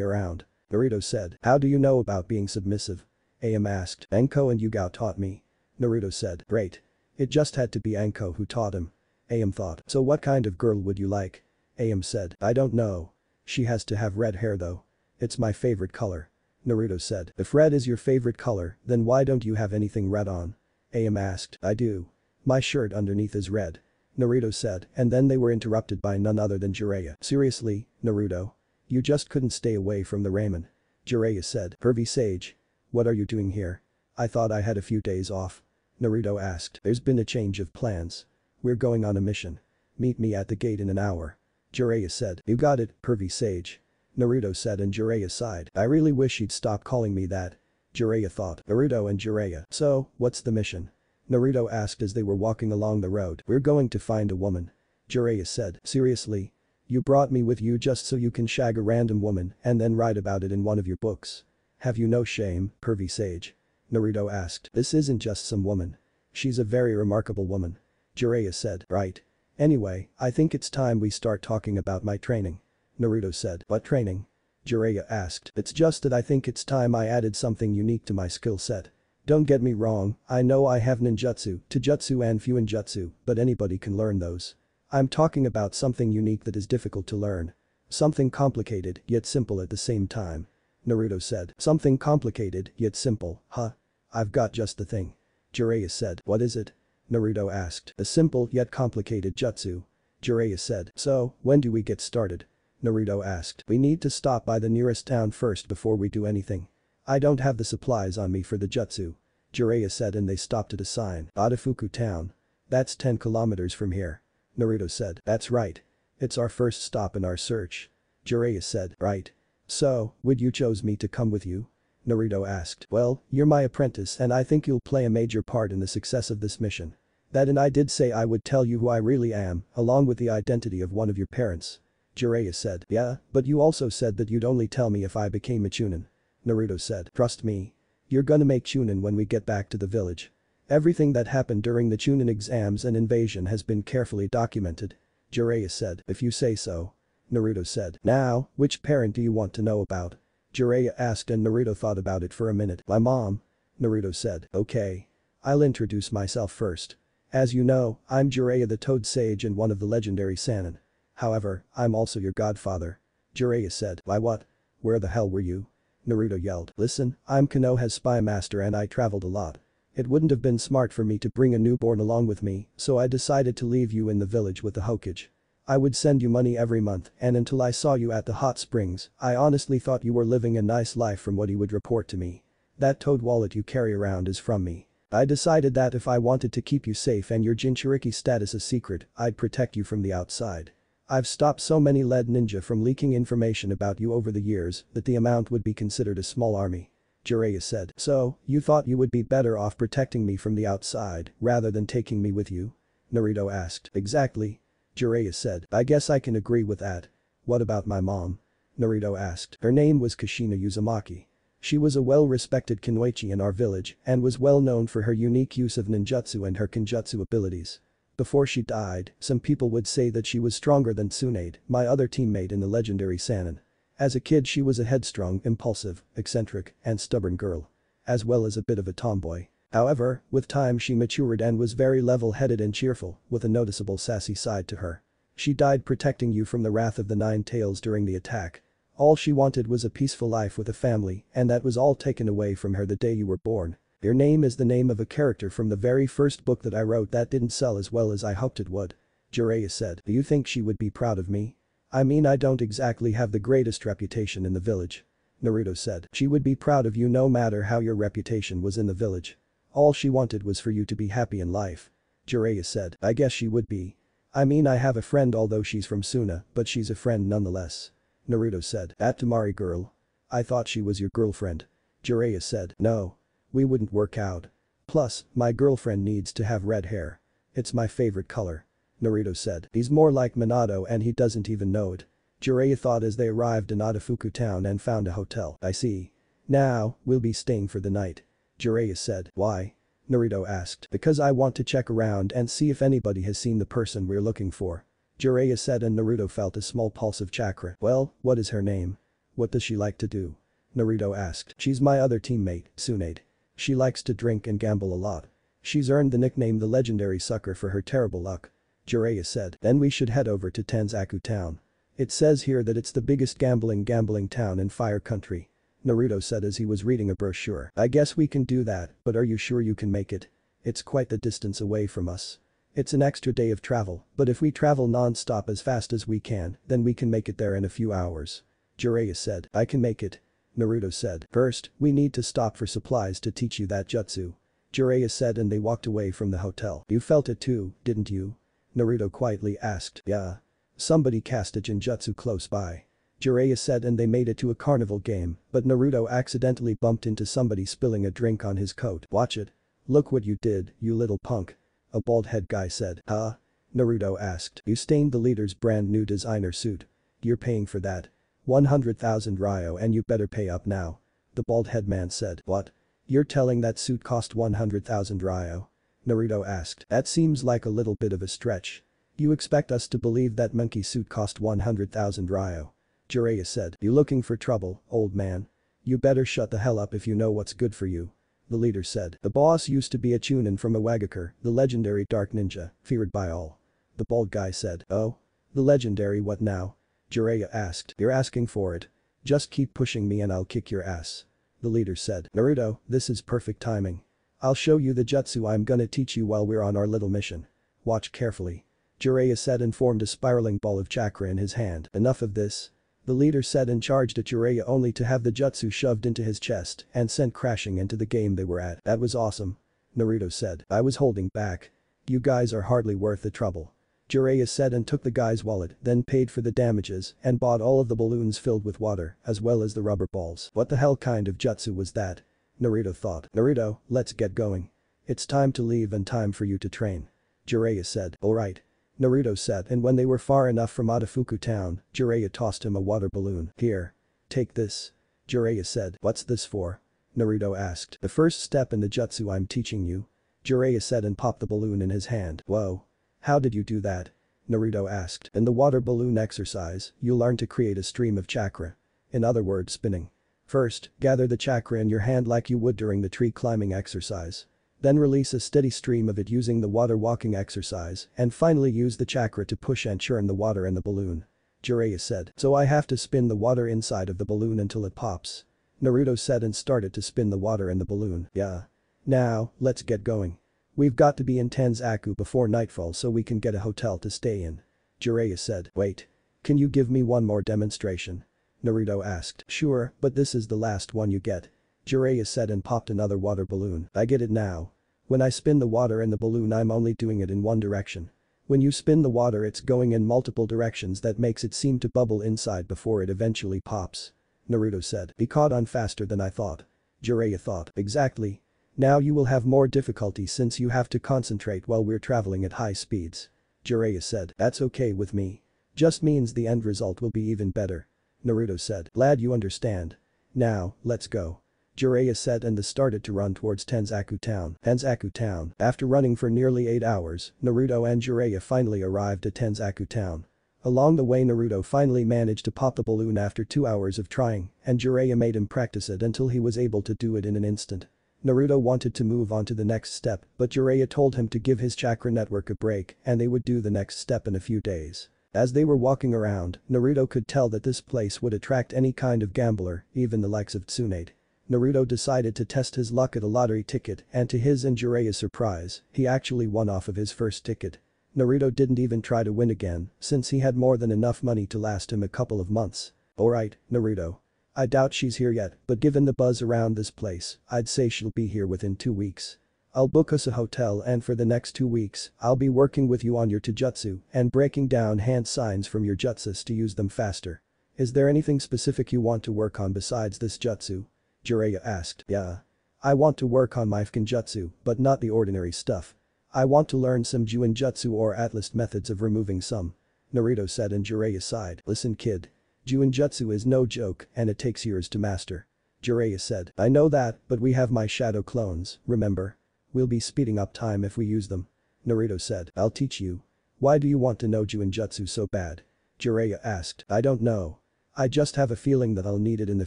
around. Naruto said. How do you know about being submissive? AM asked. Anko and Yugao taught me. Naruto said. Great. It just had to be Anko who taught him. AM thought. So what kind of girl would you like? AM said. I don't know. She has to have red hair though. It's my favorite color. Naruto said. If red is your favorite color, then why don't you have anything red on? AM asked. I do. My shirt underneath is red. Naruto said, and then they were interrupted by none other than Jiraiya. Seriously, Naruto? You just couldn't stay away from the ramen. Jiraiya said. Pervy Sage. What are you doing here? I thought I had a few days off. Naruto asked. There's been a change of plans. We're going on a mission. Meet me at the gate in an hour. Jiraiya said. You got it, Pervy Sage. Naruto said, and Jiraiya sighed. I really wish he'd stop calling me that. Jiraiya thought. Naruto and Jiraiya. So, what's the mission? Naruto asked as they were walking along the road. We're going to find a woman. Jiraiya said. Seriously? You brought me with you just so you can shag a random woman and then write about it in one of your books? Have you no shame, Pervy Sage? Naruto asked. This isn't just some woman. She's a very remarkable woman. Jiraiya said. Right. Anyway, I think it's time we start talking about my training. Naruto said. What training? Jiraiya asked. It's just that I think it's time I added something unique to my skill set. Don't get me wrong, I know I have ninjutsu, taijutsu and fuinjutsu, but anybody can learn those. I'm talking about something unique that is difficult to learn. Something complicated yet simple at the same time. Naruto said. Something complicated yet simple, huh? I've got just the thing. Jiraiya said. What is it? Naruto asked. A simple yet complicated jutsu. Jiraiya said. So, when do we get started? Naruto asked. We need to stop by the nearest town first before we do anything. I don't have the supplies on me for the jutsu. Jiraiya said and they stopped at a sign. Adafuku town. That's 10 kilometers from here. Naruto said. That's right. It's our first stop in our search. Jiraiya said. Right. So, would you chose me to come with you? Naruto asked. Well, you're my apprentice and I think you'll play a major part in the success of this mission. That and I did say I would tell you who I really am, along with the identity of one of your parents. Jiraiya said. Yeah, but you also said that you'd only tell me if I became a chunin. Naruto said. Trust me. You're gonna make chunin when we get back to the village. Everything that happened during the chunin exams and invasion has been carefully documented. Jiraiya said. If you say so. Naruto said. Now, which parent do you want to know about? Jiraiya asked and Naruto thought about it for a minute. My mom. Naruto said. Okay. I'll introduce myself first. As you know, I'm Jiraiya the Toad Sage and one of the legendary Sannin. However, I'm also your godfather. Jiraiya said. Why what? Where the hell were you? Naruto yelled. Listen, I'm Konoha's spy master and I traveled a lot. It wouldn't have been smart for me to bring a newborn along with me, so I decided to leave you in the village with the Hokage. I would send you money every month and until I saw you at the hot springs, I honestly thought you were living a nice life from what he would report to me. That toad wallet you carry around is from me. I decided that if I wanted to keep you safe and your Jinchuriki status a secret, I'd protect you from the outside. I've stopped so many lead ninja from leaking information about you over the years that the amount would be considered a small army. Jiraiya said. So, you thought you would be better off protecting me from the outside rather than taking me with you? Naruto asked. Exactly. Jiraiya said. I guess I can agree with that. What about my mom? Naruto asked. Her name was Kushina Uzumaki. She was a well-respected kunoichi in our village and was well known for her unique use of ninjutsu and her kenjutsu abilities. Before she died, some people would say that she was stronger than Tsunade, my other teammate in the legendary Sannin. As a kid she was a headstrong, impulsive, eccentric, and stubborn girl. As well as a bit of a tomboy. However, with time she matured and was very level-headed and cheerful, with a noticeable sassy side to her. She died protecting you from the wrath of the Nine Tails during the attack. All she wanted was a peaceful life with a family, and that was all taken away from her the day you were born. Your name is the name of a character from the very first book that I wrote that didn't sell as well as I hoped it would. Jiraiya said. Do you think she would be proud of me? I mean I don't exactly have the greatest reputation in the village. Naruto said. She would be proud of you no matter how your reputation was in the village. All she wanted was for you to be happy in life. Jiraiya said. I guess she would be. I mean I have a friend although she's from Suna, but she's a friend nonetheless. Naruto said. That Tamari girl? I thought she was your girlfriend. Jiraiya said. No. We wouldn't work out. Plus, my girlfriend needs to have red hair. It's my favorite color. Naruto said. He's more like Minato and he doesn't even know it. Jiraiya thought as they arrived in Adafuku town and found a hotel. I see. Now, we'll be staying for the night. Jiraiya said. Why? Naruto asked. Because I want to check around and see if anybody has seen the person we're looking for. Jiraiya said and Naruto felt a small pulse of chakra. Well, what is her name? What does she like to do? Naruto asked. She's my other teammate, Tsunade. She likes to drink and gamble a lot. She's earned the nickname the legendary sucker for her terrible luck. Jiraiya said. Then we should head over to Tenzaku town. It says here that it's the biggest gambling town in Fire Country. Naruto said as he was reading a brochure. I guess we can do that, but are you sure you can make it? It's quite the distance away from us. It's an extra day of travel, but if we travel non-stop as fast as we can, then we can make it there in a few hours. Jiraiya said. I can make it. Naruto said. First, we need to stop for supplies to teach you that jutsu. Jiraiya said and they walked away from the hotel. You felt it too, didn't you? Naruto quietly asked. Yeah. Somebody cast a genjutsu close by. Jiraiya said and they made it to a carnival game, but Naruto accidentally bumped into somebody spilling a drink on his coat. Watch it. Look what you did, you little punk. A bald head guy said. Huh? Naruto asked. You stained the leader's brand new designer suit. You're paying for that. 100,000 Ryo and you better pay up now. The bald head man said. What? You're telling that suit cost 100,000 Ryo? Naruto asked. That seems like a little bit of a stretch. You expect us to believe that monkey suit cost 100,000 Ryo? Jiraiya said. You looking for trouble, old man? You better shut the hell up if you know what's good for you. The leader said. The boss used to be a chunin from Iwagakure, the legendary dark ninja, feared by all. The bald guy said. Oh? The legendary what now? Jiraiya asked. You're asking for it. Just keep pushing me and I'll kick your ass. The leader said. Naruto, this is perfect timing. I'll show you the jutsu I'm gonna teach you while we're on our little mission. Watch carefully. Jiraiya said and formed a spiraling ball of chakra in his hand. Enough of this. The leader said and charged at Jiraiya only to have the jutsu shoved into his chest and sent crashing into the game they were at. That was awesome. Naruto said. I was holding back. You guys are hardly worth the trouble. Jiraiya said and took the guy's wallet, then paid for the damages and bought all of the balloons filled with water, as well as the rubber balls. What the hell kind of jutsu was that? Naruto thought. Naruto, let's get going. It's time to leave and time for you to train. Jiraiya said. Alright. Naruto said, and when they were far enough from Atafuku town, Jiraiya tossed him a water balloon. Here. Take this. Jiraiya said. What's this for? Naruto asked. The first step in the jutsu I'm teaching you. Jiraiya said and popped the balloon in his hand. Whoa. How did you do that? Naruto asked. In the water balloon exercise, you learn to create a stream of chakra. In other words, spinning. First, gather the chakra in your hand like you would during the tree climbing exercise. Then release a steady stream of it using the water walking exercise, and finally use the chakra to push and churn the water in the balloon. Jiraiya said. So I have to spin the water inside of the balloon until it pops. Naruto said and started to spin the water in the balloon. Yeah. Now, let's get going. We've got to be in Tenzaku before nightfall so we can get a hotel to stay in. Jiraiya said. Wait. Can you give me one more demonstration? Naruto asked. Sure, but this is the last one you get. Jiraiya said and popped another water balloon. I get it now. When I spin the water in the balloon I'm only doing it in one direction. When you spin the water it's going in multiple directions that makes it seem to bubble inside before it eventually pops. Naruto said. He caught on faster than I thought. Jiraiya thought. Exactly. Now you will have more difficulty since you have to concentrate while we're traveling at high speeds. Jiraiya said. That's okay with me. Just means the end result will be even better. Naruto said. Glad you understand. Now, let's go. Jiraiya said and they started to run towards Tenzaku town. Tenzaku town. After running for nearly 8 hours, Naruto and Jiraiya finally arrived at Tenzaku town. Along the way Naruto finally managed to pop the balloon after 2 hours of trying, and Jiraiya made him practice it until he was able to do it in an instant. Naruto wanted to move on to the next step, but Jiraiya told him to give his chakra network a break and they would do the next step in a few days. As they were walking around, Naruto could tell that this place would attract any kind of gambler, even the likes of Tsunade. Naruto decided to test his luck at a lottery ticket and to his and Jiraiya's surprise, he actually won off of his first ticket. Naruto didn't even try to win again, since he had more than enough money to last him a couple of months. Alright, Naruto. I doubt she's here yet, but given the buzz around this place, I'd say she'll be here within 2 weeks. I'll book us a hotel and for the next 2 weeks, I'll be working with you on your taijutsu and breaking down hand signs from your jutsus to use them faster. Is there anything specific you want to work on besides this jutsu? Jiraiya asked. Yeah. I want to work on my Jutsu, but not the ordinary stuff. I want to learn some Jutsu or Atlas methods of removing some. Naruto said and Jiraiya sighed. Listen kid. Jutsu is no joke and it takes years to master. Jiraiya said. I know that, but we have my shadow clones, remember? We'll be speeding up time if we use them. Naruto said. I'll teach you. Why do you want to know Jutsu so bad? Jiraiya asked. I don't know. I just have a feeling that I'll need it in the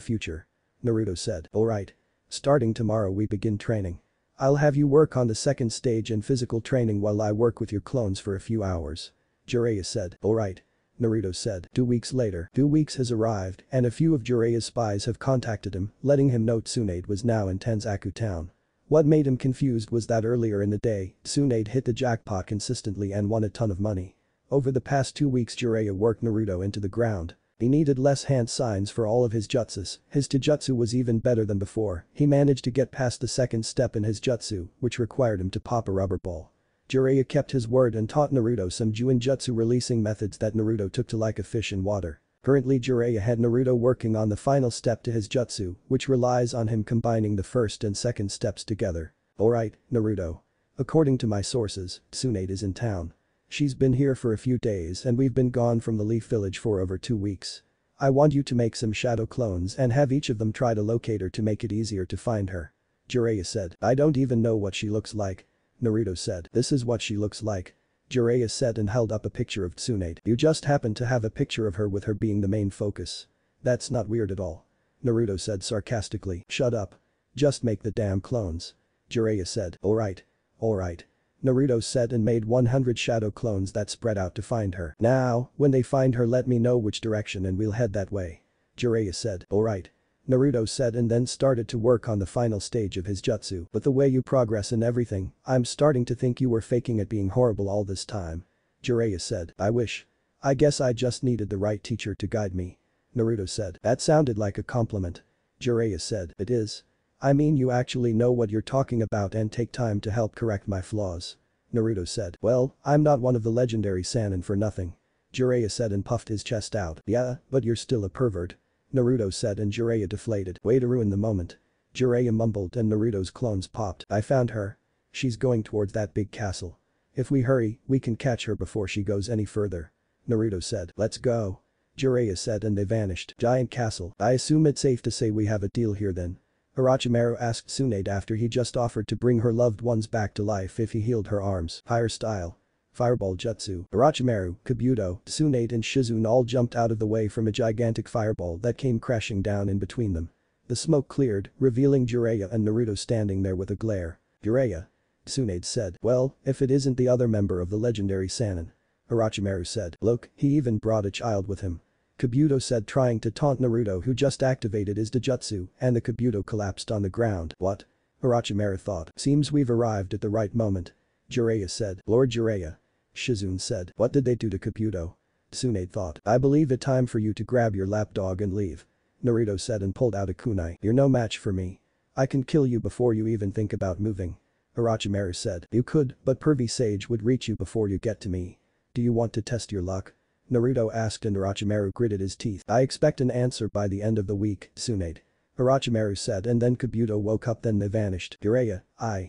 future. Naruto said. Alright. Starting tomorrow we begin training. I'll have you work on the second stage in physical training while I work with your clones for a few hours. Jiraiya said. Alright. Naruto said. 2 weeks later. 2 weeks has arrived and a few of Jiraiya's spies have contacted him, letting him know Tsunade was now in Tenzaku town. What made him confused was that earlier in the day, Tsunade hit the jackpot consistently and won a ton of money. Over the past 2 weeks Jiraiya worked Naruto into the ground. He needed less hand signs for all of his jutsus, his taijutsu was even better than before, he managed to get past the second step in his jutsu, which required him to pop a rubber ball. Jiraiya kept his word and taught Naruto some jutsu releasing methods that Naruto took to like a fish in water. Currently Jiraiya had Naruto working on the final step to his jutsu, which relies on him combining the first and second steps together. Alright, Naruto. According to my sources, Tsunade is in town. She's been here for a few days and we've been gone from the Leaf Village for over 2 weeks. I want you to make some shadow clones and have each of them try to locate her to make it easier to find her. Jiraiya said. I don't even know what she looks like. Naruto said. This is what she looks like. Jiraiya said and held up a picture of Tsunade. You just happen to have a picture of her with her being the main focus. That's not weird at all. Naruto said sarcastically. Shut up. Just make the damn clones. Jiraiya said. Alright. Alright. Naruto said and made 100 shadow clones that spread out to find her. Now, when they find her let me know which direction and we'll head that way. Jiraiya said. Alright. Naruto said and then started to work on the final stage of his jutsu. But the way you progress and everything, I'm starting to think you were faking it being horrible all this time. Jiraiya said, I wish. I guess I just needed the right teacher to guide me. Naruto said, that sounded like a compliment. Jiraiya said, it is. I mean you actually know what you're talking about and take time to help correct my flaws. Naruto said, well, I'm not one of the legendary Sannin for nothing. Jiraiya said and puffed his chest out. Yeah, but you're still a pervert. Naruto said and Jiraiya deflated. Way to ruin the moment. Jiraiya mumbled and Naruto's clones popped. I found her. She's going towards that big castle. If we hurry, we can catch her before she goes any further. Naruto said, let's go. Jiraiya said and they vanished. Giant castle. I assume it's safe to say we have a deal here then. Orochimaru asked Tsunade after he just offered to bring her loved ones back to life if he healed her arms. Fire style. Fireball jutsu. Orochimaru, Kabuto, Tsunade and Shizune all jumped out of the way from a gigantic fireball that came crashing down in between them. The smoke cleared, revealing Jiraiya and Naruto standing there with a glare. Jiraiya. Tsunade said, well, if it isn't the other member of the legendary Sannin. Orochimaru said, look, he even brought a child with him. Kabuto said trying to taunt Naruto who just activated his Dojutsu and the Kabuto collapsed on the ground. What? Orochimaru thought. Seems we've arrived at the right moment. Jiraiya said, Lord Jiraiya. Shizune said, what did they do to Kabuto? Tsunade thought, I believe it's time for you to grab your lapdog and leave. Naruto said and pulled out a kunai. You're no match for me. I can kill you before you even think about moving. Orochimaru said, you could, but Pervy Sage would reach you before you get to me. Do you want to test your luck? Naruto asked and Orochimaru gritted his teeth. I expect an answer by the end of the week, Tsunade. Orochimaru said and then Kabuto woke up then they vanished. Jiraiya,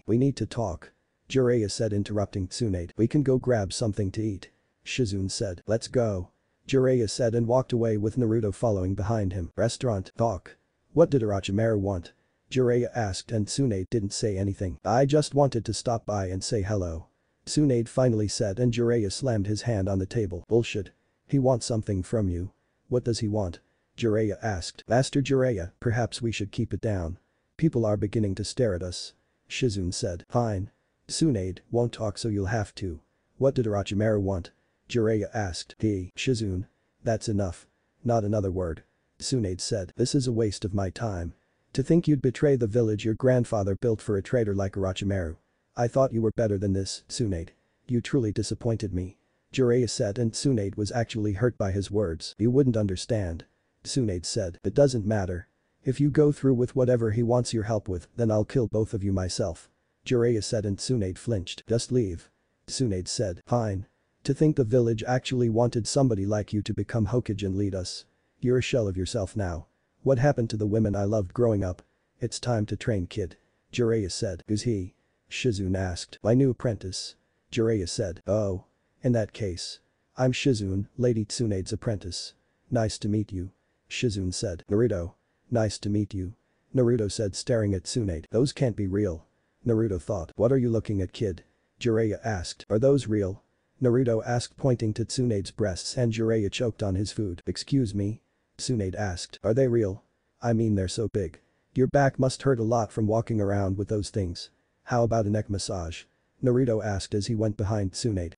we need to talk. Jiraiya said interrupting Tsunade. We can go grab something to eat. Shizune said, let's go. Jiraiya said and walked away with Naruto following behind him. Restaurant, talk. What did Orochimaru want? Jiraiya asked and Tsunade didn't say anything. I just wanted to stop by and say hello. Tsunade finally said and Jiraiya slammed his hand on the table. Bullshit. He wants something from you. What does he want? Jiraiya asked. Master Jiraiya, perhaps we should keep it down. People are beginning to stare at us. Shizune said. Fine. Tsunade won't talk so you'll have to. What did Orochimaru want? Jiraiya asked. Shizune. That's enough. Not another word. Tsunade said. This is a waste of my time. To think you'd betray the village your grandfather built for a traitor like Orochimaru. I thought you were better than this, Tsunade. You truly disappointed me. Jiraiya said and Tsunade was actually hurt by his words. You wouldn't understand. Tsunade said. It doesn't matter. If you go through with whatever he wants your help with, then I'll kill both of you myself. Jiraiya said and Tsunade flinched. Just leave. Tsunade said. Fine. To think the village actually wanted somebody like you to become Hokage and lead us. You're a shell of yourself now. What happened to the women I loved growing up? It's time to train kid. Jiraiya said. Who's he? Shizune asked. My new apprentice. Jiraiya said. Oh. In that case. I'm Shizune, Lady Tsunade's apprentice. Nice to meet you. Shizune said. Naruto. Nice to meet you. Naruto said staring at Tsunade. Those can't be real. Naruto thought. What are you looking at kid? Jiraiya asked. Are those real? Naruto asked pointing to Tsunade's breasts and Jiraiya choked on his food. Excuse me? Tsunade asked. Are they real? I mean they're so big. Your back must hurt a lot from walking around with those things. How about a neck massage? Naruto asked as he went behind Tsunade.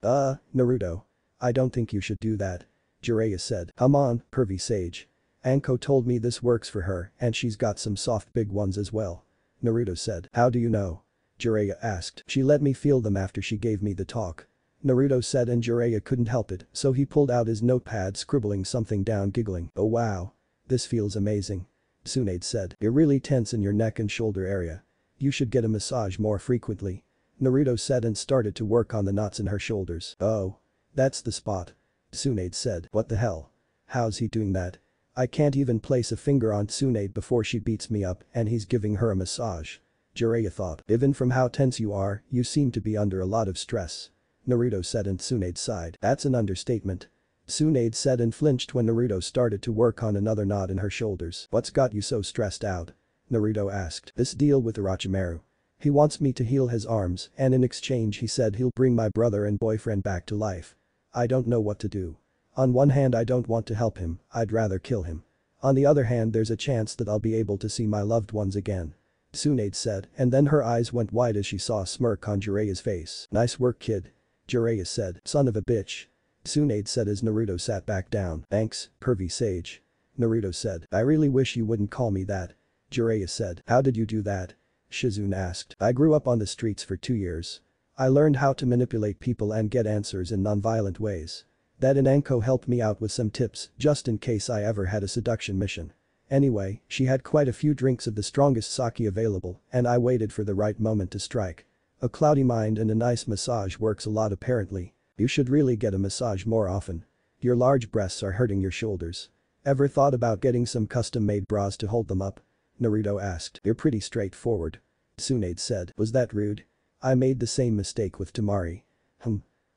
Naruto. I don't think you should do that. Jiraiya said. Come on, Pervy Sage. Anko told me this works for her and she's got some soft big ones as well. Naruto said. How do you know? Jiraiya asked. She let me feel them after she gave me the talk. Naruto said and Jiraiya couldn't help it so he pulled out his notepad scribbling something down giggling. Oh wow. This feels amazing. Tsunade said. You're really tense in your neck and shoulder area. You should get a massage more frequently. Naruto said and started to work on the knots in her shoulders. Oh. That's the spot. Tsunade said. What the hell? How's he doing that? I can't even place a finger on Tsunade before she beats me up and he's giving her a massage. Jiraiya thought. Even from how tense you are, you seem to be under a lot of stress. Naruto said and Tsunade sighed. That's an understatement. Tsunade said and flinched when Naruto started to work on another knot in her shoulders. What's got you so stressed out? Naruto asked. This deal with Orochimaru. He wants me to heal his arms and in exchange he said he'll bring my brother and boyfriend back to life. I don't know what to do. On one hand I don't want to help him, I'd rather kill him. On the other hand there's a chance that I'll be able to see my loved ones again. Tsunade said and then her eyes went wide as she saw a smirk on Jiraiya's face. Nice work kid. Jiraiya said. Son of a bitch. Tsunade said as Naruto sat back down. Thanks, Pervy Sage. Naruto said. I really wish you wouldn't call me that. Jiraiya said. How did you do that? Shizune asked. I grew up on the streets for 2 years. I learned how to manipulate people and get answers in non-violent ways. That Inanko helped me out with some tips just in case I ever had a seduction mission. Anyway, she had quite a few drinks of the strongest sake available and I waited for the right moment to strike. A cloudy mind and a nice massage works a lot apparently. You should really get a massage more often. Your large breasts are hurting your shoulders. Ever thought about getting some custom-made bras to hold them up? Naruto asked. You're pretty straightforward. Tsunade said. Was that rude? I made the same mistake with Temari.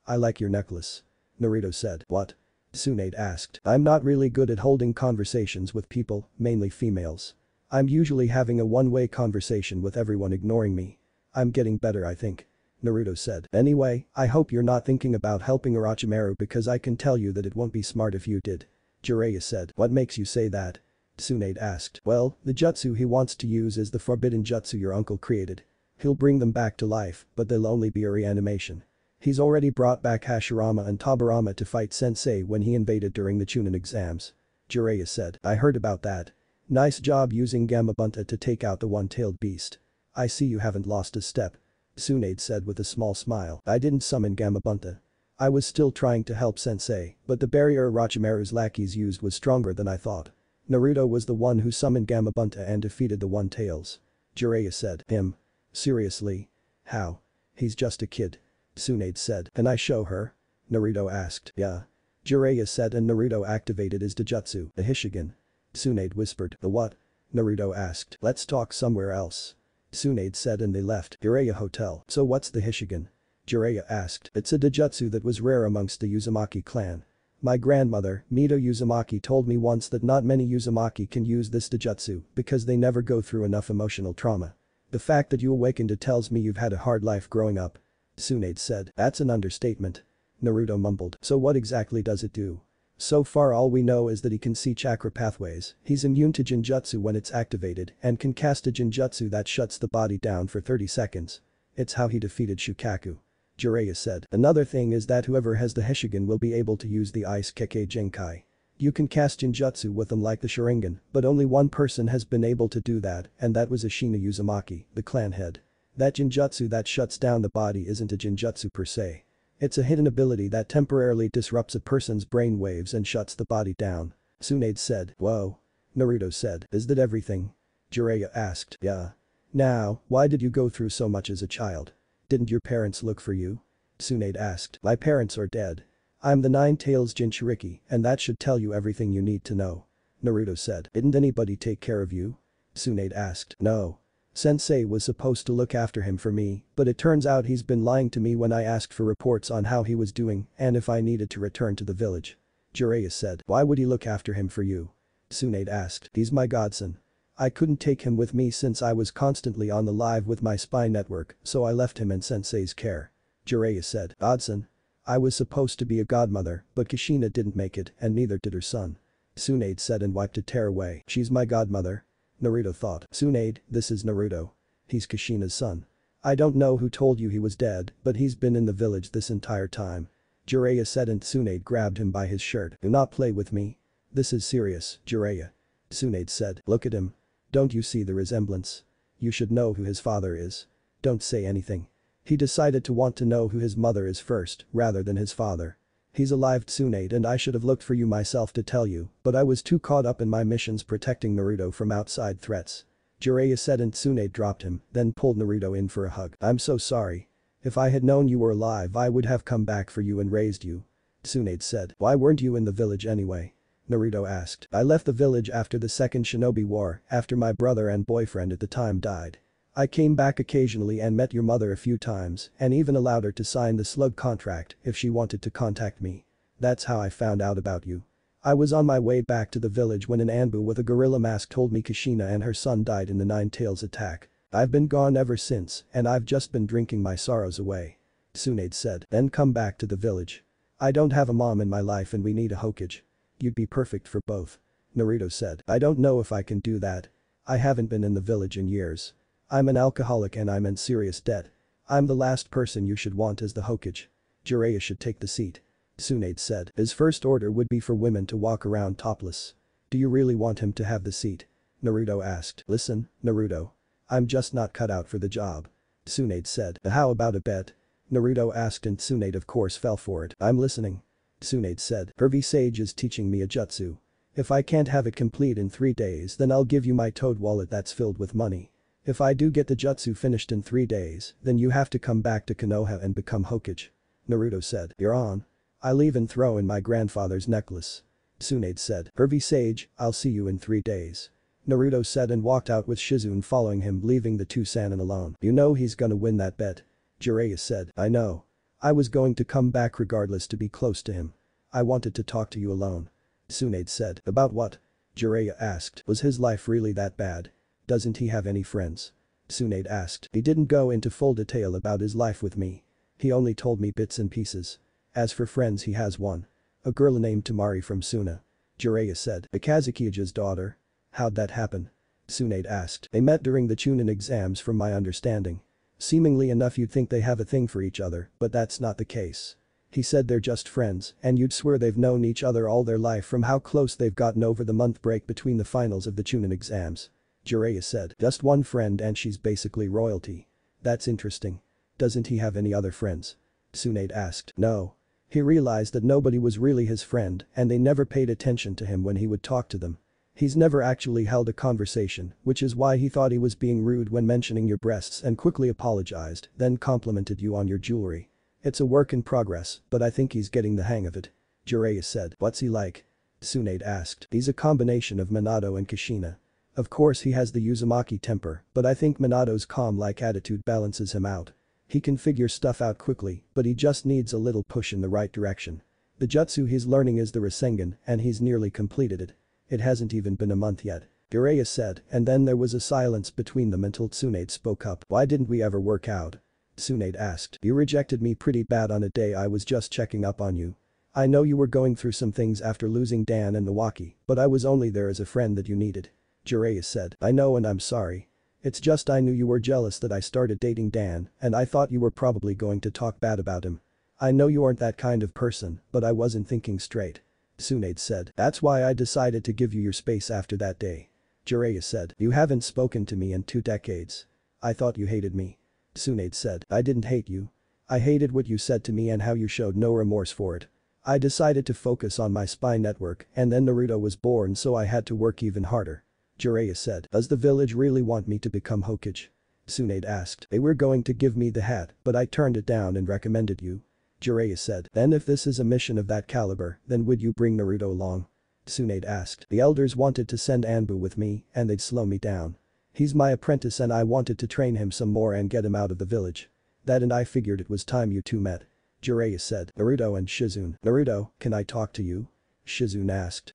I like your necklace. Naruto said. What? Tsunade asked. I'm not really good at holding conversations with people, mainly females. I'm usually having a one-way conversation with everyone ignoring me. I'm getting better I think. Naruto said. Anyway, I hope you're not thinking about helping Orochimaru because I can tell you that it won't be smart if you did. Jiraiya said. What makes you say that? Tsunade asked. Well, the jutsu he wants to use is the forbidden jutsu your uncle created. He'll bring them back to life, but they'll only be a reanimation. He's already brought back Hashirama and Tobirama to fight Sensei when he invaded during the chunin exams. Jiraiya said. I heard about that. Nice job using Gamabunta to take out the one-tailed beast. I see you haven't lost a step. Tsunade said with a small smile. I didn't summon Gamabunta. I was still trying to help Sensei, but the barrier Orochimaru's lackeys used was stronger than I thought. Naruto was the one who summoned Gamabunta and defeated the One-Tails. Jiraiya said. Him? Seriously? How? He's just a kid. Tsunade said. Can I show her? Naruto asked. Yeah. Jiraiya said and Naruto activated his Dojutsu, the Hishigan. Tsunade whispered. The what? Naruto asked. Let's talk somewhere else. Tsunade said and they left Jiraiya Hotel. So what's the Hishigan? Jiraiya asked. It's a Dojutsu that was rare amongst the Uzumaki clan. My grandmother, Mito Uzumaki told me once that not many Uzumaki can use this Dojutsu because they never go through enough emotional trauma. The fact that you awakened it tells me you've had a hard life growing up. Tsunade said. That's an understatement. Naruto mumbled. So what exactly does it do? So far all we know is that he can see chakra pathways, he's immune to Jinjutsu when it's activated and can cast a Jinjutsu that shuts the body down for 30 seconds. It's how he defeated Shukaku. Jiraiya said. Another thing is that whoever has the Hishigan will be able to use the Ice Kekkei Genkai. You can cast Jinjutsu with them like the Sharingan, but only one person has been able to do that and that was Ashina Uzumaki, the clan head. That Jinjutsu that shuts down the body isn't a Jinjutsu per se. It's a hidden ability that temporarily disrupts a person's brain waves and shuts the body down. Tsunade said. Whoa. Naruto said. Is that everything? Jiraiya asked. Yeah. Now, why did you go through so much as a child? Didn't your parents look for you? Tsunade asked. My parents are dead. I'm the Nine-Tails Jinchuriki and that should tell you everything you need to know. Naruto said. Didn't anybody take care of you? Tsunade asked. No. Sensei was supposed to look after him for me, but it turns out he's been lying to me when I asked for reports on how he was doing and if I needed to return to the village. Jiraiya said. Why would he look after him for you? Tsunade asked. He's my godson. I couldn't take him with me since I was constantly on the live with my spy network, so I left him in Sensei's care. Jiraiya said. Godson? I was supposed to be a godmother, but Kushina didn't make it and neither did her son. Tsunade said and wiped a tear away. She's my godmother? Naruto thought. Tsunade, this is Naruto. He's Kushina's son. I don't know who told you he was dead, but he's been in the village this entire time. Jiraiya said and Tsunade grabbed him by his shirt. Do not play with me. This is serious, Jiraiya. Tsunade said. Look at him. Don't you see the resemblance? You should know who his father is. Don't say anything. He decided to want to know who his mother is first, rather than his father. He's alive Tsunade and I should have looked for you myself to tell you, but I was too caught up in my missions protecting Naruto from outside threats. Jiraiya said and Tsunade dropped him, then pulled Naruto in for a hug. I'm so sorry. If I had known you were alive I would have come back for you and raised you. Tsunade said. Why weren't you in the village anyway? Naruto asked. I left the village after the second Shinobi War, after my brother and boyfriend at the time died. I came back occasionally and met your mother a few times and even allowed her to sign the slug contract if she wanted to contact me. That's how I found out about you. I was on my way back to the village when an Anbu with a gorilla mask told me Kushina and her son died in the Nine-Tails attack. I've been gone ever since and I've just been drinking my sorrows away. Tsunade said. Then come back to the village. I don't have a mom in my life and we need a Hokage. You'd be perfect for both. Naruto said. I don't know if I can do that. I haven't been in the village in years. I'm an alcoholic and I'm in serious debt. I'm the last person you should want as the Hokage. Jiraiya should take the seat. Tsunade said. His first order would be for women to walk around topless. Do you really want him to have the seat? Naruto asked. Listen, Naruto. I'm just not cut out for the job. Tsunade said. How about a bet? Naruto asked and Tsunade of course fell for it. I'm listening. Tsunade said. Her V-Sage is teaching me a jutsu. If I can't have it complete in 3 days then I'll give you my toad wallet that's filled with money. If I do get the jutsu finished in 3 days, then you have to come back to Konoha and become Hokage. Naruto said. You're on. I'll even throw in my grandfather's necklace. Tsunade said. Her V-Sage, I'll see you in 3 days. Naruto said and walked out with Shizune following him leaving the two Sannin alone. You know he's gonna win that bet. Jiraiya said. I know. I was going to come back regardless to be close to him. I wanted to talk to you alone. Tsunade said. About what? Jiraiya asked. Was his life really that bad? Doesn't he have any friends? Tsunade asked. He didn't go into full detail about his life with me. He only told me bits and pieces. As for friends he has one. A girl named Tamari from Suna. Jiraiya said. Kazukiya's daughter? How'd that happen? Tsunade asked. They met during the chunin exams from my understanding. Seemingly enough you'd think they have a thing for each other, but that's not the case. He said they're just friends and you'd swear they've known each other all their life from how close they've gotten over the month break between the finals of the chunin exams. Jiraiya said. Just one friend and she's basically royalty. That's interesting. Doesn't he have any other friends? Tsunade asked. No. He realized that nobody was really his friend and they never paid attention to him when he would talk to them. He's never actually held a conversation, which is why he thought he was being rude when mentioning your breasts and quickly apologized, then complimented you on your jewelry. It's a work in progress, but I think he's getting the hang of it. Jiraiya said. What's he like? Tsunade asked. He's a combination of Minato and Kushina. Of course he has the Uzumaki temper, but I think Minato's calm-like attitude balances him out. He can figure stuff out quickly, but he just needs a little push in the right direction. The jutsu he's learning is the Rasengan and he's nearly completed it. It hasn't even been a month yet. Jiraiya said, and then there was a silence between them until Tsunade spoke up. Why didn't we ever work out? Tsunade asked. You rejected me pretty bad on a day I was just checking up on you. I know you were going through some things after losing Dan and Nawaki, but I was only there as a friend that you needed. Jiraiya said. I know and I'm sorry. It's just I knew you were jealous that I started dating Dan and I thought you were probably going to talk bad about him. I know you aren't that kind of person, but I wasn't thinking straight. Tsunade said. That's why I decided to give you your space after that day. Jiraiya said. You haven't spoken to me in 2 decades. I thought you hated me. Tsunade said. I didn't hate you. I hated what you said to me and how you showed no remorse for it. I decided to focus on my spy network and then Naruto was born so I had to work even harder. Jiraiya said. Does the village really want me to become Hokage? Tsunade asked. They were going to give me the hat, but I turned it down and recommended you. Jiraiya said. Then if this is a mission of that caliber, then would you bring Naruto along? Tsunade asked. The elders wanted to send Anbu with me and they'd slow me down. He's my apprentice and I wanted to train him some more and get him out of the village. That and I figured it was time you two met. Jiraiya said. Naruto and Shizune. Naruto, can I talk to you? Shizune asked.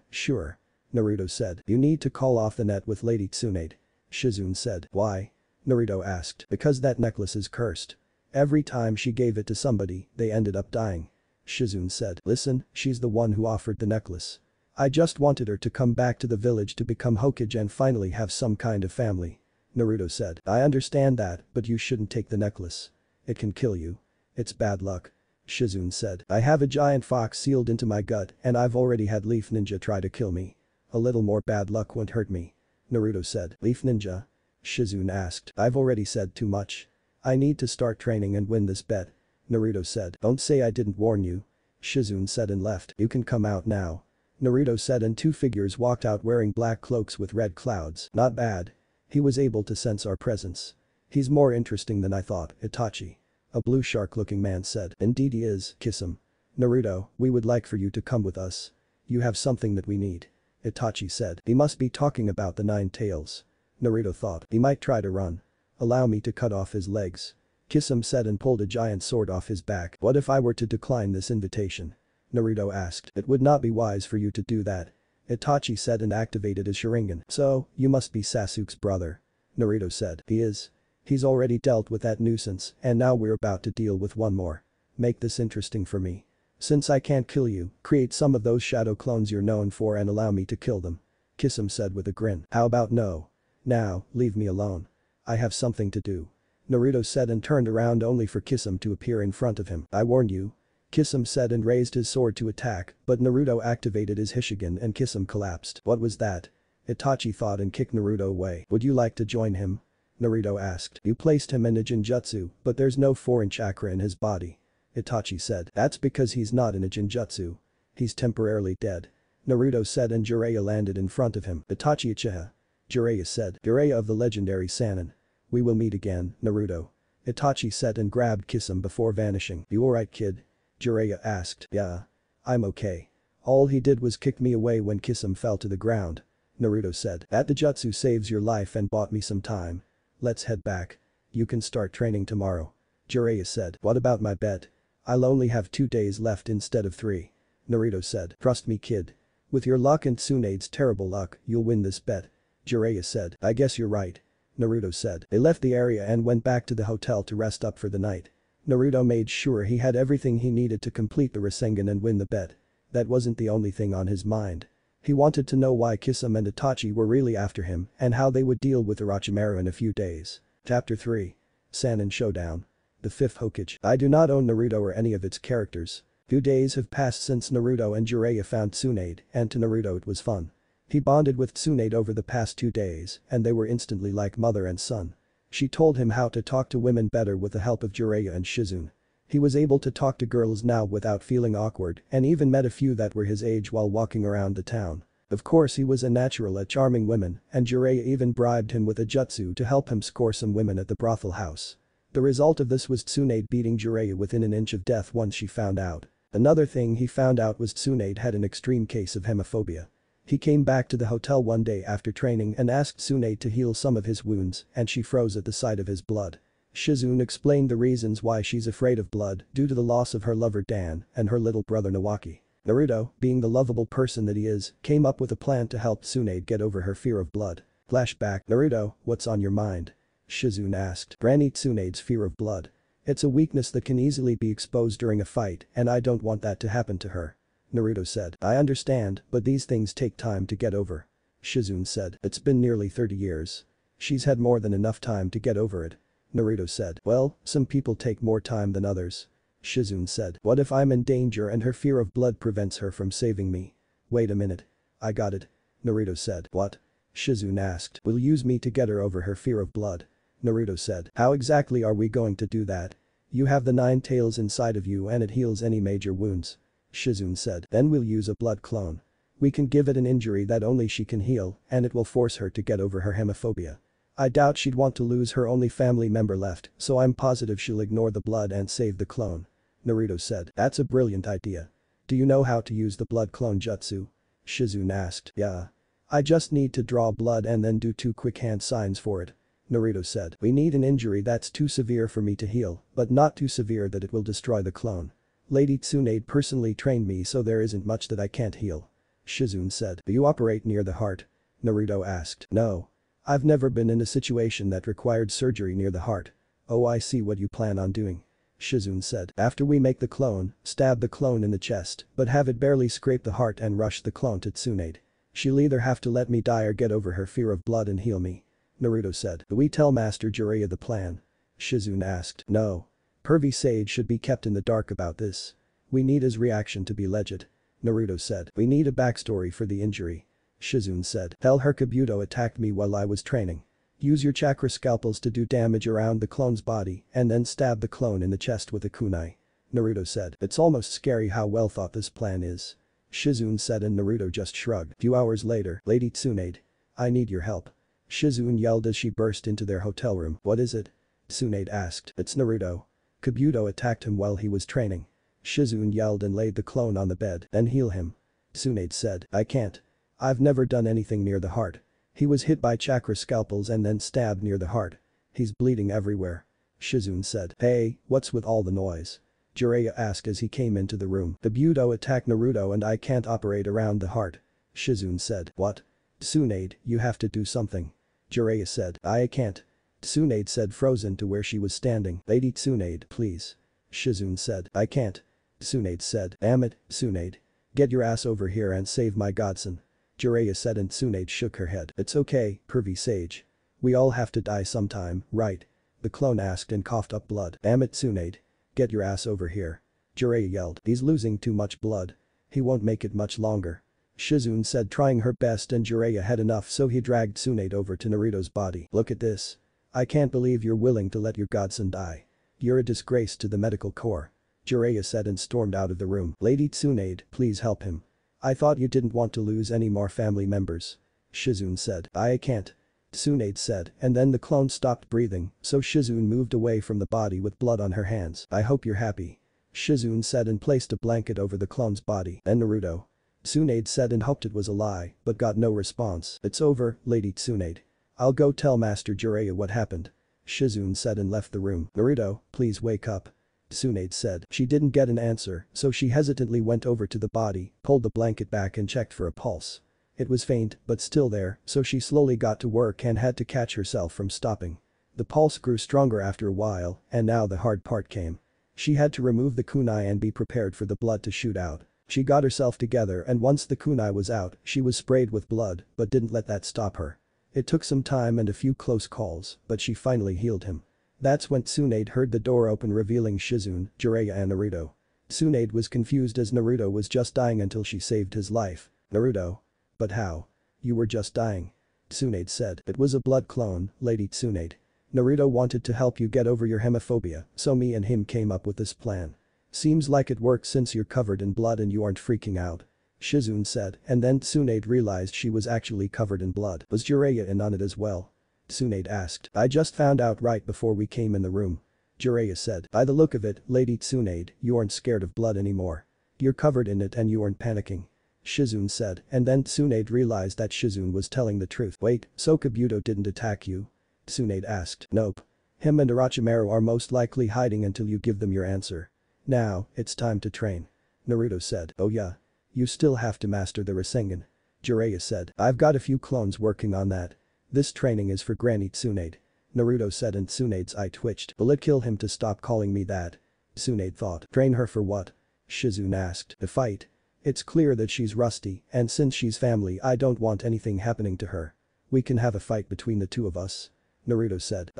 Sure. Naruto said. You need to call off the net with Lady Tsunade. Shizune said. Why? Naruto asked. Because that necklace is cursed. Every time she gave it to somebody, they ended up dying. Shizune said. Listen, she's the one who offered the necklace. I just wanted her to come back to the village to become Hokage and finally have some kind of family. Naruto said. I understand that, but you shouldn't take the necklace. It can kill you. It's bad luck. Shizune said. I have a giant fox sealed into my gut and I've already had Leaf Ninja try to kill me. A little more bad luck won't hurt me. Naruto said. Leaf Ninja? Shizune asked. I've already said too much. I need to start training and win this bet. Naruto said. Don't say I didn't warn you. Shizune said and left. You can come out now. Naruto said and 2 figures walked out wearing black cloaks with red clouds. Not bad. He was able to sense our presence. He's more interesting than I thought, Itachi. A blue shark looking man said. Indeed he is, kiss him. Naruto, we would like for you to come with us. You have something that we need. Itachi said. He must be talking about the 9 tails. Naruto thought. He might try to run. Allow me to cut off his legs. Kisame said and pulled a giant sword off his back. What if I were to decline this invitation? Naruto asked. It would not be wise for you to do that. Itachi said and activated his Sharingan. So, you must be Sasuke's brother. Naruto said. He is. He's already dealt with that nuisance and now we're about to deal with one more. Make this interesting for me. Since I can't kill you, create some of those shadow clones you're known for and allow me to kill them. Kisame said with a grin. How about no? Now, leave me alone. I have something to do. Naruto said and turned around only for Kisame to appear in front of him. I warned you. Kisame said and raised his sword to attack, but Naruto activated his Hishigan and Kisame collapsed. What was that? Itachi thought and kicked Naruto away. Would you like to join him? Naruto asked. You placed him in a Jinjutsu, but there's no foreign chakra in his body. Itachi said. That's because he's not in a Jinjutsu. He's temporarily dead. Naruto said and Jiraiya landed in front of him. Itachi Uchiha. Jiraiya said. Jiraiya of the legendary Sannin. We will meet again, Naruto. Itachi said and grabbed Kisame before vanishing. You alright kid? Jiraiya asked. Yeah. I'm okay. All he did was kick me away when Kisame fell to the ground. Naruto said. That the jutsu saves your life and bought me some time. Let's head back. You can start training tomorrow. Jiraiya said. What about my bet? I'll only have 2 days left instead of 3. Naruto said. Trust me kid. With your luck and Tsunade's terrible luck, you'll win this bet. Jiraiya said. I guess you're right. Naruto said. They left the area and went back to the hotel to rest up for the night. Naruto made sure he had everything he needed to complete the Rasengan and win the bet. That wasn't the only thing on his mind. He wanted to know why Kisame and Itachi were really after him and how they would deal with Orochimaru in a few days. Chapter 3. Sannin Showdown. The 5th Hokage. I do not own Naruto or any of its characters. Few days have passed since Naruto and Jiraiya found Tsunade, and to Naruto it was fun. He bonded with Tsunade over the past 2 days, and they were instantly like mother and son. She told him how to talk to women better with the help of Jiraiya and Shizune. He was able to talk to girls now without feeling awkward and even met a few that were his age while walking around the town. Of course he was a natural at charming women and Jiraiya even bribed him with a jutsu to help him score some women at the brothel house. The result of this was Tsunade beating Jiraiya within an inch of death once she found out. Another thing he found out was Tsunade had an extreme case of hemophobia. He came back to the hotel one day after training and asked Tsunade to heal some of his wounds and she froze at the sight of his blood. Shizune explained the reasons why she's afraid of blood due to the loss of her lover Dan and her little brother Nawaki. Naruto, being the lovable person that he is, came up with a plan to help Tsunade get over her fear of blood. Flashback. Naruto, what's on your mind? Shizune asked. Granny Tsunade's fear of blood. It's a weakness that can easily be exposed during a fight and I don't want that to happen to her. Naruto said. I understand, but these things take time to get over. Shizune said. It's been nearly 30 years. She's had more than enough time to get over it. Naruto said. Well, some people take more time than others. Shizune said. What if I'm in danger and her fear of blood prevents her from saving me? Wait a minute. I got it. Naruto said. What? Shizune asked. Will use me to get her over her fear of blood. Naruto said. How exactly are we going to do that? You have the 9 tails inside of you and it heals any major wounds. Shizune said. Then we'll use a blood clone. We can give it an injury that only she can heal and it will force her to get over her hemophobia. I doubt she'd want to lose her only family member left, so I'm positive she'll ignore the blood and save the clone. Naruto said. That's a brilliant idea. Do you know how to use the blood clone jutsu? Shizune asked. Yeah. I just need to draw blood and then do 2 quick hand signs for it. Naruto said. We need an injury that's too severe for me to heal, but not too severe that it will destroy the clone. Lady Tsunade personally trained me so there isn't much that I can't heal. Shizune said. Do you operate near the heart? Naruto asked. No. I've never been in a situation that required surgery near the heart. Oh, I see what you plan on doing. Shizune said. After we make the clone, stab the clone in the chest, but have it barely scrape the heart and rush the clone to Tsunade. She'll either have to let me die or get over her fear of blood and heal me. Naruto said. Do we tell Master Jiraiya the plan? Shizune asked. No. Pervy Sage should be kept in the dark about this. We need his reaction to be legit. Naruto said. We need a backstory for the injury. Shizune said. Tell her Kabuto attacked me while I was training. Use your chakra scalpels to do damage around the clone's body and then stab the clone in the chest with a kunai. Naruto said. It's almost scary how well thought this plan is. Shizune said and Naruto just shrugged. Few hours later. Lady Tsunade. I need your help. Shizune yelled as she burst into their hotel room. What is it? Tsunade asked. It's Naruto. Kabuto attacked him while he was training. Shizune yelled and laid the clone on the bed. Then heal him. Tsunade said. I can't. I've never done anything near the heart. He was hit by chakra scalpels and then stabbed near the heart. He's bleeding everywhere. Shizune said. Hey, what's with all the noise? Jiraiya asked as he came into the room. Kabuto attacked Naruto and I can't operate around the heart. Shizune said. What? Tsunade, you have to do something. Jiraiya said. I can't. Tsunade said frozen to where she was standing. Lady Tsunade, please. Shizune said. I can't. Tsunade said. Damn it, Tsunade. Get your ass over here and save my godson. Jiraiya said and Tsunade shook her head. It's okay, Pervy Sage. We all have to die sometime, right? The clone asked and coughed up blood. Damn it Tsunade. Get your ass over here. Jiraiya yelled. He's losing too much blood. He won't make it much longer. Shizune said, trying her best, and Jiraiya had enough, so he dragged Tsunade over to Naruto's body. Look at this. I can't believe you're willing to let your godson die. You're a disgrace to the medical corps. Jiraiya said and stormed out of the room. Lady Tsunade, please help him. I thought you didn't want to lose any more family members. Shizune said. I can't. Tsunade said, and then the clone stopped breathing, so Shizune moved away from the body with blood on her hands. I hope you're happy. Shizune said and placed a blanket over the clone's body. Then Naruto. Tsunade said and hoped it was a lie, but got no response. It's over, Lady Tsunade. I'll go tell Master Jiraiya what happened. Shizune said and left the room. Naruto, please wake up. Tsunade said. She didn't get an answer, so she hesitantly went over to the body, pulled the blanket back and checked for a pulse. It was faint, but still there, so she slowly got to work and had to catch herself from stopping. The pulse grew stronger after a while, and now the hard part came. She had to remove the kunai and be prepared for the blood to shoot out. She got herself together, and once the kunai was out, she was sprayed with blood, but didn't let that stop her. It took some time and a few close calls, but she finally healed him. That's when Tsunade heard the door open, revealing Shizune, Jiraiya and Naruto. Tsunade was confused as Naruto was just dying until she saved his life. Naruto? But how? You were just dying. Tsunade said. It was a blood clone, Lady Tsunade. Naruto wanted to help you get over your hemophobia, so me and him came up with this plan. Seems like it works since you're covered in blood and you aren't freaking out. Shizune said, and then Tsunade realized she was actually covered in blood. Was Jiraiya in on it as well? Tsunade asked. I just found out right before we came in the room. Jiraiya said. By the look of it, Lady Tsunade, you aren't scared of blood anymore. You're covered in it and you aren't panicking. Shizune said, and then Tsunade realized that Shizune was telling the truth. Wait, so Kabuto didn't attack you? Tsunade asked. Nope. Him and Orochimaru are most likely hiding until you give them your answer. Now, it's time to train. Naruto said. Oh yeah. You still have to master the Rasengan. Jiraiya said. I've got a few clones working on that. This training is for Granny Tsunade. Naruto said, and Tsunade's eye twitched. Will it kill him to stop calling me that? Tsunade thought. Train her for what? Shizune asked. To fight. It's clear that she's rusty, and since she's family I don't want anything happening to her. We can have a fight between the two of us. Naruto said.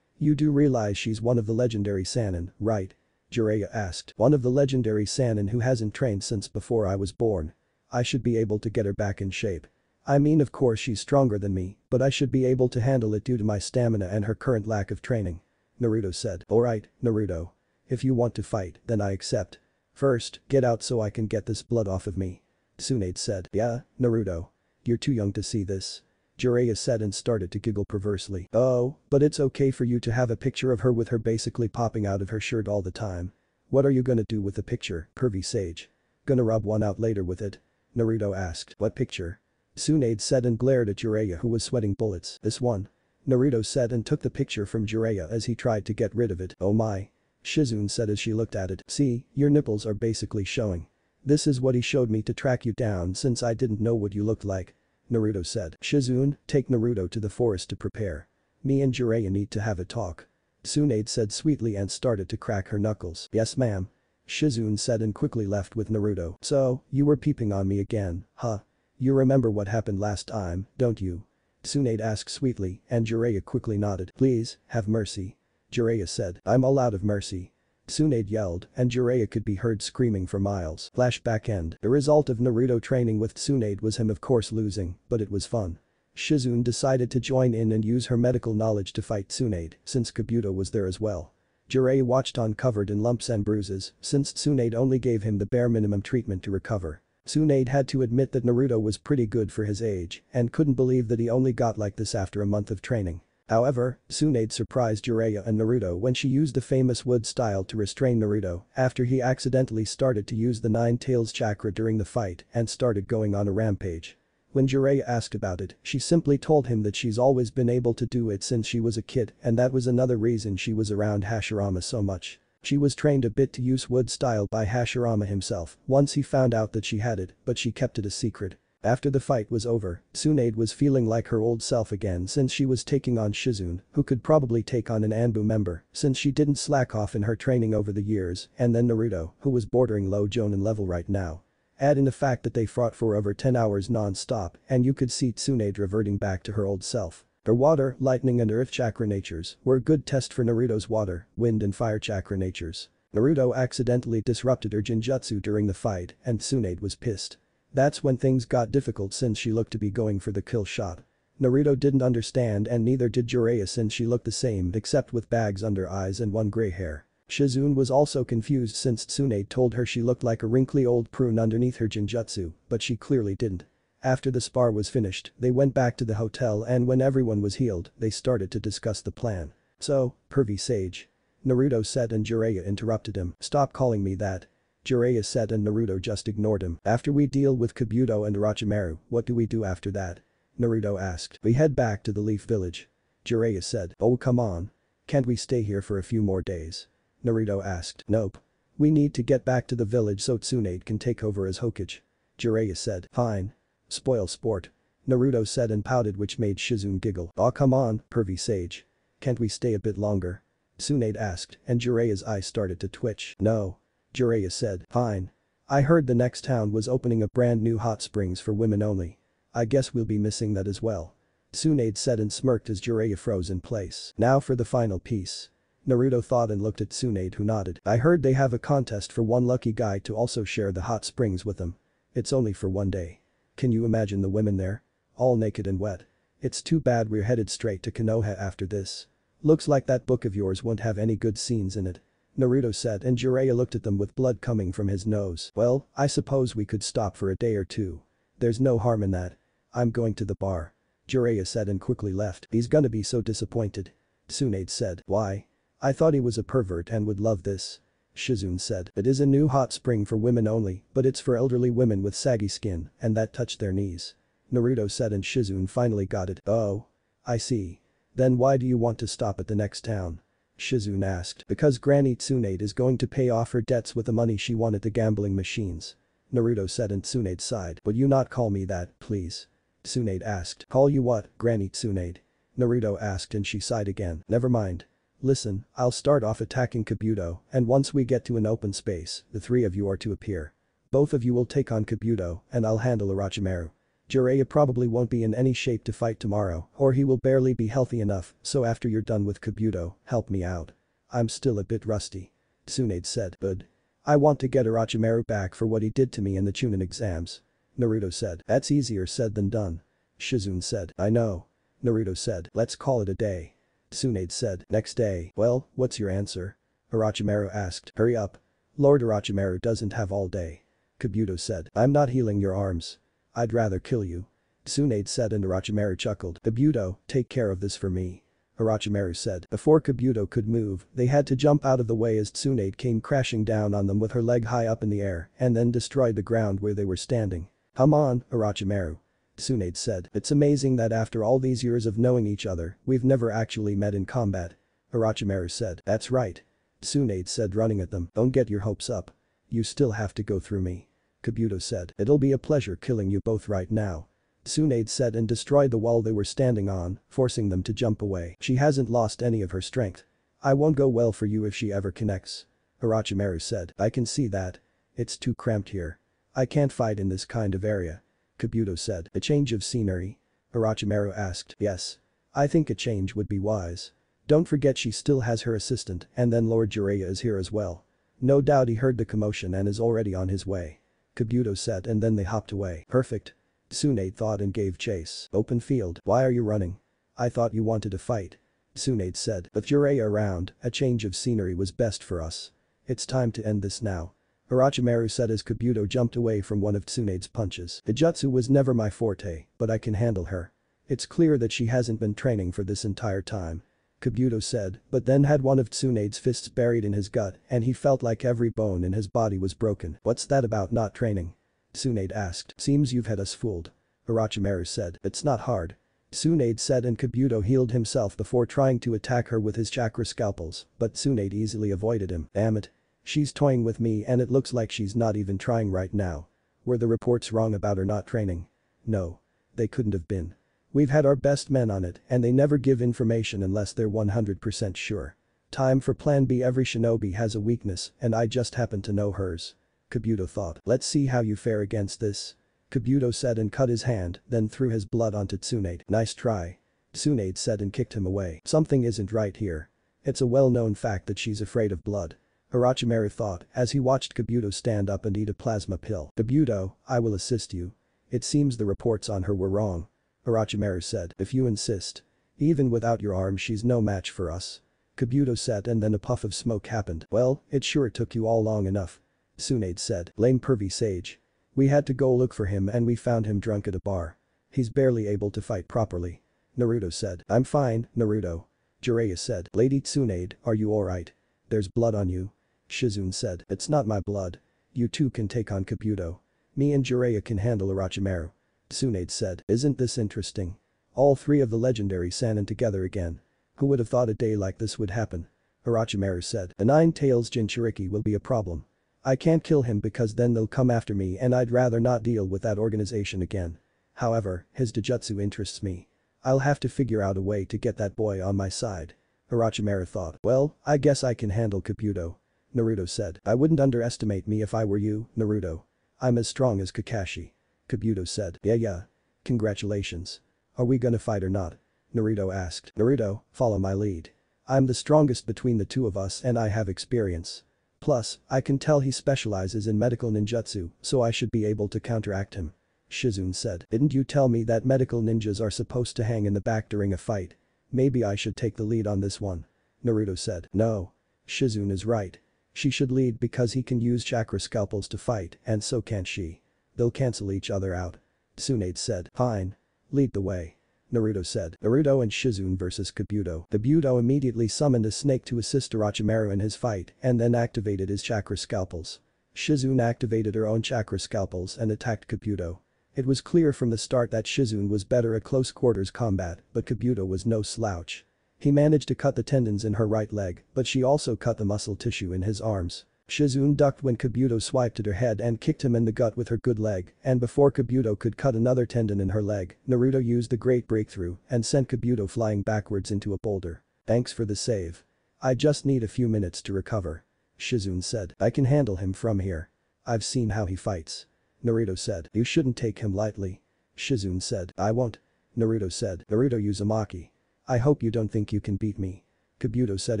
You do realize she's one of the legendary Sannin, right? Jiraiya asked. One of the legendary Sannin who hasn't trained since before I was born. I should be able to get her back in shape. I mean, of course she's stronger than me, but I should be able to handle it due to my stamina and her current lack of training. Naruto said. Alright, Naruto. If you want to fight, then I accept. First, get out so I can get this blood off of me. Tsunade said. Yeah, Naruto. You're too young to see this. Jiraiya said and started to giggle perversely. Oh, but it's okay for you to have a picture of her with her basically popping out of her shirt all the time. What are you gonna do with the picture, pervy sage? Gonna rub one out later with it? Naruto asked. What picture? Tsunade said and glared at Jiraiya, who was sweating bullets. This one. Naruto said and took the picture from Jiraiya as he tried to get rid of it. Oh my. Shizune said as she looked at it. See, your nipples are basically showing. This is what he showed me to track you down since I didn't know what you looked like. Naruto said. Shizune, take Naruto to the forest to prepare. Me and Jiraiya need to have a talk. Tsunade said sweetly and started to crack her knuckles. Yes ma'am. Shizune said and quickly left with Naruto. So, you were peeping on me again, huh? You remember what happened last time, don't you? Tsunade asked sweetly, and Jiraiya quickly nodded. Please, have mercy. Jiraiya said. I'm all out of mercy. Tsunade yelled, and Jiraiya could be heard screaming for miles. Flashback end. The result of Naruto training with Tsunade was him of course losing, but it was fun. Shizune decided to join in and use her medical knowledge to fight Tsunade, since Kabuto was there as well. Jiraiya watched on, covered in lumps and bruises, since Tsunade only gave him the bare minimum treatment to recover. Tsunade had to admit that Naruto was pretty good for his age, and couldn't believe that he only got like this after a month of training. However, Tsunade surprised Jiraiya and Naruto when she used the famous wood style to restrain Naruto after he accidentally started to use the Nine Tails chakra during the fight and started going on a rampage. When Jiraiya asked about it, she simply told him that she's always been able to do it since she was a kid, and that was another reason she was around Hashirama so much. She was trained a bit to use wood style by Hashirama himself once he found out that she had it, but she kept it a secret. After the fight was over, Tsunade was feeling like her old self again since she was taking on Shizune, who could probably take on an Anbu member since she didn't slack off in her training over the years, and then Naruto, who was bordering low Jonin level right now. Add in the fact that they fought for over 10 hours non-stop, and you could see Tsunade reverting back to her old self. Her water, lightning and earth chakra natures were a good test for Naruto's water, wind and fire chakra natures. Naruto accidentally disrupted her genjutsu during the fight and Tsunade was pissed. That's when things got difficult since she looked to be going for the kill shot. Naruto didn't understand and neither did Jiraiya since she looked the same except with bags under eyes and one grey hair. Shizune was also confused since Tsunade told her she looked like a wrinkly old prune underneath her genjutsu, but she clearly didn't. After the spar was finished, they went back to the hotel and when everyone was healed, they started to discuss the plan. So, pervy sage. Naruto said and Jiraiya interrupted him. Stop calling me that. Jiraiya said and Naruto just ignored him. After we deal with Kabuto and Orochimaru, what do we do after that? Naruto asked. We head back to the Leaf Village. Jiraiya said. Oh come on. Can't we stay here for a few more days? Naruto asked. Nope. We need to get back to the village so Tsunade can take over as Hokage. Jiraiya said. Fine. Spoil sport. Naruto said and pouted which made Shizune giggle. Aw come on, pervy sage. Can't we stay a bit longer? Tsunade asked and Jiraiya's eyes started to twitch. No. Jiraiya said. Fine. I heard the next town was opening a brand new hot springs for women only. I guess we'll be missing that as well. Tsunade said and smirked as Jiraiya froze in place. Now for the final piece. Naruto thought and looked at Tsunade who nodded. I heard they have a contest for one lucky guy to also share the hot springs with them. It's only for one day. Can you imagine the women there? All naked and wet. It's too bad we're headed straight to Konoha after this. Looks like that book of yours won't have any good scenes in it. Naruto said and Jiraiya looked at them with blood coming from his nose. Well, I suppose we could stop for a day or two. There's no harm in that. I'm going to the bar. Jiraiya said and quickly left. He's gonna be so disappointed. Tsunade said. Why? I thought he was a pervert and would love this. Shizune said. It is a new hot spring for women only, but it's for elderly women with saggy skin and that touch their knees. Naruto said and Shizune finally got it. Oh. I see. Then why do you want to stop at the next town? Shizune asked. Because Granny Tsunade is going to pay off her debts with the money she won at the gambling machines. Naruto said and Tsunade sighed. Would you not call me that, please? Tsunade asked. Call you what, Granny Tsunade? Naruto asked and she sighed again. Never mind. Listen, I'll start off attacking Kabuto and once we get to an open space, the three of you are to appear. Both of you will take on Kabuto and I'll handle Orochimaru. Jiraiya probably won't be in any shape to fight tomorrow or he will barely be healthy enough, so after you're done with Kabuto, help me out. I'm still a bit rusty. Tsunade said. Good. I want to get Orochimaru back for what he did to me in the chunin exams. Naruto said. That's easier said than done. Shizune said. I know. Naruto said. Let's call it a day. Tsunade said. Next day. Well, what's your answer? Orochimaru asked. Hurry up. Lord Orochimaru doesn't have all day. Kabuto said. I'm not healing your arms. I'd rather kill you. Tsunade said and Orochimaru chuckled. Kabuto, take care of this for me. Orochimaru said. Before Kabuto could move, they had to jump out of the way as Tsunade came crashing down on them with her leg high up in the air and then destroyed the ground where they were standing. Come on, Orochimaru. Tsunade said. It's amazing that after all these years of knowing each other, we've never actually met in combat. Orochimaru said. That's right. Tsunade said running at them. Don't get your hopes up. You still have to go through me. Kabuto said. It'll be a pleasure killing you both right now. Tsunade said and destroyed the wall they were standing on, forcing them to jump away. She hasn't lost any of her strength. I won't go well for you if she ever connects. Orochimaru said. I can see that. It's too cramped here. I can't fight in this kind of area. Kabuto said. A change of scenery? Orochimaru asked. Yes. I think a change would be wise. Don't forget she still has her assistant and then Lord Jiraiya is here as well. No doubt he heard the commotion and is already on his way. Kabuto said and then they hopped away. Perfect. Tsunade thought and gave chase. Open field. Why are you running? I thought you wanted to fight. Tsunade said. With Jiraiya around, a change of scenery was best for us. It's time to end this now. Orochimaru said as Kabuto jumped away from one of Tsunade's punches. The jutsu was never my forte, but I can handle her. It's clear that she hasn't been training for this entire time. Kabuto said, but then had one of Tsunade's fists buried in his gut and he felt like every bone in his body was broken. What's that about not training? Tsunade asked. Seems you've had us fooled. Orochimaru said. It's not hard. Tsunade said and Kabuto healed himself before trying to attack her with his chakra scalpels, but Tsunade easily avoided him. Damn it. She's toying with me and it looks like she's not even trying right now. Were the reports wrong about her not training? No. They couldn't have been. We've had our best men on it and they never give information unless they're 100% sure. Time for plan B. Every shinobi has a weakness and I just happen to know hers. Kabuto thought. Let's see how you fare against this. Kabuto said and cut his hand, then threw his blood onto Tsunade. Nice try. Tsunade said and kicked him away. Something isn't right here. It's a well-known fact that she's afraid of blood. Orochimaru thought as he watched Kabuto stand up and eat a plasma pill. Kabuto, I will assist you. It seems the reports on her were wrong. Orochimaru said, if you insist. Even without your arm she's no match for us. Kabuto said and then a puff of smoke happened. Well, it sure took you all long enough. Tsunade said, lame pervy sage. We had to go look for him and we found him drunk at a bar. He's barely able to fight properly. Naruto said, I'm fine, Naruto. Jiraiya said, Lady Tsunade, are you alright? There's blood on you. Shizune said, it's not my blood. You two can take on Kabuto. Me and Jiraiya can handle Orochimaru. Tsunade said, isn't this interesting? All three of the legendary Sannin together again. Who would have thought a day like this would happen? Orochimaru said, the Nine-Tails Jinchuriki will be a problem. I can't kill him because then they'll come after me and I'd rather not deal with that organization again. However, his Dojutsu interests me. I'll have to figure out a way to get that boy on my side. Orochimaru thought, well, I guess I can handle Kabuto. Naruto said, I wouldn't underestimate me if I were you, Naruto. I'm as strong as Kakashi. Kabuto said, yeah. Congratulations. Are we gonna fight or not? Naruto asked. Naruto, follow my lead. I'm the strongest between the two of us and I have experience. Plus, I can tell he specializes in medical ninjutsu, so I should be able to counteract him. Shizune said, didn't you tell me that medical ninjas are supposed to hang in the back during a fight? Maybe I should take the lead on this one. Naruto said, no. Shizune is right. She should lead because he can use chakra scalpels to fight and so can't she. They'll cancel each other out. Tsunade said, fine. Lead the way. Naruto said, Naruto and Shizune vs Kabuto. Kabuto immediately summoned a snake to assist Orochimaru in his fight and then activated his chakra scalpels. Shizune activated her own chakra scalpels and attacked Kabuto. It was clear from the start that Shizune was better at close quarters combat, but Kabuto was no slouch. He managed to cut the tendons in her right leg, but she also cut the muscle tissue in his arms. Shizune ducked when Kabuto swiped at her head and kicked him in the gut with her good leg, and before Kabuto could cut another tendon in her leg, Naruto used the great breakthrough and sent Kabuto flying backwards into a boulder. Thanks for the save. I just need a few minutes to recover. Shizune said, I can handle him from here. I've seen how he fights. Naruto said, you shouldn't take him lightly. Shizune said, I won't. Naruto said, Naruto Uzumaki. I hope you don't think you can beat me. Kabuto said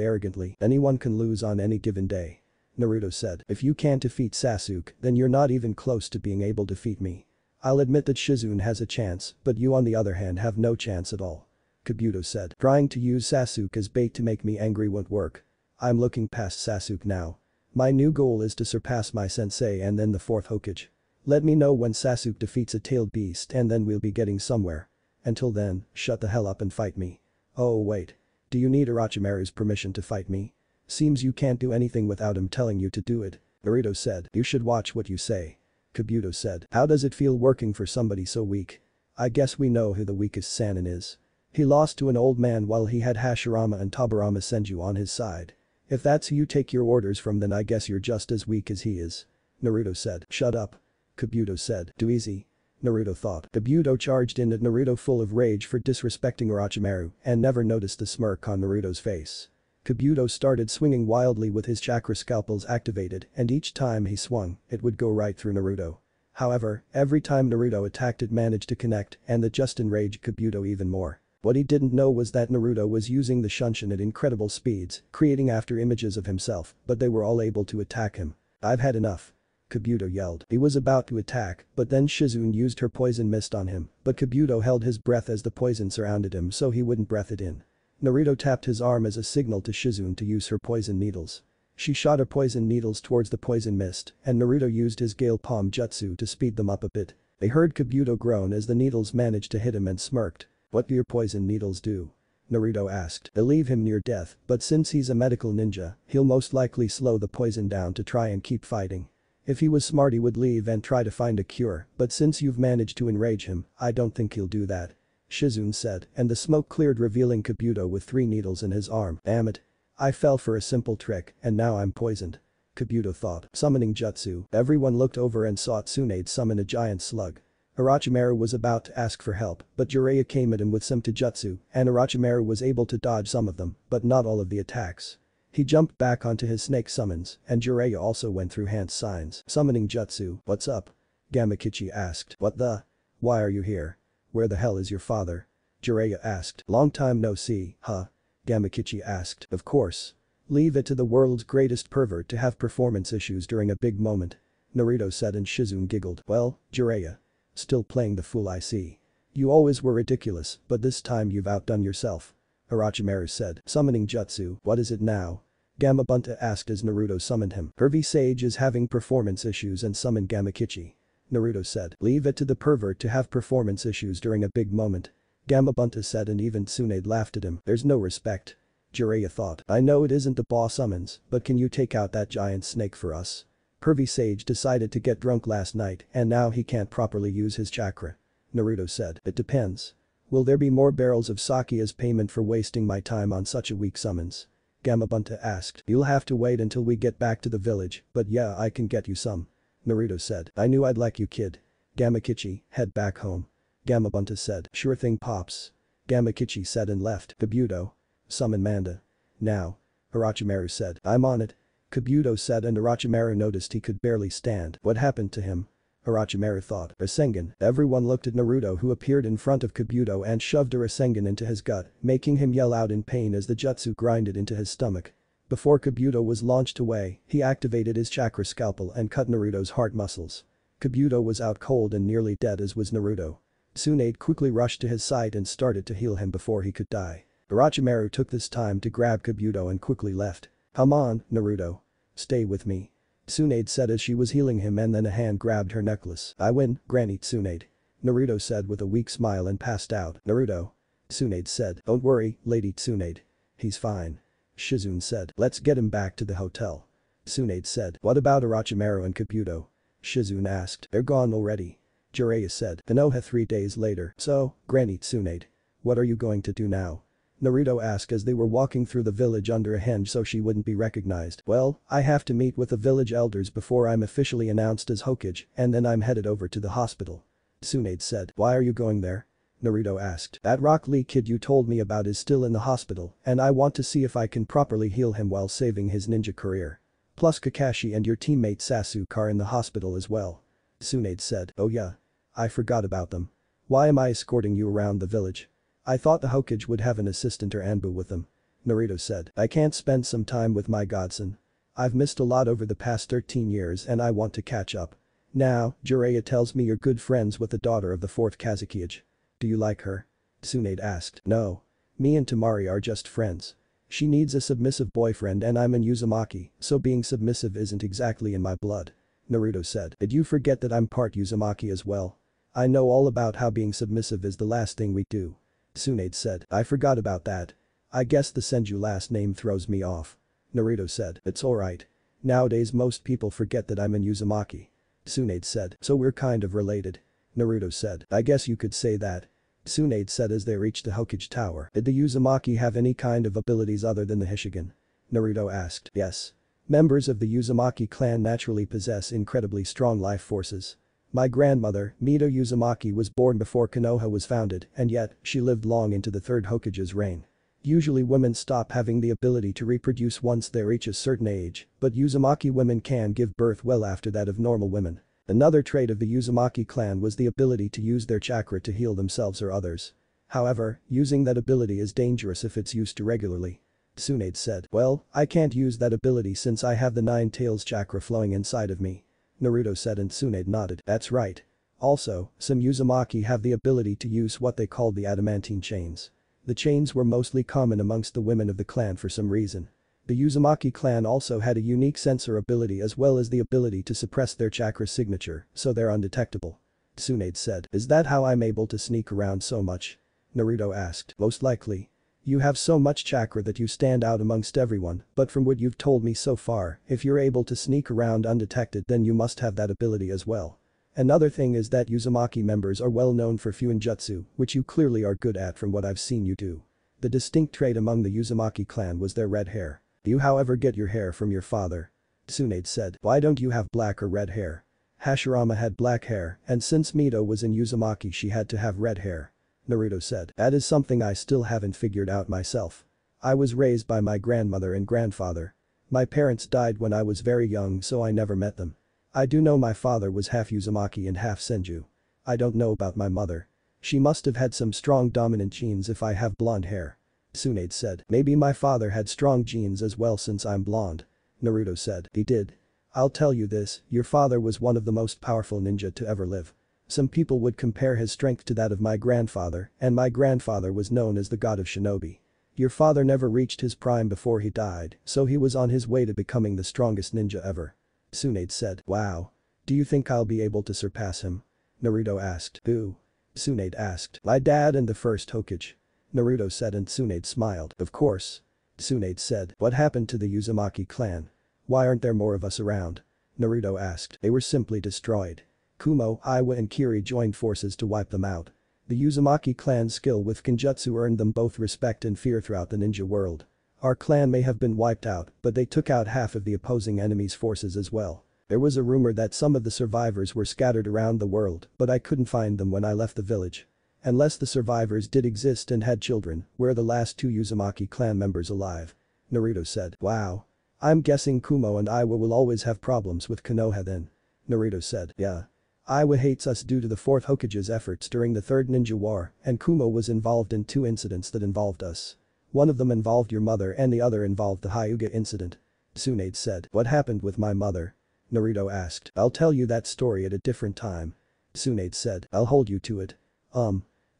arrogantly, anyone can lose on any given day. Naruto said, if you can't defeat Sasuke, then you're not even close to being able to defeat me. I'll admit that Shizune has a chance, but you on the other hand have no chance at all. Kabuto said, trying to use Sasuke as bait to make me angry won't work. I'm looking past Sasuke now. My new goal is to surpass my sensei and then the fourth Hokage. Let me know when Sasuke defeats a tailed beast and then we'll be getting somewhere. Until then, shut the hell up and fight me. Oh wait. Do you need Orochimaru's permission to fight me? Seems you can't do anything without him telling you to do it. Naruto said, you should watch what you say. Kabuto said, how does it feel working for somebody so weak? I guess we know who the weakest Sannin is. He lost to an old man while he had Hashirama and Tobirama Senju on his side. If that's who you take your orders from then I guess you're just as weak as he is. Naruto said, shut up. Kabuto said, too easy. Naruto thought. Kabuto charged in at Naruto full of rage for disrespecting Orochimaru and never noticed the smirk on Naruto's face. Kabuto started swinging wildly with his chakra scalpels activated and each time he swung, it would go right through Naruto. However, every time Naruto attacked it managed to connect and that just enraged Kabuto even more. What he didn't know was that Naruto was using the Shunshin at incredible speeds, creating after images of himself, but they were all able to attack him. I've had enough. Kabuto yelled. He was about to attack, but then Shizune used her poison mist on him, but Kabuto held his breath as the poison surrounded him so he wouldn't breath it in. Naruto tapped his arm as a signal to Shizune to use her poison needles. She shot her poison needles towards the poison mist, and Naruto used his Gale Palm Jutsu to speed them up a bit. They heard Kabuto groan as the needles managed to hit him and smirked. What do your poison needles do? Naruto asked. They leave him near death, but since he's a medical ninja, he'll most likely slow the poison down to try and keep fighting. If he was smart he would leave and try to find a cure, but since you've managed to enrage him, I don't think he'll do that. Shizune said, and the smoke cleared revealing Kabuto with 3 needles in his arm. Damn it. I fell for a simple trick and now I'm poisoned. Kabuto thought. Summoning jutsu. Everyone looked over and saw Tsunade summon a giant slug. Orochimaru was about to ask for help, but Jiraiya came at him with some taijutsu, and Orochimaru was able to dodge some of them, but not all of the attacks. He jumped back onto his snake summons, and Jiraiya also went through hand signs. Summoning jutsu. What's up? Gamakichi asked. What the? Why are you here? Where the hell is your father? Jiraiya asked. Long time no see, huh? Gamakichi asked. Of course. Leave it to the world's greatest pervert to have performance issues during a big moment. Naruto said and Shizune giggled. Well, Jiraiya. Still playing the fool I see. You always were ridiculous, but this time you've outdone yourself. Orochimaru said. Summoning jutsu, what is it now? Gamabunta asked as Naruto summoned him. Pervy Sage is having performance issues and summoned Gamakichi. Naruto said. Leave it to the pervert to have performance issues during a big moment. Gamabunta said and even Tsunade laughed at him. There's no respect. Jiraiya thought. I know it isn't the boss summons, but can you take out that giant snake for us? Pervy Sage decided to get drunk last night and now he can't properly use his chakra. Naruto said. It depends. Will there be more barrels of sake as payment for wasting my time on such a weak summons? Gamabunta asked. You'll have to wait until we get back to the village, but yeah, I can get you some. Naruto said. I knew I'd like you, kid. Gamakichi, head back home. Gamabunta said. Sure thing, pops. Gamakichi said and left. Kabuto. Summon Manda. Now. Orochimaru said. I'm on it. Kabuto said and Orochimaru noticed he could barely stand. What happened to him? Orochimaru thought. Rasengan. Everyone looked at Naruto who appeared in front of Kabuto and shoved a Rasengan into his gut, making him yell out in pain as the jutsu grinded into his stomach. Before Kabuto was launched away, he activated his chakra scalpel and cut Naruto's heart muscles. Kabuto was out cold and nearly dead as was Naruto. Tsunade quickly rushed to his side and started to heal him before he could die. Orochimaru took this time to grab Kabuto and quickly left. Come on, Naruto. Stay with me. Tsunade said as she was healing him and then a hand grabbed her necklace. I win, Granny Tsunade. Naruto said with a weak smile and passed out. Naruto. Tsunade said. Don't worry, Lady Tsunade. He's fine. Shizune said. Let's get him back to the hotel. Tsunade said. What about Orochimaru and Kabuto? Shizune asked. They're gone already. Jiraiya said. Konoha 3 days later. So, Granny Tsunade. What are you going to do now? Naruto asked as they were walking through the village under a henge so she wouldn't be recognized. Well, I have to meet with the village elders before I'm officially announced as Hokage and then I'm headed over to the hospital. Tsunade said. Why are you going there? Naruto asked. That Rock Lee kid you told me about is still in the hospital and I want to see if I can properly heal him while saving his ninja career. Plus Kakashi and your teammate Sasuke are in the hospital as well. Tsunade said. Oh yeah. I forgot about them. Why am I escorting you around the village? I thought the Hokage would have an assistant or Anbu with them. Naruto said. I can't spend some time with my godson. I've missed a lot over the past 13 years and I want to catch up. Now, Jiraiya tells me you're good friends with the daughter of the 4th Kazekage. Do you like her? Tsunade asked. No. Me and Temari are just friends. She needs a submissive boyfriend and I'm an Uzumaki, so being submissive isn't exactly in my blood. Naruto said. Did you forget that I'm part Uzumaki as well? I know all about how being submissive is the last thing we do. Tsunade said. I forgot about that. I guess the Senju last name throws me off. Naruto said. It's alright. Nowadays most people forget that I'm an Uzumaki. Tsunade said. So we're kind of related. Naruto said. I guess you could say that. Tsunade said as they reached the Hokage Tower. Did the Uzumaki have any kind of abilities other than the Hishigan? Naruto asked. Yes. Members of the Uzumaki clan naturally possess incredibly strong life forces. My grandmother, Mito Uzumaki was born before Konoha was founded and yet, she lived long into the 3rd Hokage's reign. Usually women stop having the ability to reproduce once they reach a certain age, but Uzumaki women can give birth well after that of normal women. Another trait of the Uzumaki clan was the ability to use their chakra to heal themselves or others. However, using that ability is dangerous if it's used irregularly. Tsunade said. Well, I can't use that ability since I have the 9 tails chakra flowing inside of me. Naruto said and Tsunade nodded. That's right. Also, some Uzumaki have the ability to use what they called the adamantine chains. The chains were mostly common amongst the women of the clan for some reason. The Uzumaki clan also had a unique sensor ability as well as the ability to suppress their chakra signature, so they're undetectable. Tsunade said. Is that how I'm able to sneak around so much? Naruto asked. Most likely. You have so much chakra that you stand out amongst everyone, but from what you've told me so far, if you're able to sneak around undetected then you must have that ability as well. Another thing is that Uzumaki members are well known for Fuinjutsu, which you clearly are good at from what I've seen you do. The distinct trait among the Uzumaki clan was their red hair. Do you however get your hair from your father? Tsunade said. Why don't you have black or red hair? Hashirama had black hair, and since Mito was in Uzumaki she had to have red hair. Naruto said. That is something I still haven't figured out myself. I was raised by my grandmother and grandfather. My parents died when I was very young so I never met them. I do know my father was half Uzumaki and half Senju. I don't know about my mother. She must have had some strong dominant genes if I have blonde hair. Tsunade said. Maybe my father had strong genes as well since I'm blonde. Naruto said. He did. I'll tell you this, your father was one of the most powerful ninja to ever live. Some people would compare his strength to that of my grandfather, and my grandfather was known as the god of shinobi. Your father never reached his prime before he died, so he was on his way to becoming the strongest ninja ever. Tsunade said. Wow. Do you think I'll be able to surpass him? Naruto asked. Who? Tsunade asked. My dad and the first Hokage. Naruto said and Tsunade smiled. Of course. Tsunade said. What happened to the Uzumaki clan? Why aren't there more of us around? Naruto asked. They were simply destroyed. Kumo, Iwa and Kiri joined forces to wipe them out. The Uzumaki clan's skill with Kenjutsu earned them both respect and fear throughout the ninja world. Our clan may have been wiped out, but they took out half of the opposing enemy's forces as well. There was a rumor that some of the survivors were scattered around the world, but I couldn't find them when I left the village. Unless the survivors did exist and had children, where are the last two Uzumaki clan members alive? Naruto said. Wow. I'm guessing Kumo and Iwa will always have problems with Konoha then. Naruto said. Yeah. Iwa hates us due to the 4th Hokage's efforts during the 3rd Ninja War, and Kumo was involved in 2 incidents that involved us. One of them involved your mother and the other involved the Hyuga incident. Tsunade said. What happened with my mother? Naruto asked. I'll tell you that story at a different time. Tsunade said. I'll hold you to it.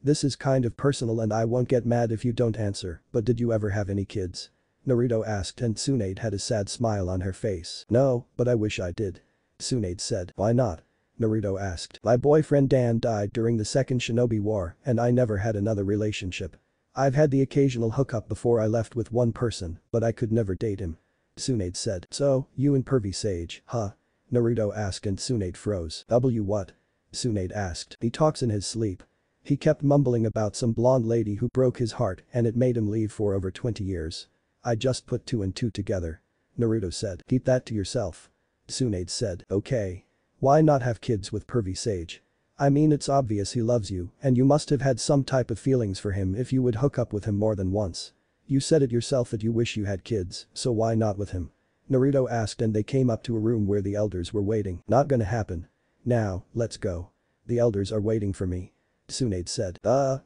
This is kind of personal and I won't get mad if you don't answer, but did you ever have any kids? Naruto asked and Tsunade had a sad smile on her face. No, but I wish I did. Tsunade said. Why not? Naruto asked. My boyfriend Dan died during the 2nd Shinobi War and I never had another relationship. I've had the occasional hookup before I left with one person, but I could never date him. Tsunade said. So, you and Pervy Sage, huh? Naruto asked and Tsunade froze. What? Tsunade asked. He talks in his sleep. He kept mumbling about some blonde lady who broke his heart and it made him leave for over 20 years. I just put 2 and 2 together. Naruto said. Keep that to yourself. Tsunade said. Okay. Why not have kids with Pervy Sage? I mean it's obvious he loves you and you must have had some type of feelings for him if you would hook up with him more than once. You said it yourself that you wish you had kids, so why not with him? Naruto asked and they came up to a room where the elders were waiting. Not gonna happen. Now, let's go. The elders are waiting for me. Tsunade said.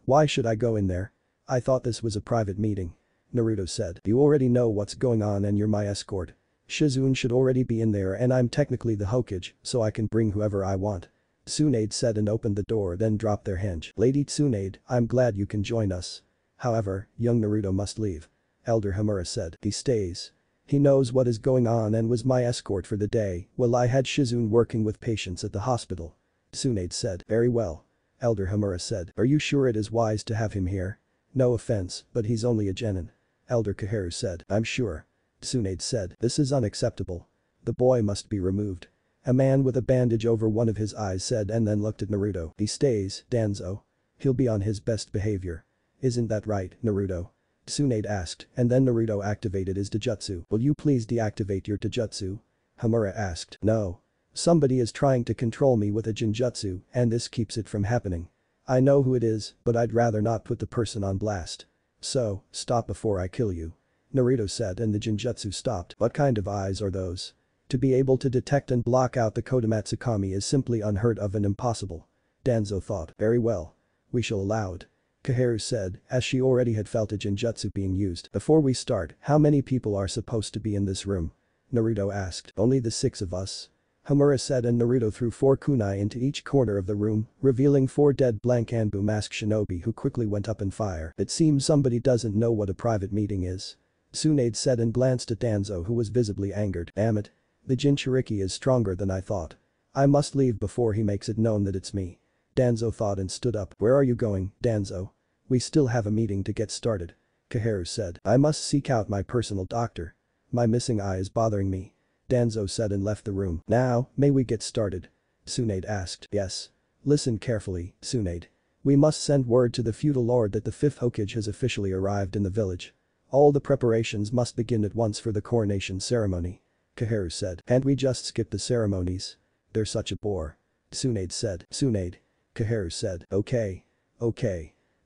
Why should I go in there? I thought this was a private meeting. Naruto said. You already know what's going on and you're my escort. Shizune should already be in there and I'm technically the Hokage, so I can bring whoever I want. Tsunade said and opened the door then dropped their hinge. Lady Tsunade, I'm glad you can join us. However, young Naruto must leave. Elder Hamura said. He stays. He knows what is going on and was my escort for the day while I had Shizune working with patients at the hospital. Tsunade said. Very well. Elder Hamura said. Are you sure it is wise to have him here? No offense, but he's only a genin. Elder Kaheru said. I'm sure. Tsunade said. This is unacceptable. The boy must be removed. A man with a bandage over one of his eyes said and then looked at Naruto. He stays, Danzo. He'll be on his best behavior. Isn't that right, Naruto? Tsunade asked, and then Naruto activated his Taijutsu. Will you please deactivate your Taijutsu? Hamura asked. No. Somebody is trying to control me with a Jinjutsu and this keeps it from happening. I know who it is, but I'd rather not put the person on blast. So, stop before I kill you. Naruto said and the Jinjutsu stopped. What kind of eyes are those? To be able to detect and block out the Kodamatsukami is simply unheard of and impossible. Danzo thought. Very well. We shall allow it. Kaheru said, as she already had felt a Jinjutsu being used. Before we start, how many people are supposed to be in this room? Naruto asked. Only the 6 of us. Hamura said and Naruto threw 4 kunai into each corner of the room, revealing 4 dead blank Anbu masked shinobi who quickly went up in fire. It seems somebody doesn't know what a private meeting is. Tsunade said and glanced at Danzo who was visibly angered. Damn it. The Jinchuriki is stronger than I thought. I must leave before he makes it known that it's me. Danzo thought and stood up. Where are you going, Danzo? We still have a meeting to get started. Kaheru said. I must seek out my personal doctor. My missing eye is bothering me. Danzo said and left the room. Now, may we get started? Tsunade asked. Yes. Listen carefully, Tsunade. We must send word to the feudal lord that the 5th Hokage has officially arrived in the village. All the preparations must begin at once for the coronation ceremony. Kaheru said. Can't we just skip the ceremonies? They're such a bore. Tsunade said. Tsunade. Kaheru said. Okay.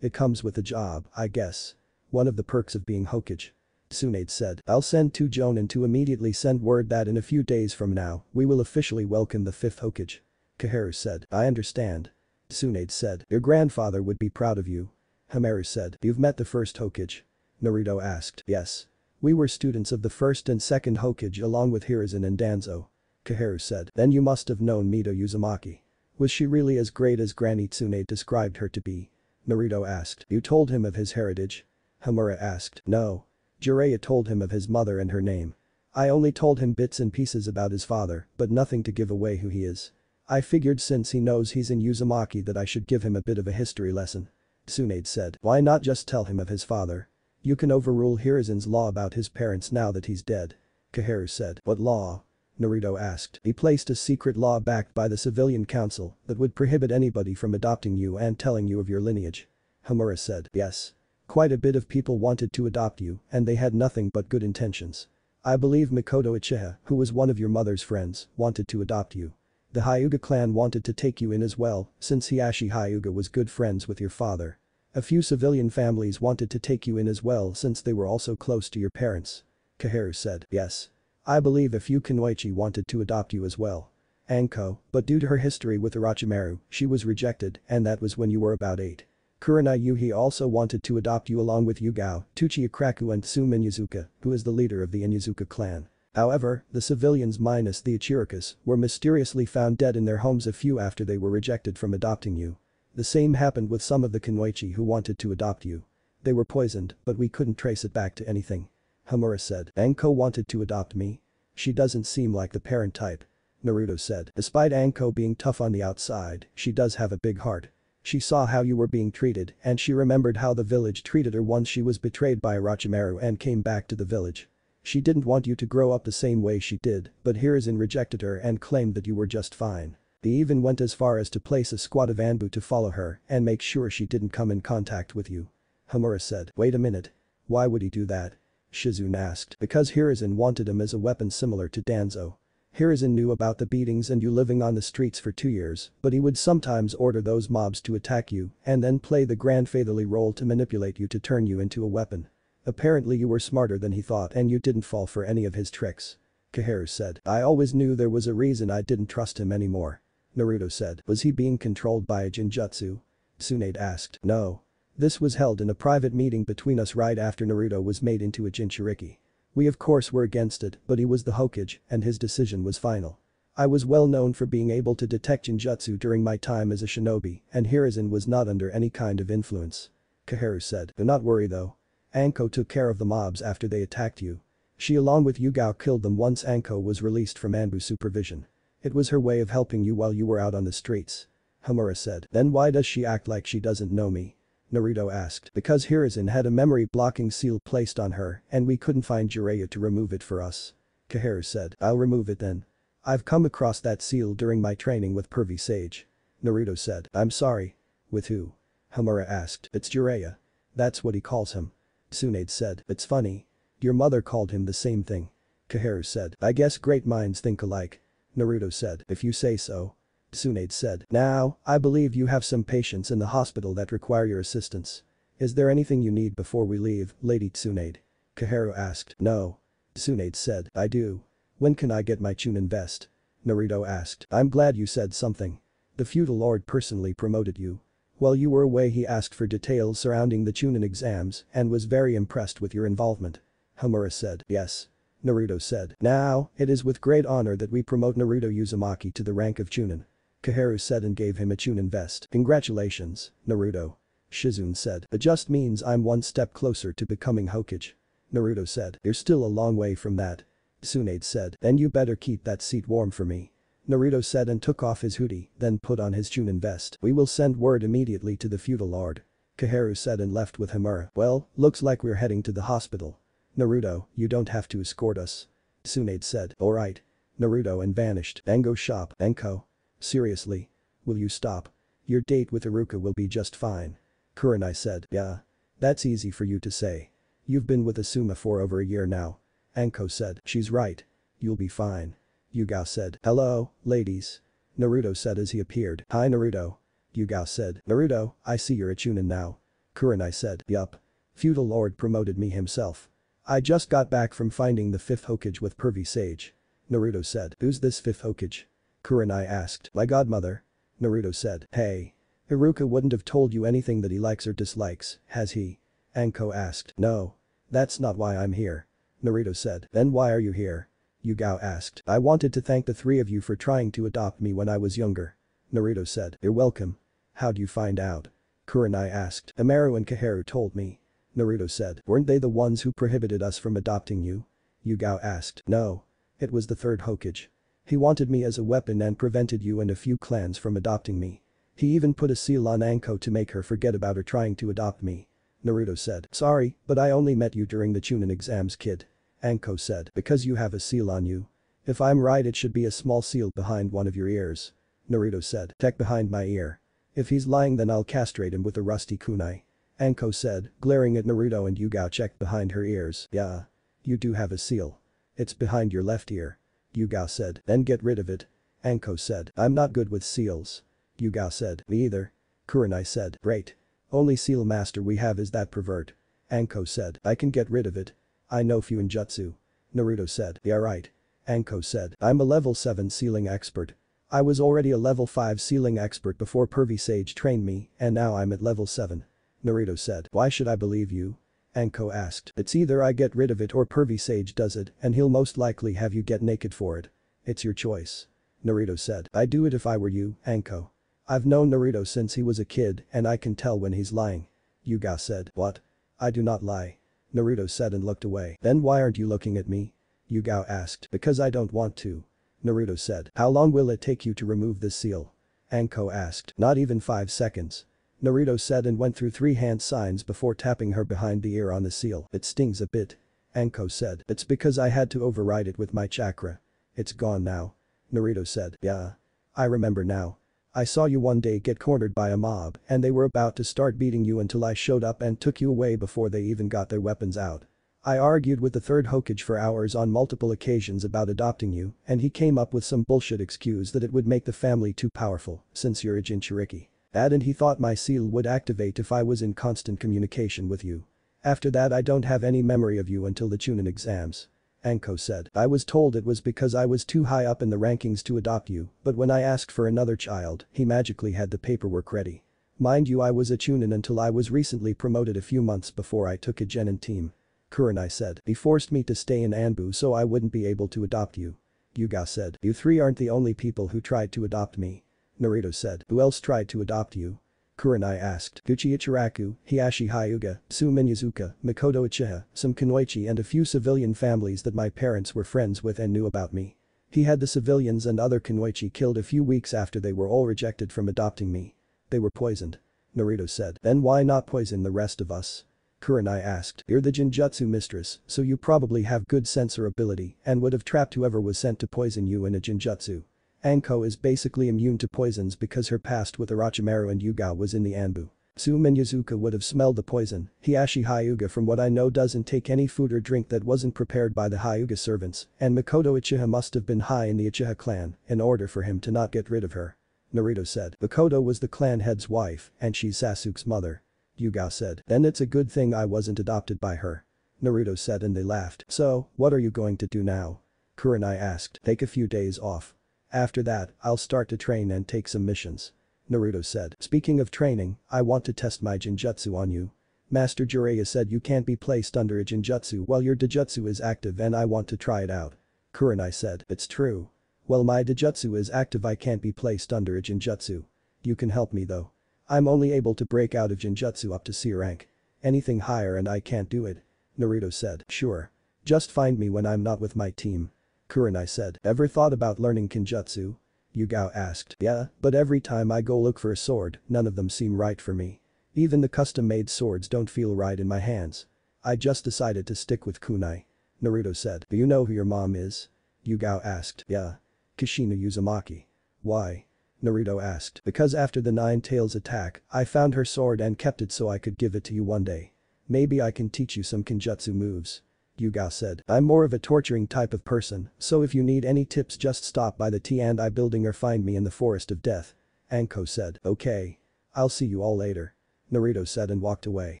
It comes with the job, I guess. One of the perks of being Hokage. Tsunade said. I'll send 2 Jonin to immediately send word that in a few days from now, we will officially welcome the 5th Hokage. Kaheru said. I understand. Tsunade said. Your grandfather would be proud of you. Hamaru said. You've met the 1st Hokage. Naruto asked. Yes. We were students of the first and second Hokage along with Hiruzen and Danzo. Koharu said. Then you must have known Mito Uzumaki. Was she really as great as Granny Tsunade described her to be? Naruto asked. You told him of his heritage? Homura asked. No. Jiraiya told him of his mother and her name. I only told him bits and pieces about his father, but nothing to give away who he is. I figured since he knows he's in Uzumaki that I should give him a bit of a history lesson. Tsunade said. Why not just tell him of his father? You can overrule Hiruzen's law about his parents now that he's dead. Koharu said. What law? Naruto asked. He placed a secret law backed by the civilian council that would prohibit anybody from adopting you and telling you of your lineage. Homura said. Yes. Quite a bit of people wanted to adopt you and they had nothing but good intentions. I believe Mikoto Uchiha, who was one of your mother's friends, wanted to adopt you. The Hyuga clan wanted to take you in as well, since Hiashi Hyuga was good friends with your father. A few civilian families wanted to take you in as well since they were also close to your parents. Koharu said. Yes. I believe a few Kunoichi wanted to adopt you as well. Anko, but due to her history with Orochimaru, she was rejected and that was when you were about 8. Kurenai Yuhi also wanted to adopt you along with Yugao, Tuchiya Kraku and Tsume Inyazuka, who is the leader of the Inyazuka clan. However, the civilians minus the Ichirokas were mysteriously found dead in their homes a few after they were rejected from adopting you. The same happened with some of the Kunoichi who wanted to adopt you. They were poisoned, but we couldn't trace it back to anything. Homura said. Anko wanted to adopt me? She doesn't seem like the parent type. Naruto said. Despite Anko being tough on the outside, she does have a big heart. She saw how you were being treated and she remembered how the village treated her once she was betrayed by Orochimaru and came back to the village. She didn't want you to grow up the same way she did, but Hiruzen rejected her and claimed that you were just fine. He even went as far as to place a squad of Anbu to follow her and make sure she didn't come in contact with you. Homura said. Wait a minute. Why would he do that? Shizune asked. Because Hiruzen wanted him as a weapon similar to Danzo. Hiruzen knew about the beatings and you living on the streets for 2 years, but he would sometimes order those mobs to attack you and then play the grandfatherly role to manipulate you to turn you into a weapon. Apparently you were smarter than he thought and you didn't fall for any of his tricks. Koharu said. I always knew there was a reason I didn't trust him anymore. Naruto said. Was he being controlled by a Jinjutsu? Tsunade asked. No. This was held in a private meeting between us right after Naruto was made into a Jinchuriki. We of course were against it, but he was the Hokage and his decision was final. I was well known for being able to detect Jinjutsu during my time as a shinobi and Hiruzen was not under any kind of influence. Koharu said. Do not worry though. Anko took care of the mobs after they attacked you. She along with Yugao killed them once Anko was released from Anbu's supervision. It was her way of helping you while you were out on the streets. Homura said. Then why does she act like she doesn't know me? Naruto asked. Because Hiruzen had a memory blocking seal placed on her and we couldn't find Jiraiya to remove it for us. Koharu said. I'll remove it then. I've come across that seal during my training with Pervy Sage. Naruto said. I'm sorry. With who? Homura asked. It's Jiraiya. That's what he calls him. Tsunade said. It's funny. Your mother called him the same thing. Koharu said. I guess great minds think alike. Naruto said. If you say so. Tsunade said. Now, I believe you have some patients in the hospital that require your assistance. Is there anything you need before we leave, Lady Tsunade? Koharu asked. No. Tsunade said. I do. When can I get my chunin vest? Naruto asked. I'm glad you said something. The feudal lord personally promoted you. While you were away he asked for details surrounding the chunin exams and was very impressed with your involvement. Homura said. Yes. Naruto said. Now, it is with great honor that we promote Naruto Uzumaki to the rank of chunin. Koharu said and gave him a chunin vest. Congratulations, Naruto. Shizune said. It just means I'm one step closer to becoming Hokage. Naruto said. You're still a long way from that. Tsunade said. Then you better keep that seat warm for me. Naruto said and took off his hoodie, then put on his chunin vest. We will send word immediately to the feudal lord. Koharu said and left with Homura. Well, looks like we're heading to the hospital. Naruto, you don't have to escort us. Tsunade said. Alright. Naruto and vanished. Then go shop. Enko. Seriously. Will you stop? Your date with Iruka will be just fine. Kurenai said. Yeah. That's easy for you to say. You've been with Asuma for over a year now. Anko said. She's right. You'll be fine. Yugao said. Hello, ladies. Naruto said as he appeared. Hi Naruto. Yugao said. Naruto, I see you're a chunin now. Kurenai said. Yup. Feudal lord promoted me himself. I just got back from finding the 5th Hokage with Pervy Sage. Naruto said. Who's this 5th Hokage? Kurenai asked. My godmother. Naruto said. Hey. Iruka wouldn't have told you anything that he likes or dislikes, has he? Anko asked. No. That's not why I'm here. Naruto said. Then why are you here? Yugao asked. I wanted to thank the three of you for trying to adopt me when I was younger. Naruto said. You're welcome. How'd you find out? Kurenai asked. Amaru and Kaharu told me. Naruto said. Weren't they the ones who prohibited us from adopting you? Yugao asked. No. It was the third Hokage. He wanted me as a weapon and prevented you and a few clans from adopting me. He even put a seal on Anko to make her forget about her trying to adopt me. Naruto said. Sorry, but I only met you during the chunin exams, kid. Anko said. Because you have a seal on you. If I'm right, it should be a small seal behind one of your ears. Naruto said. Tech behind my ear. If he's lying, then I'll castrate him with a rusty kunai. Anko said, glaring at Naruto, and Yugao checked behind her ears. Yeah. You do have a seal. It's behind your left ear. Yugao said. Then get rid of it. Anko said. I'm not good with seals. Yugao said. Me either. Kurenai said. Great. Only seal master we have is that pervert. Anko said. I can get rid of it. I know Fuinjutsu. Naruto said. Yeah, right. Anko said. I'm a level 7 sealing expert. I was already a level 5 sealing expert before Pervy Sage trained me, and now I'm at level 7. Naruto said. Why should I believe you? Anko asked. It's either I get rid of it or Pervy Sage does it, and he'll most likely have you get naked for it. It's your choice. Naruto said. I'd do it if I were you, Anko. I've known Naruto since he was a kid, and I can tell when he's lying. Yugao said. What? I do not lie. Naruto said and looked away. Then why aren't you looking at me? Yugao asked. Because I don't want to. Naruto said. How long will it take you to remove this seal? Anko asked. Not even 5 seconds. Naruto said and went through 3 hand signs before tapping her behind the ear on the seal. It stings a bit. Anko said. It's because I had to override it with my chakra. It's gone now. Naruto said. Yeah. I remember now. I saw you one day get cornered by a mob and they were about to start beating you until I showed up and took you away before they even got their weapons out. I argued with the third Hokage for hours on multiple occasions about adopting you, and he came up with some bullshit excuse that it would make the family too powerful since you're a Jinchuriki. And he thought my seal would activate if I was in constant communication with you. After that, I don't have any memory of you until the chunin exams. Anko said. I was told it was because I was too high up in the rankings to adopt you, but when I asked for another child, he magically had the paperwork ready. Mind you, I was a chunin until I was recently promoted a few months before I took a genin team. Kurenai said. He forced me to stay in Anbu so I wouldn't be able to adopt you. Yugao said. You three aren't the only people who tried to adopt me. Naruto said. Who else tried to adopt you? Kurenai asked. Guchi Ichiraku, Hiashi Hyuga, Tsu Minyazuka, Makoto Uchiha, some Kunoichi and a few civilian families that my parents were friends with and knew about me. He had the civilians and other Kunoichi killed a few weeks after they were all rejected from adopting me. They were poisoned. Naruto said. Then why not poison the rest of us? Kurenai asked. You're the Jinjutsu mistress, so you probably have good sensor ability and would have trapped whoever was sent to poison you in a Jinjutsu. Anko is basically immune to poisons because her past with Orochimaru and Yugao was in the Anbu. Tsu Minyazuka would have smelled the poison. Hiashi Hyuga, from what I know, doesn't take any food or drink that wasn't prepared by the Hyuga servants, and Makoto Uchiha must have been high in the Uchiha clan in order for him to not get rid of her. Naruto said. Makoto was the clan head's wife and she's Sasuke's mother. Yugao said. Then it's a good thing I wasn't adopted by her. Naruto said and they laughed. So, what are you going to do now? Kurenai asked. Take a few days off. After that, I'll start to train and take some missions. Naruto said. Speaking of training, I want to test my Jinjutsu on you. Master Jiraiya said you can't be placed under a Jinjutsu while your Dijutsu is active and I want to try it out. Kurenai said. It's true. Well, my Dijutsu is active, I can't be placed under a Jinjutsu. You can help me though. I'm only able to break out of Jinjutsu up to C rank. Anything higher and I can't do it. Naruto said. Sure. Just find me when I'm not with my team. Kurenai said. Ever thought about learning Kinjutsu? Yugao asked. Yeah, but every time I go look for a sword, none of them seem right for me. Even the custom-made swords don't feel right in my hands. I just decided to stick with kunai. Naruto said. Do you know who your mom is? Yugao asked. Yeah. Kishino Uzumaki. Why? Naruto asked. Because after the Nine Tails attack, I found her sword and kept it so I could give it to you one day. Maybe I can teach you some Kinjutsu moves. Yugao said. I'm more of a torturing type of person, so if you need any tips just stop by the T&I building or find me in the Forest of Death. Anko said. Okay. I'll see you all later. Naruto said and walked away.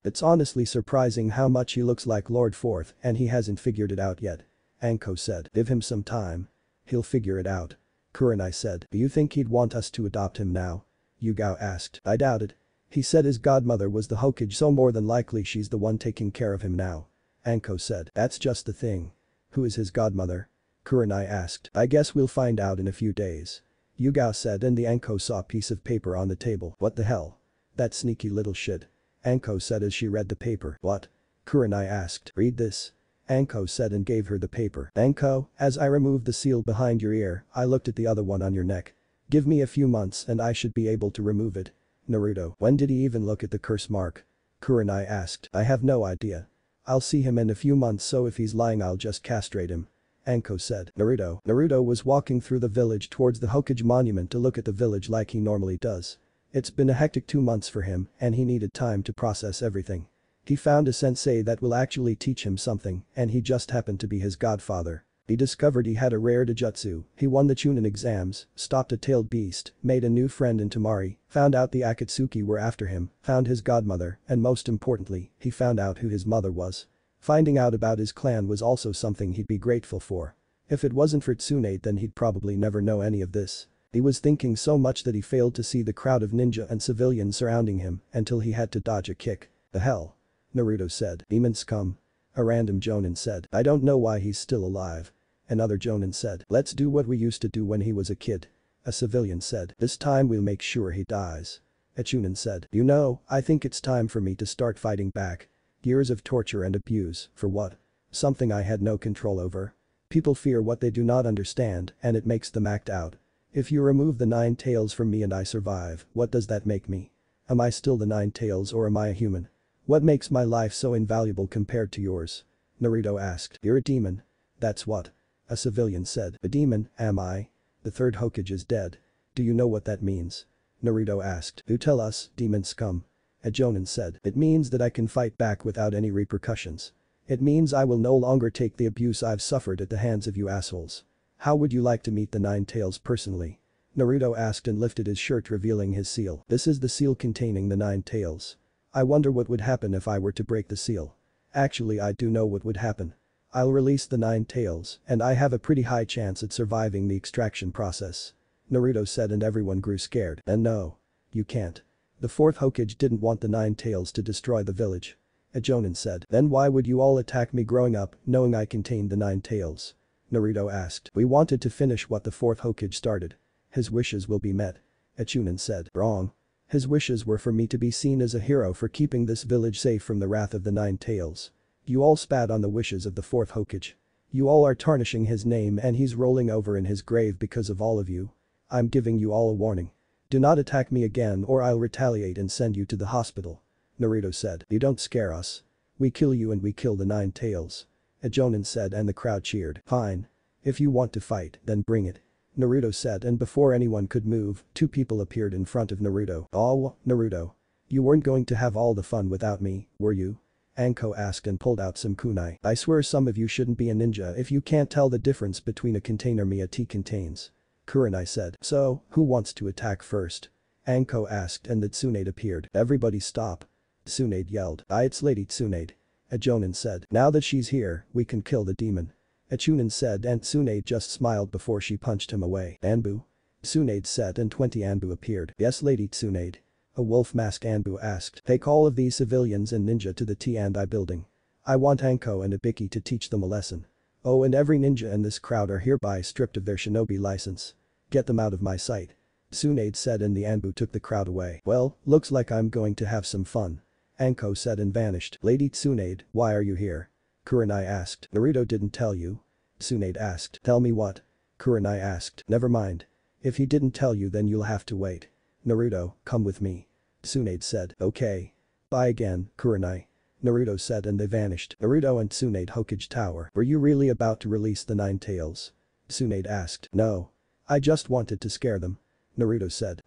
It's honestly surprising how much he looks like Lord Fourth and he hasn't figured it out yet. Anko said. Give him some time. He'll figure it out. Kurenai said. Do you think he'd want us to adopt him now? Yugao asked. I doubt it. He said his godmother was the Hokage, so more than likely she's the one taking care of him now. Anko said. That's just the thing. Who is his godmother? Kurenai asked. I guess we'll find out in a few days. Yugao said and the Anko saw a piece of paper on the table. What the hell? That sneaky little shit. Anko said as she read the paper. What? Kurenai asked. Read this. Anko said and gave her the paper. Anko, as I removed the seal behind your ear, I looked at the other one on your neck. Give me a few months and I should be able to remove it. Naruto. When did he even look at the curse mark? Kurenai asked. I have no idea. I'll see him in a few months so if he's lying I'll just castrate him. Anko said. Naruto. Naruto was walking through the village towards the Hokage monument to look at the village like he normally does. It's been a hectic 2 months for him and he needed time to process everything. He found a sensei that will actually teach him something and he just happened to be his godfather. He discovered he had a rare Dojutsu, he won the chunin exams, stopped a tailed beast, made a new friend in Temari, found out the Akatsuki were after him, found his godmother, and most importantly, he found out who his mother was. Finding out about his clan was also something he'd be grateful for. If it wasn't for Tsunade then he'd probably never know any of this. He was thinking so much that he failed to see the crowd of ninja and civilians surrounding him until he had to dodge a kick. The hell? Naruto said. Demon scum. A random jonin said. I don't know why he's still alive. Another jonin said. Let's do what we used to do when he was a kid. A civilian said. This time we'll make sure he dies. A chunin said. You know, I think it's time for me to start fighting back. Years of torture and abuse, for what? Something I had no control over. People fear what they do not understand and it makes them act out. If you remove the 9 tails from me and I survive, what does that make me? Am I still the 9 tails or am I a human? What makes my life so invaluable compared to yours? Naruto asked. You're a demon. That's what? A civilian said. A demon, am I? The third Hokage is dead. Do you know what that means? Naruto asked. Do tell us, demon scum. A jonin said. It means that I can fight back without any repercussions. It means I will no longer take the abuse I've suffered at the hands of you assholes. How would you like to meet the 9 tails personally? Naruto asked and lifted his shirt revealing his seal. This is the seal containing the 9 tails. I wonder what would happen if I were to break the seal. Actually I do know what would happen. I'll release the 9 tails and I have a pretty high chance at surviving the extraction process. Naruto said and everyone grew scared. And no. You can't. The 4th Hokage didn't want the 9 tails to destroy the village. A jonin said. Then why would you all attack me growing up knowing I contained the 9 tails? Naruto asked. We wanted to finish what the 4th Hokage started. His wishes will be met. A chunin said. Wrong. His wishes were for me to be seen as a hero for keeping this village safe from the wrath of the 9 tails. You all spat on the wishes of the 4th Hokage. You all are tarnishing his name and he's rolling over in his grave because of all of you. I'm giving you all a warning. Do not attack me again or I'll retaliate and send you to the hospital. Naruto said. You don't scare us. We kill you and we kill the 9 tails. A jonin said and the crowd cheered. Fine. If you want to fight, then bring it. Naruto said and before anyone could move, 2 people appeared in front of Naruto. Oh, Naruto. You weren't going to have all the fun without me, were you? Anko asked and pulled out some kunai. I swear some of you shouldn't be a ninja if you can't tell the difference between a container Miyati contains. Kurenai said. So, who wants to attack first? Anko asked and the Tsunade appeared. Everybody stop. Tsunade yelled. It's Lady Tsunade. A jonin said. Now that she's here, we can kill the demon. A chunin said and Tsunade just smiled before she punched him away. Anbu? Tsunade said and 20 Anbu appeared. Yes Lady Tsunade. A wolf-masked Anbu asked. Take all of these civilians and ninja to the T&I building. I want Anko and Ibiki to teach them a lesson. Oh and every ninja in this crowd are hereby stripped of their shinobi license. Get them out of my sight. Tsunade said and the Anbu took the crowd away. Well, looks like I'm going to have some fun. Anko said and vanished. Lady Tsunade, why are you here? Kurenai asked. Naruto didn't tell you. Tsunade asked. Tell me what? Kurenai asked. Never mind. If he didn't tell you then you'll have to wait. Naruto, come with me. Tsunade said. Okay. Bye again, Kurenai. Naruto said and they vanished. Naruto and Tsunade Hokage Tower. Were you really about to release the 9 tails? Tsunade asked. No. I just wanted to scare them. Naruto said.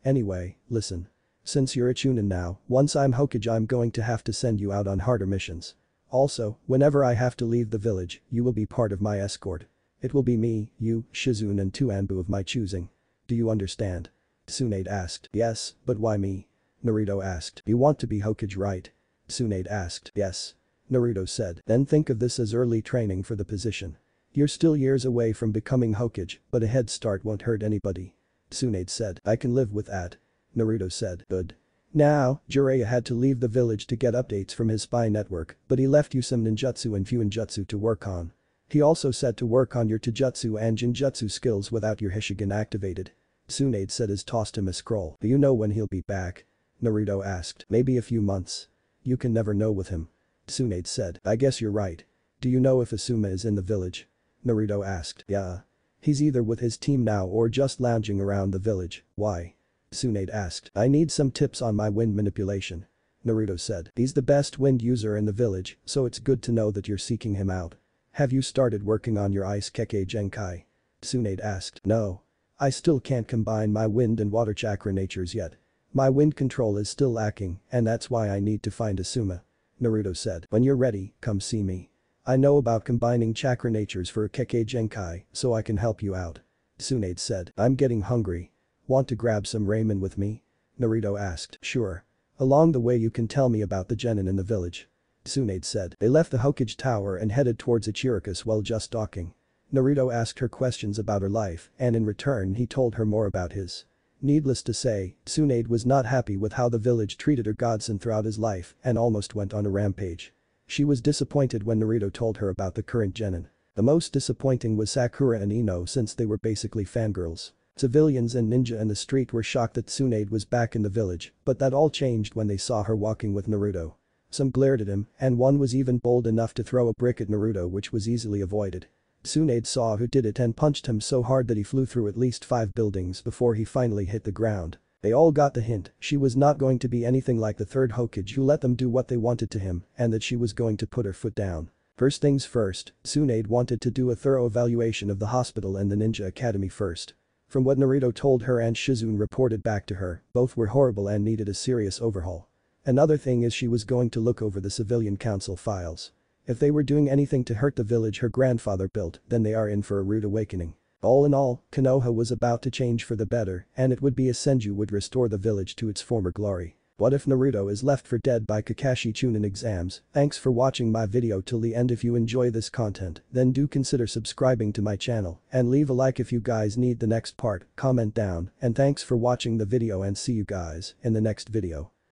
Anyway, listen. Since you're a chunin now, once I'm Hokage I'm going to have to send you out on harder missions. Also, whenever I have to leave the village, you will be part of my escort. It will be me, you, Shizune and 2 Anbu of my choosing. Do you understand? Tsunade asked. Yes, but why me? Naruto asked. You want to be Hokage right? Tsunade asked. Yes. Naruto said. Then think of this as early training for the position. You're still years away from becoming Hokage, but a head start won't hurt anybody. Tsunade said. I can live with that. Naruto said. Good. Now, Jiraiya had to leave the village to get updates from his spy network, but he left you some ninjutsu and fuinjutsu to work on. He also said to work on your taijutsu and jinjutsu skills without your Hishigan activated. Tsunade said as tossed him a scroll. Do you know when he'll be back? Naruto asked. Maybe a few months. You can never know with him. Tsunade said. I guess you're right. Do you know if Asuma is in the village? Naruto asked. Yeah. He's either with his team now or just lounging around the village. Why? Tsunade asked. I need some tips on my wind manipulation. Naruto said. He's the best wind user in the village, so it's good to know that you're seeking him out. Have you started working on your ice Kekkei Genkai? Tsunade asked. No. I still can't combine my wind and water chakra natures yet. My wind control is still lacking, and that's why I need to find Asuma. Naruto said. When you're ready, come see me. I know about combining chakra natures for Kekkei Genkai, so I can help you out. Tsunade said. I'm getting hungry. Want to grab some ramen with me? Naruto asked. Sure. Along the way you can tell me about the genin in the village. Tsunade said. They left the Hokage Tower and headed towards Ichirikus while just docking. Naruto asked her questions about her life, and in return he told her more about his. Needless to say, Tsunade was not happy with how the village treated her godson throughout his life and almost went on a rampage. She was disappointed when Naruto told her about the current genin. The most disappointing was Sakura and Ino since they were basically fangirls. Civilians and ninja in the street were shocked that Tsunade was back in the village, but that all changed when they saw her walking with Naruto. Some glared at him, and one was even bold enough to throw a brick at Naruto, which was easily avoided. Tsunade saw who did it and punched him so hard that he flew through at least 5 buildings before he finally hit the ground. They all got the hint she was not going to be anything like the third Hokage who let them do what they wanted to him and that she was going to put her foot down. First things first, Tsunade wanted to do a thorough evaluation of the hospital and the ninja academy first. From what Naruto told her and Shizune reported back to her, both were horrible and needed a serious overhaul. Another thing is she was going to look over the civilian council files. If they were doing anything to hurt the village her grandfather built, then they are in for a rude awakening. All in all, Konoha was about to change for the better, and it would be as Senju would restore the village to its former glory. What if Naruto is left for dead by Kakashi Chunin exams? Thanks for watching my video till the end. If you enjoy this content, then do consider subscribing to my channel and leave a like if you guys need the next part, comment down, and thanks for watching the video and see you guys in the next video.